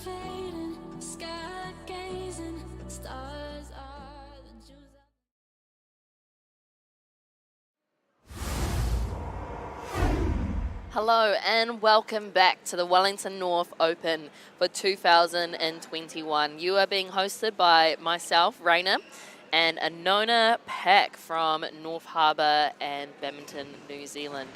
fading, sky gazing, stars are the jewels. Hello and welcome back to the Wellington North Open for 2021. You are being hosted by myself, Raina, and Anona Pack from North Harbour and Badminton, New Zealand.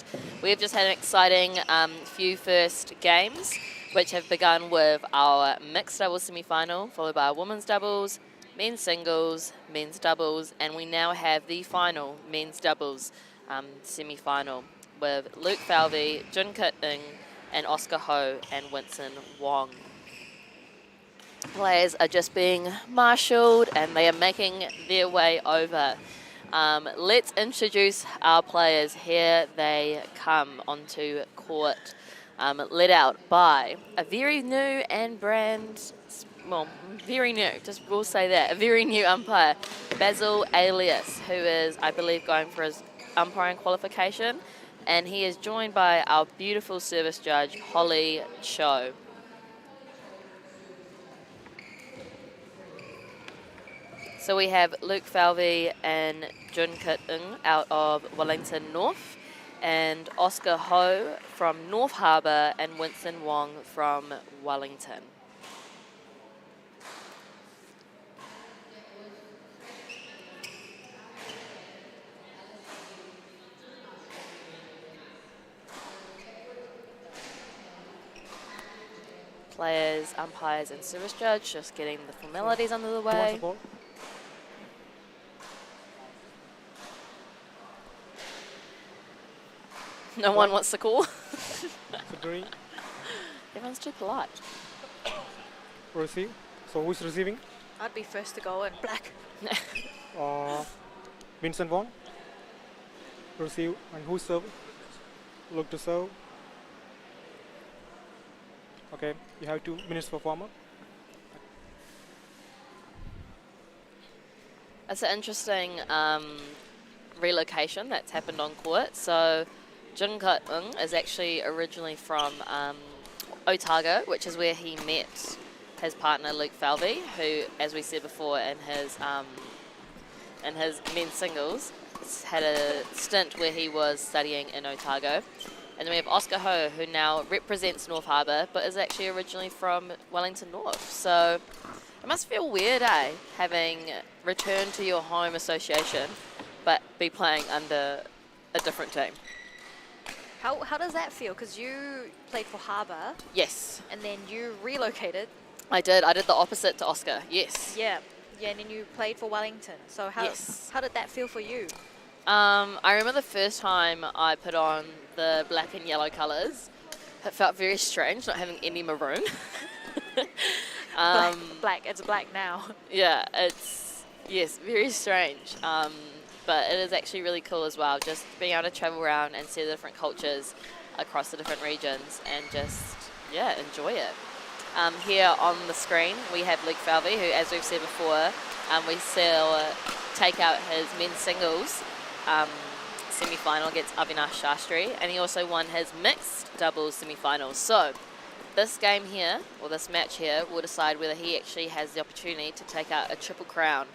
We have just had an exciting few first games, which have begun with our mixed doubles semi-final, followed by our women's doubles, men's singles, men's doubles, and we now have the final men's doubles semi-final with Luke Valvey, Jun Kit Ng, and Oscar Ho and Winston Huang. Players are just being marshalled and they are making their way over. Let's introduce our players. Here they come onto court, led out by a very new and very new, we'll say that, a very new umpire, Basil Alias, who is, I believe, going for his umpiring qualification. And he is joined by our beautiful service judge, Holly Cho. So we have Luke Valvey and Jun Kit Ng out of Wellington North, and Oscar Ho from North Harbour and Winston Huang from Wellington. Players, umpires and service judge just getting the formalities under the way. No one wants to call. Everyone's too polite. Receive. So who's receiving? I'd be first to go in. Black. Vincent Vaughn. Receive. And who's serve? Look to serve. Okay, you have 2 minutes for warm-up. It's an interesting relocation that's happened on court. So Jun Kit Ng is actually originally from Otago, which is where he met his partner Luke Valvey, who, as we said before, in his men's singles, had a stint where he was studying in Otago. And then we have Oscar Ho, who now represents North Harbour, but is actually originally from Wellington North. So it must feel weird, having returned to your home association, but be playing under a different team. How does that feel? Because you played for Harbour. Yes. And then you relocated. I did the opposite to Oscar, yes. Yeah, and then you played for Wellington. So how did that feel for you? I remember the first time I put on the black and yellow colours. It felt very strange not having any maroon. Black, it's black now. Yeah, it's, yes, very strange. But it is actually really cool as well, just being able to travel around and see the different cultures across the different regions and just, enjoy it. Here on the screen, we have Luke Valvey, who, as we've said before, we saw take out his men's singles semi-final against Avinash Ashtri, and he also won his mixed doubles semi-finals. So this game here, or this match here, will decide whether he actually has the opportunity to take out a triple crown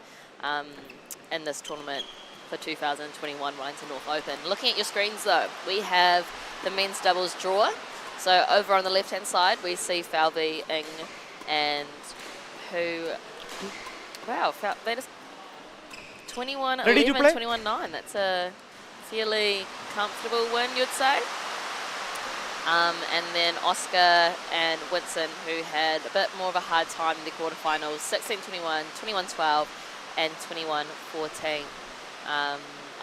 in this tournament for 2021 Wellington North Open. Looking at your screens though, we have the men's doubles draw. So over on the left-hand side, we see Valvey, Ng, and who, wow, they just 21-11, 21-9. That's a fairly comfortable win, you'd say. And then Oscar and Winston, who had a bit more of a hard time in the quarterfinals, 16-21, 21-12, and 21-14.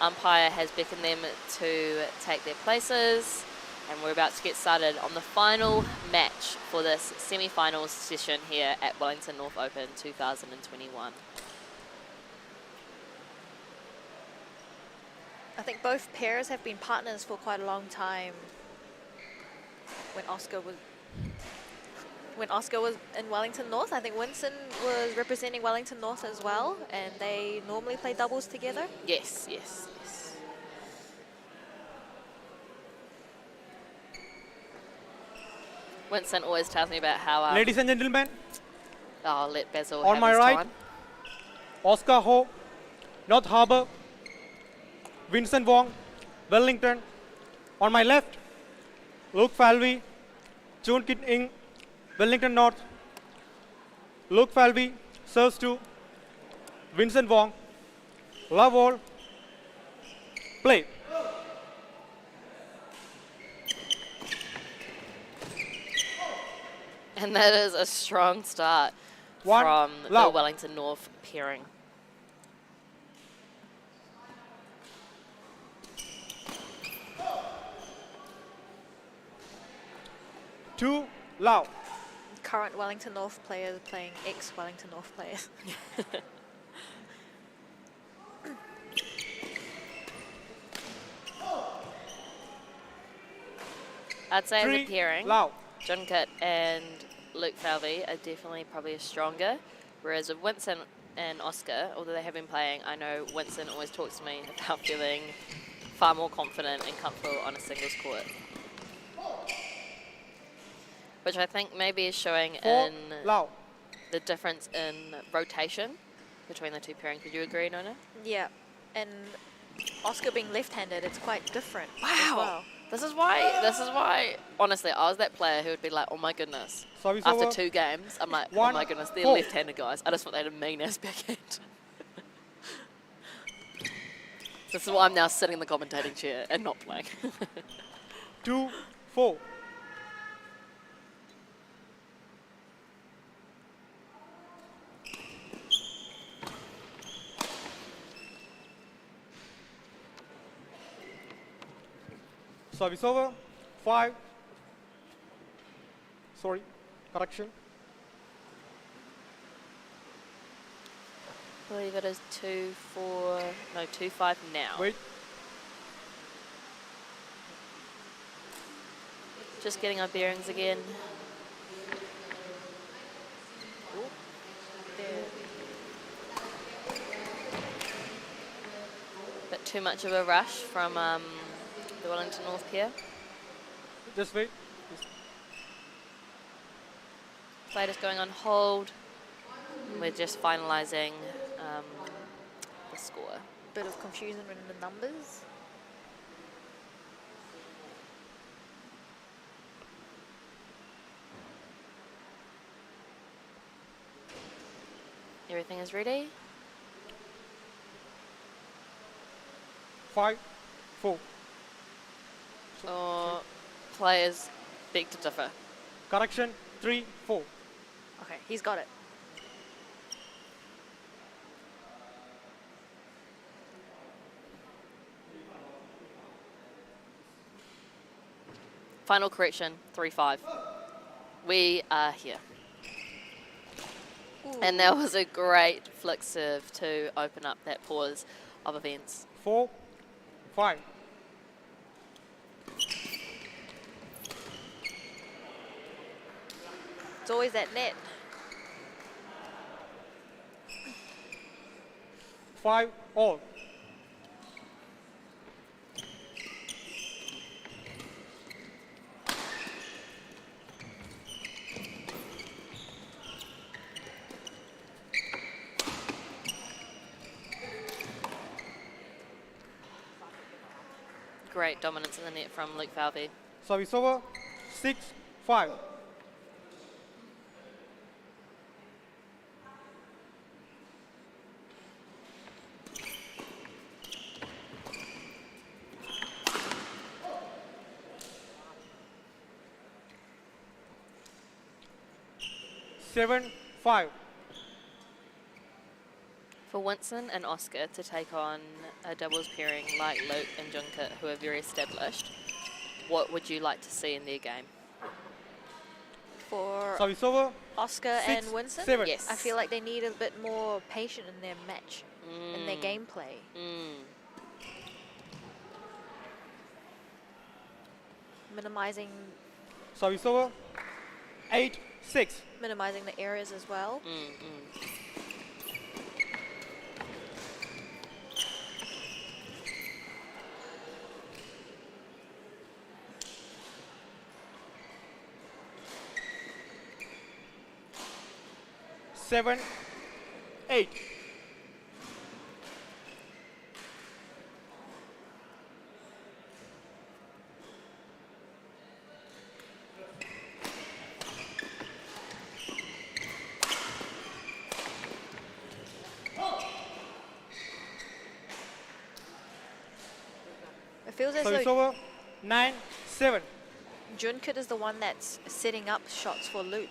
Umpire has beckoned them to take their places, and we're about to get started on the final match for this semi-finals session here at Wellington North Open 2021. I think both pairs have been partners for quite a long time. When Oscar was in Wellington North, I think Winston was representing Wellington North as well, and they normally play doubles together. Yes, yes, yes. Winston always tells me about how. Ladies and gentlemen, I'll let Basil on have my his right, time. Oscar Ho, North Harbour. Vincent Wong, Wellington. On my left, Luke Valvey, Chun Kit Ing, Wellington North. Luke Valvey serves to Vincent Wong. Love all. Play. And that is a strong start One, from the love. Wellington North pairing. Two, Lao. Current Wellington North players playing ex-Wellington North players. I'd say as Three, a pairing, Lao. Junkit and Luke Falvey are definitely probably stronger, whereas with Winston and Oscar, although they have been playing, I know Winston always talks to me about feeling far more confident and comfortable on a singles court. Which I think maybe is showing Four, in Lao. the difference in rotation between the two pairings. Would you agree, Nona? Yeah, and Oscar being left-handed, it's quite different as well. This is why, honestly, I was that player who would be like, oh my goodness. Service After over. 2 games, I'm like, oh One, my goodness, they're four. left-handed guys. I just thought they had a mean-ass backhand. This is why I'm now sitting in the commentating chair and not playing. 2, 4. Service over. 5. Sorry, correction. I believe it is 2-5 now. Wait. Just getting our bearings again. Bit too much of a rush from the Wellington North pair. Just wait. Plate is going on hold. We're just finalising the score. Bit of confusion in the numbers. Everything is ready. 5, 4. Or players beg to differ. Correction. 3, 4. Okay, he's got it. Final correction, 3-5. We are here. And that was a great flick serve to open up that pause of events. 4, 5. It's always that net. 5, all. Great dominance in the net from Luke Falvey. Service over. 6, 5. Seven, 5. For Winston and Oscar to take on a doubles pairing like Luke and Junkit, who are very established, what would you like to see in their game? For Service over. Oscar 6, and Winston, 7. Yes. I feel like they need a bit more patience in their match, in their gameplay. Minimizing Service over. 8, 6. minimizing the errors as well. 7, 8. It feels as Service though over. 9, 7. Junkit is the one that's setting up shots for Luke.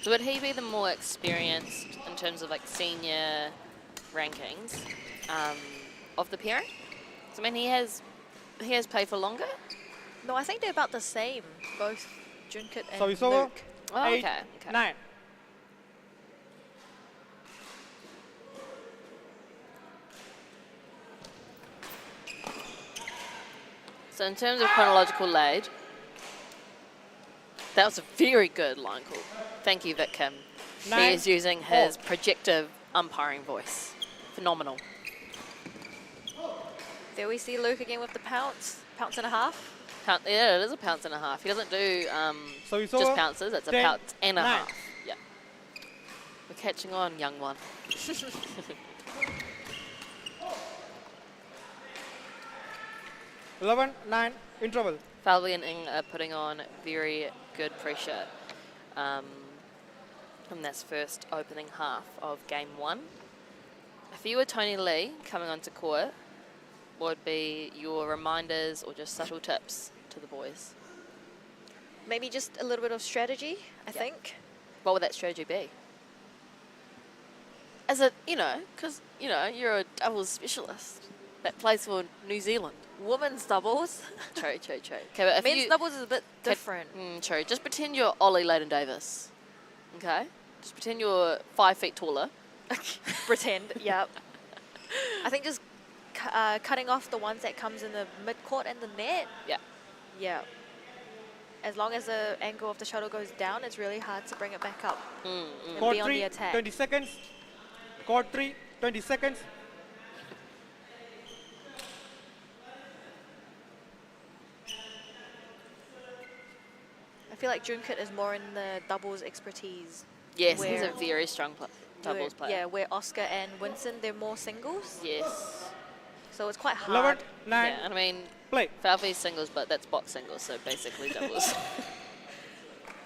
So would he be the more experienced in terms of like senior rankings of the parent? So I mean, he has played for longer. No, I think they're about the same, both Junkit and Service over. Luke. Oh, 8, okay. 9. So in terms of chronological age, that was a very good line call. Thank you, Vic Kim. He 9, is using his projective umpiring voice. Phenomenal. There we see Luke again with the pounce and a half. Yeah, it is a pounce and a half. He doesn't do Service just over. pounces. It's a 10, pounce and a 9. half. Yeah. We're catching on, young one. 11, 9. Interval. Valvey and Ng are putting on very good pressure from this first opening half of game 1. If you were Tony Lee coming onto court, what would be your reminders or just subtle tips to the boys? Maybe just a little bit of strategy, I think. What would that strategy be? As a, because, you're a doubles specialist that plays for New Zealand. Women's doubles. True. Okay, but if Men's doubles is a bit different. True. Just pretend you're Ollie Layden Davis. Okay? Just pretend you're 5 feet taller. Pretend, yep. I think just cutting off the ones that comes in the mid-court and the net. Yeah. Yeah. As long as the angle of the shuttle goes down, it's really hard to bring it back up and Court be on 3, the attack. 20 seconds. Court 3, 20 seconds. I feel like Junkit is more in the doubles expertise. Yes, he's a where- very strong doubles player. Yeah, where Oscar and Winston, they're more singles. Yes. So it's quite 11, hard. 9. Yeah, and I mean, Play. Valvey's singles, but that's box singles, so basically doubles.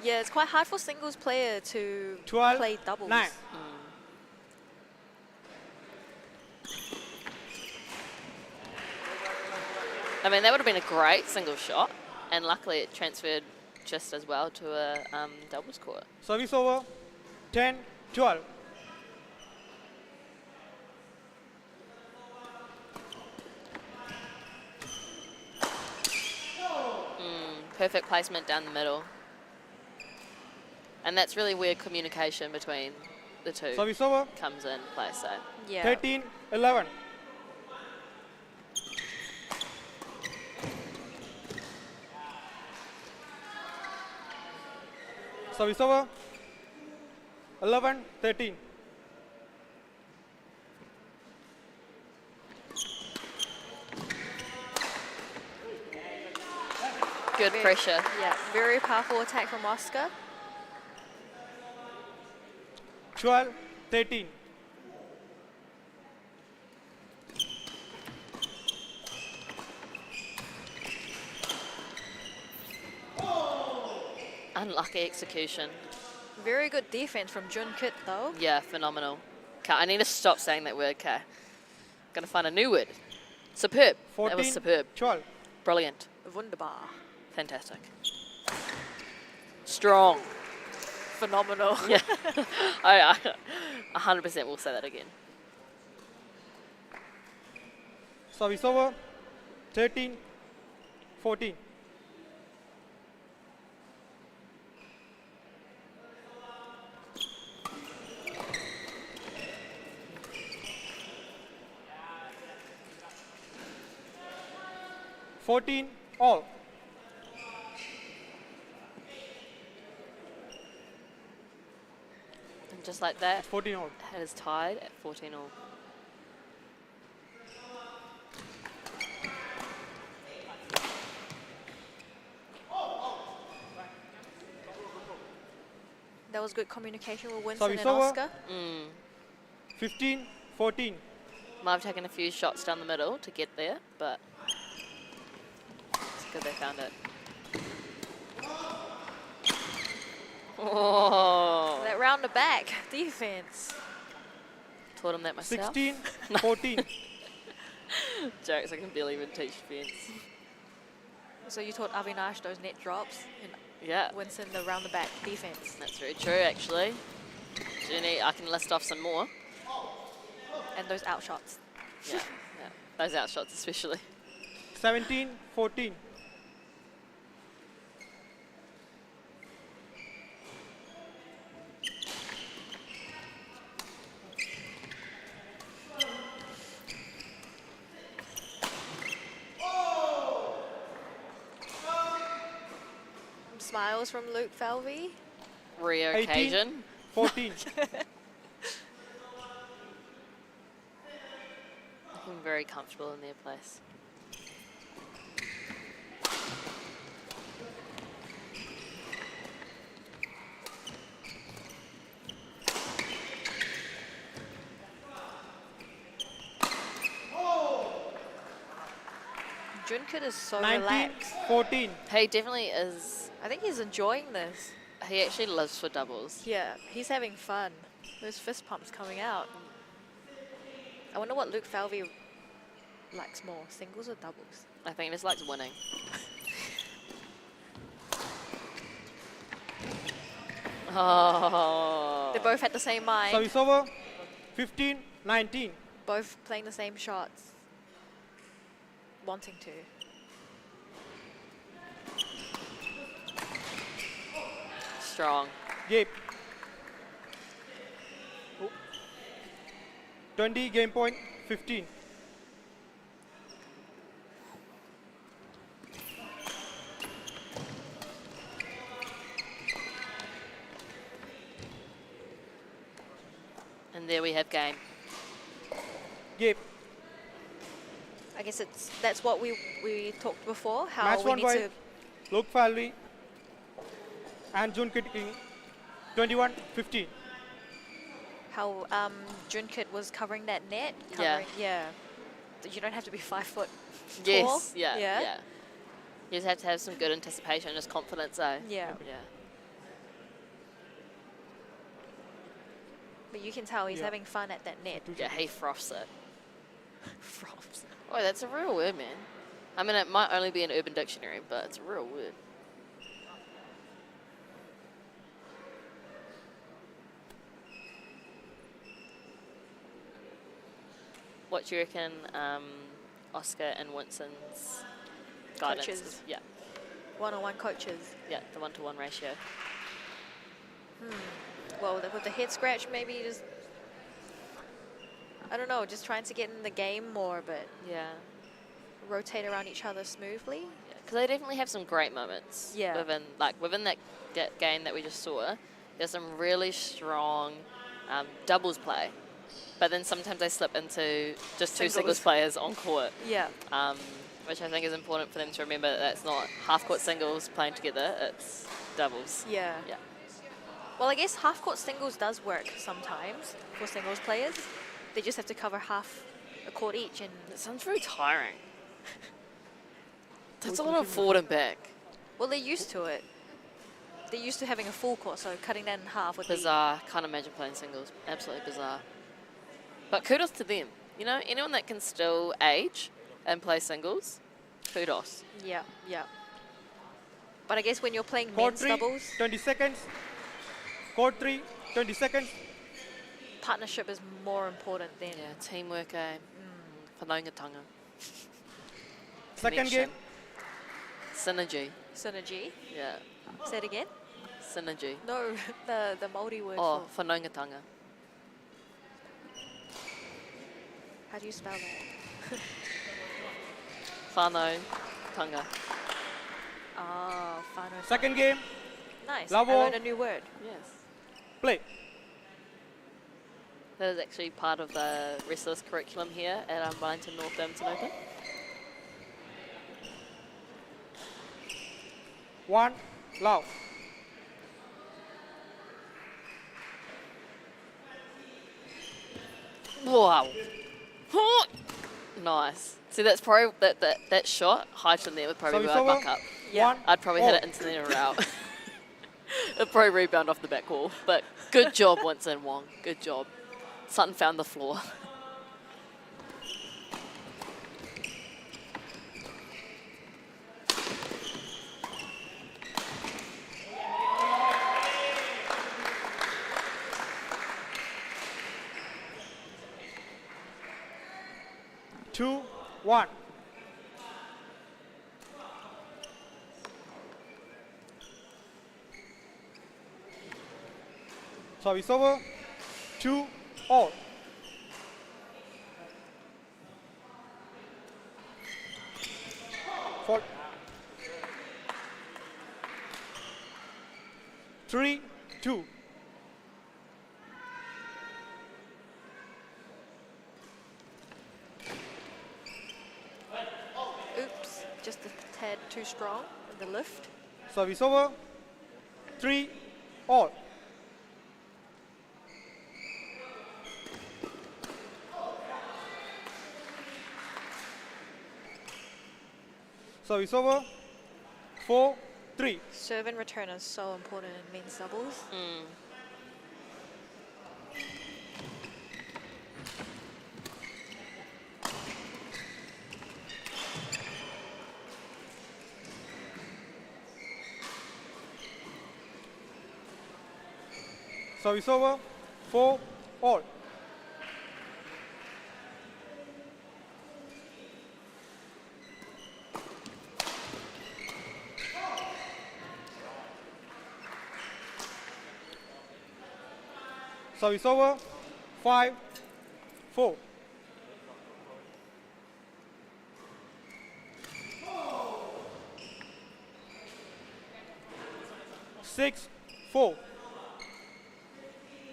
Yeah, it's quite hard for singles player to 12, play doubles. 9. I mean, that would have been a great single shot, and luckily it transferred just as well to a doubles court. Service over. 10, 12. Perfect placement down the middle. And that's really where communication between the two Service over. comes in play. So Yeah. 13, 11. Service over. 11, 13. good pressure. Yeah, very powerful attack from Oscar. 12, 13. Unlucky execution. Very good defense from Junkit though. Yeah, phenomenal. Okay, I need to stop saying that word, okay. Gonna find a new word. Superb. 14, That was superb. 12. Brilliant. Wunderbar. Fantastic. Strong. Phenomenal. Yeah. I 100% will say that again. Service over. 13, 14. All. And just like that, 14 all. it is tied at 14 all. That That was good communication with Winston Service and over. Oscar. 15-14. Might have taken a few shots down the middle to get there, but it's good they found it. Oh, That round the back defense. taught him that myself. 16-14. Jokes, I can barely even teach defense. So you taught Avinash those net drops and Yeah, Winston the round the back defense. that's very true, actually. Jenny, I can list off some more. And those out shots. Yeah, yeah. Those out shots especially. 17-14. Smiles from Luke Valvey. Rare 18, occasion. 14. Looking very comfortable in their place. Junkit is so 19, relaxed. 14. He definitely is. I think he's enjoying this. He actually lives for doubles. Yeah, he's having fun. Those fist pumps coming out. I wonder what Luke Falvey likes more, singles or doubles? I think he just likes winning. Oh. They both had the same mind, Service over. 15-19. both playing the same shots. Wanting to. Strong. Game. 20 game point. 15. And there we have game. Game. I guess that's what we talked before, how Match we won need by to Luke Falvey and Jun Kit King. 21-15. how Junkit was covering that net. Yeah. Covering, yeah. You don't have to be 5 foot tall. Yes. Yeah. Yeah. Yeah. You just have to have some good anticipation, just confidence, though. Yeah. Yeah. But you can tell he's Yeah. having fun at that net. Yeah, he froths it. Froths. Oh, that's a real word, man. I mean, it might only be an Urban Dictionary, but it's a real word. What do you reckon Oscar and Winston's guidance Coaches. is? Yeah, One-on-one coaches. yeah, the 1-to-1 ratio. Well, with the head scratch, maybe just, I don't know, just trying to get in the game more, but Yeah. rotate around each other smoothly. Because they definitely have some great moments. Yeah. Within that game that we just saw, there's some really strong doubles play. But then sometimes they slip into just two Singles. singles players on court, Yeah. which I think is important for them to remember that it's not half-court singles playing together, it's doubles. Yeah. Yeah. Well, I guess half-court singles does work sometimes for singles players. They just have to cover half a court each, and It sounds very tiring. That's a lot of forward and back. well, they're used to it. They're used to having a full court, so cutting that in half would Bizarre. Can't imagine playing singles. Absolutely bizarre. But kudos to them. You know, anyone that can still age and play singles, kudos. be. Yeah, yeah. But I guess when you're playing Court men's 3, doubles, 20 seconds. Court 3, 20 seconds. partnership is more important than Yeah, teamwork, eh? Whanaungatanga. Second Connection. game. Synergy. synergy. Yeah. Say it again. Synergy. No, the Māori word Oh, for. whanaungatanga. How do you spell that? Whanaungatanga. Oh, whānau. Second game. Nice. Lavo. I learned a new word. Yes. Play. That is actually part of the wrestlers curriculum here at Wellington North Badminton Open. 1, love. Wow. Nice. See, that's probably that shot high in there would probably be Service my over. buck up. One. I'd probably hit all. it into the net or out. It'd probably rebound off the back wall. But good job, Winston Huang. Good job. Sutton found the floor. Two, one. Service over. 2 all. Four. 3, 2. Oops, just a tad too strong in the lift. Service over. 3 all. Service over. 4, 3. Serve and return is so important in men's doubles. Service over. 4 all. Service over. 5, 4. Six, 4.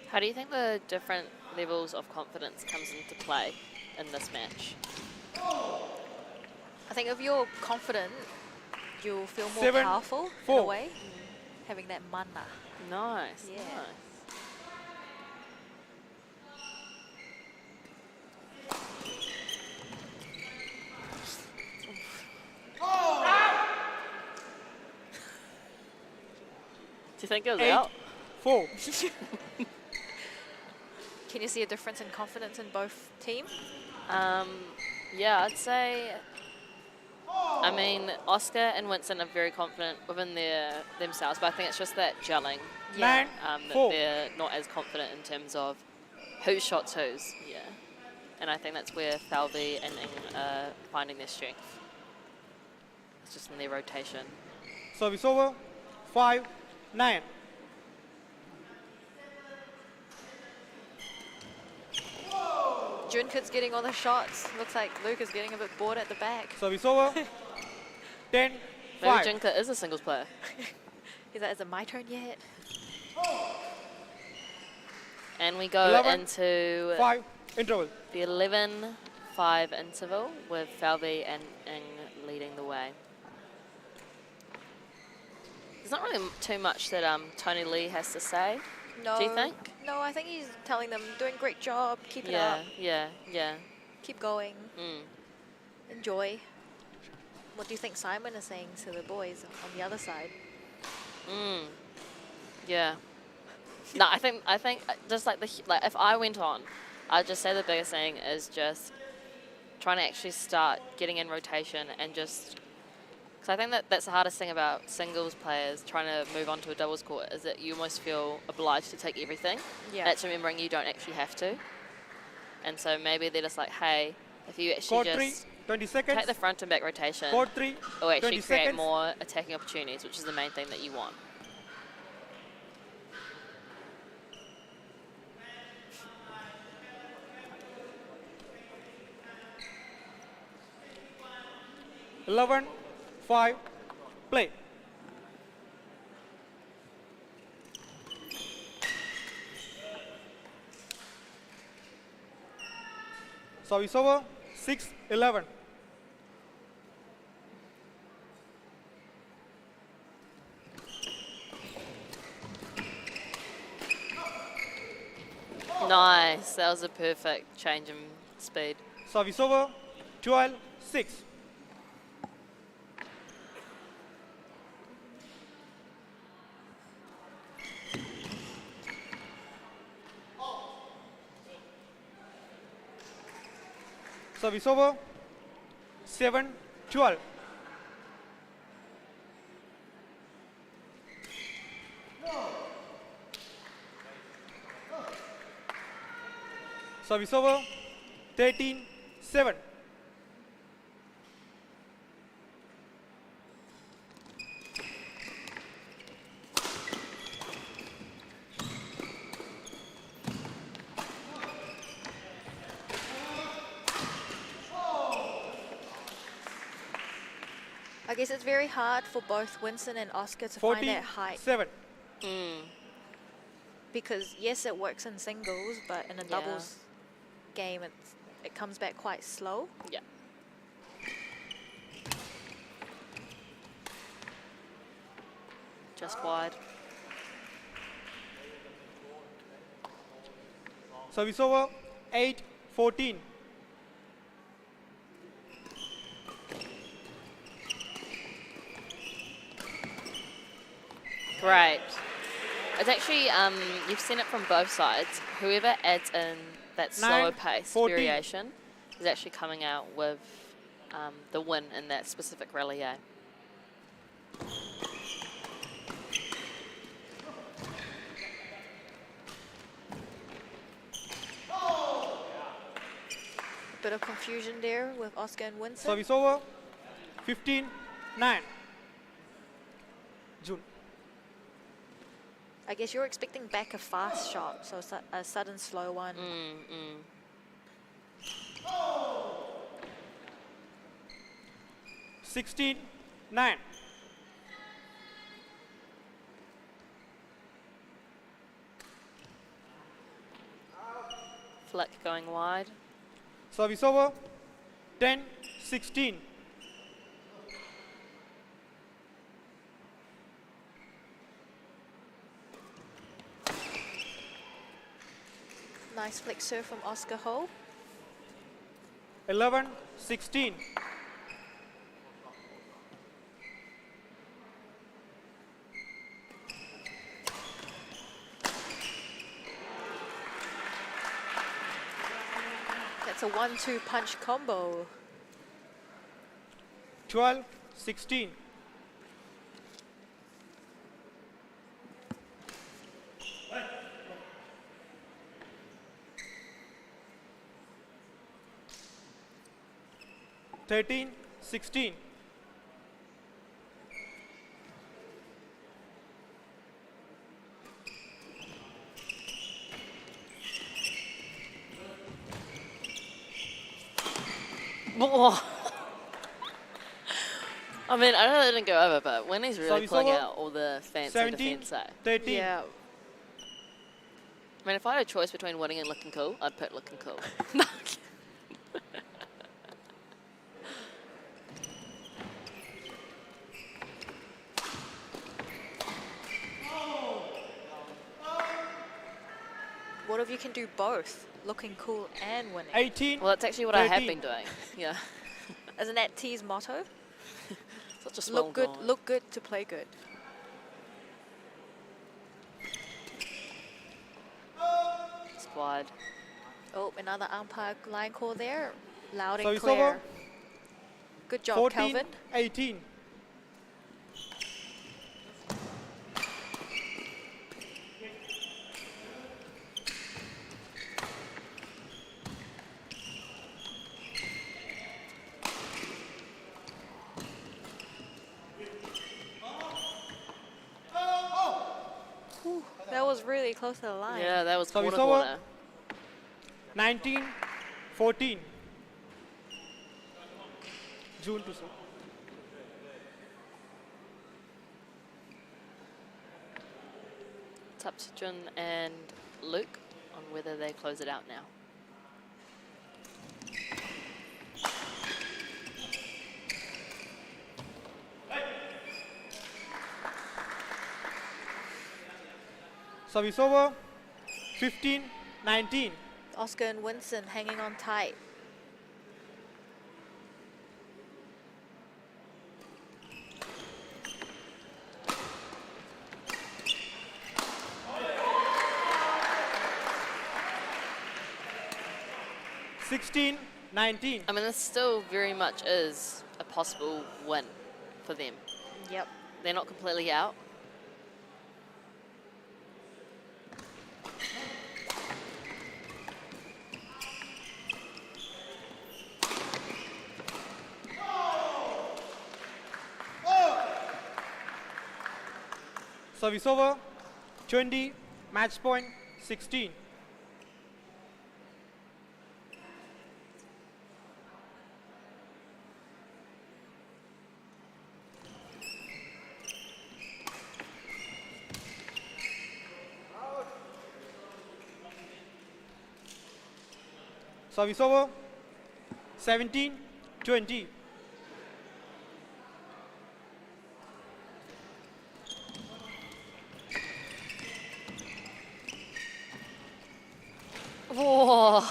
How do you think the different levels of confidence comes into play in this match? I think if you're confident, you'll feel more 7, powerful in a 4. way. Having that mana. Nice. Yeah. Nice. Do you think it was 8, out? 4. Can you see a difference in confidence in both teams? Yeah, I'd say. I mean, Oscar and Winston are very confident within themselves, but I think it's just that gelling. Yeah. 9, That 4. they're not as confident in terms of who shots whose. Yeah, and I think that's where Valvey and Ing are finding their strength. It's just in their rotation. Service over. 5, 9. Junkid's getting all the shots. Looks like Luke is getting a bit bored at the back. Service over. 10, Maybe 5. Jinka is a singles player. He's like, is it my turn yet? And we go 11, into 5. Interval. the 11-5 interval with Valvey and Ing leading the way. There's not really too much that Tony Lee has to say. No. Do you think? No, I think he's telling them, doing a great job, keep it Yeah, up, yeah. keep going, Mm. enjoy. What do you think Simon is saying to the boys on the other side? Yeah. No, I think just like if I went on, I'd just say the biggest thing is just trying to actually start getting in rotation and just. So I think that's the hardest thing about singles players trying to move on to a doubles court is that you almost feel obliged to take everything. Yeah. That's remembering you don't actually have to. And so maybe they're just like, hey, if you actually Court 3, just 20 seconds. take the front and back rotation, Court 3, or actually 20 create seconds. more attacking opportunities, which is the main thing that you want. Eleven, 5. Play. Service over. 6, 11. Nice. Yes, that was a perfect change in speed. Service over. 12-6. Service over. 7-12. Service over. 13-7. I guess it's very hard for both Winston and Oscar to find that height 14-7. because yes, it works in singles, but in a doubles game, it comes back quite slow. Yeah. Just wide. Service over. 8-14. Great. It's actually, you've seen it from both sides. Whoever adds in that slower pace 14. variation is actually coming out with the win in that specific rally. Bit of confusion there with Oscar and Winston. Service over. 15-9. June. I guess you're expecting back a fast shot, so a sudden slow one. 16-9. Flick going wide. Service over. 10-16. Nice flick serve from Oscar Ho. 11-16. That's a 1-2 punch combo. 12-16. Thirteen, 16. I mean, I know it didn't go over, but when he's really Service pulling over. out all the fancy 17, defense, 13. Yeah. I mean, if I had a choice between winning and looking cool, I'd pick looking cool. What if you can do both, looking cool and winning? 18. Well, that's actually what I have 13. been doing. Yeah. Isn't that T's motto? Such a small Look good, goal. look good to play good. It's wide. Oh, another umpire line call there. Loud So and it's clear. over. Good job, 14, Calvin. 18. Whew, that was really close to the line. Yeah, that was So it's corner over. corner. 19, 14. June to serve. It's up to Jun and Luke on whether they close it out now. Service over. 15, 19. Oscar and Winston hanging on tight. Sixteen, 19. I mean, this still very much is a possible win for them. Yep. They're not completely out. Service over. 20. Match point. 16. Service over. 17, 20. Whoa.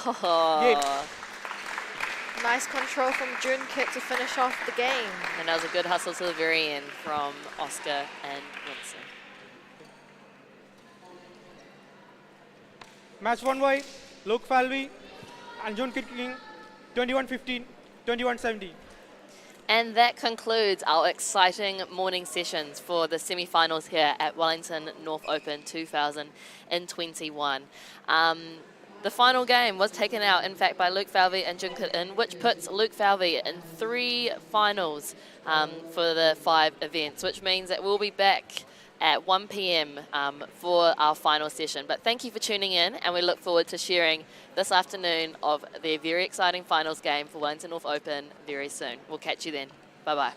Game. Nice control from Jun Kit to finish off the game. And that was a good hustle to the very end from Oscar and Winston. Match won by Luke Valvey and Jun Kit King, 21-15, 21-17. And that concludes our exciting morning sessions for the semi-finals here at Wellington North Open 2021. The final game was taken out, in fact, by Luke Valvey and Jun Kit-in, which puts Luke Valvey in 3 finals for the 5 events, which means that we'll be back at 1 p.m. For our final session. But thank you for tuning in, and we look forward to sharing this afternoon of their very exciting finals game for Wellington North Open very soon. We'll catch you then. Bye-bye.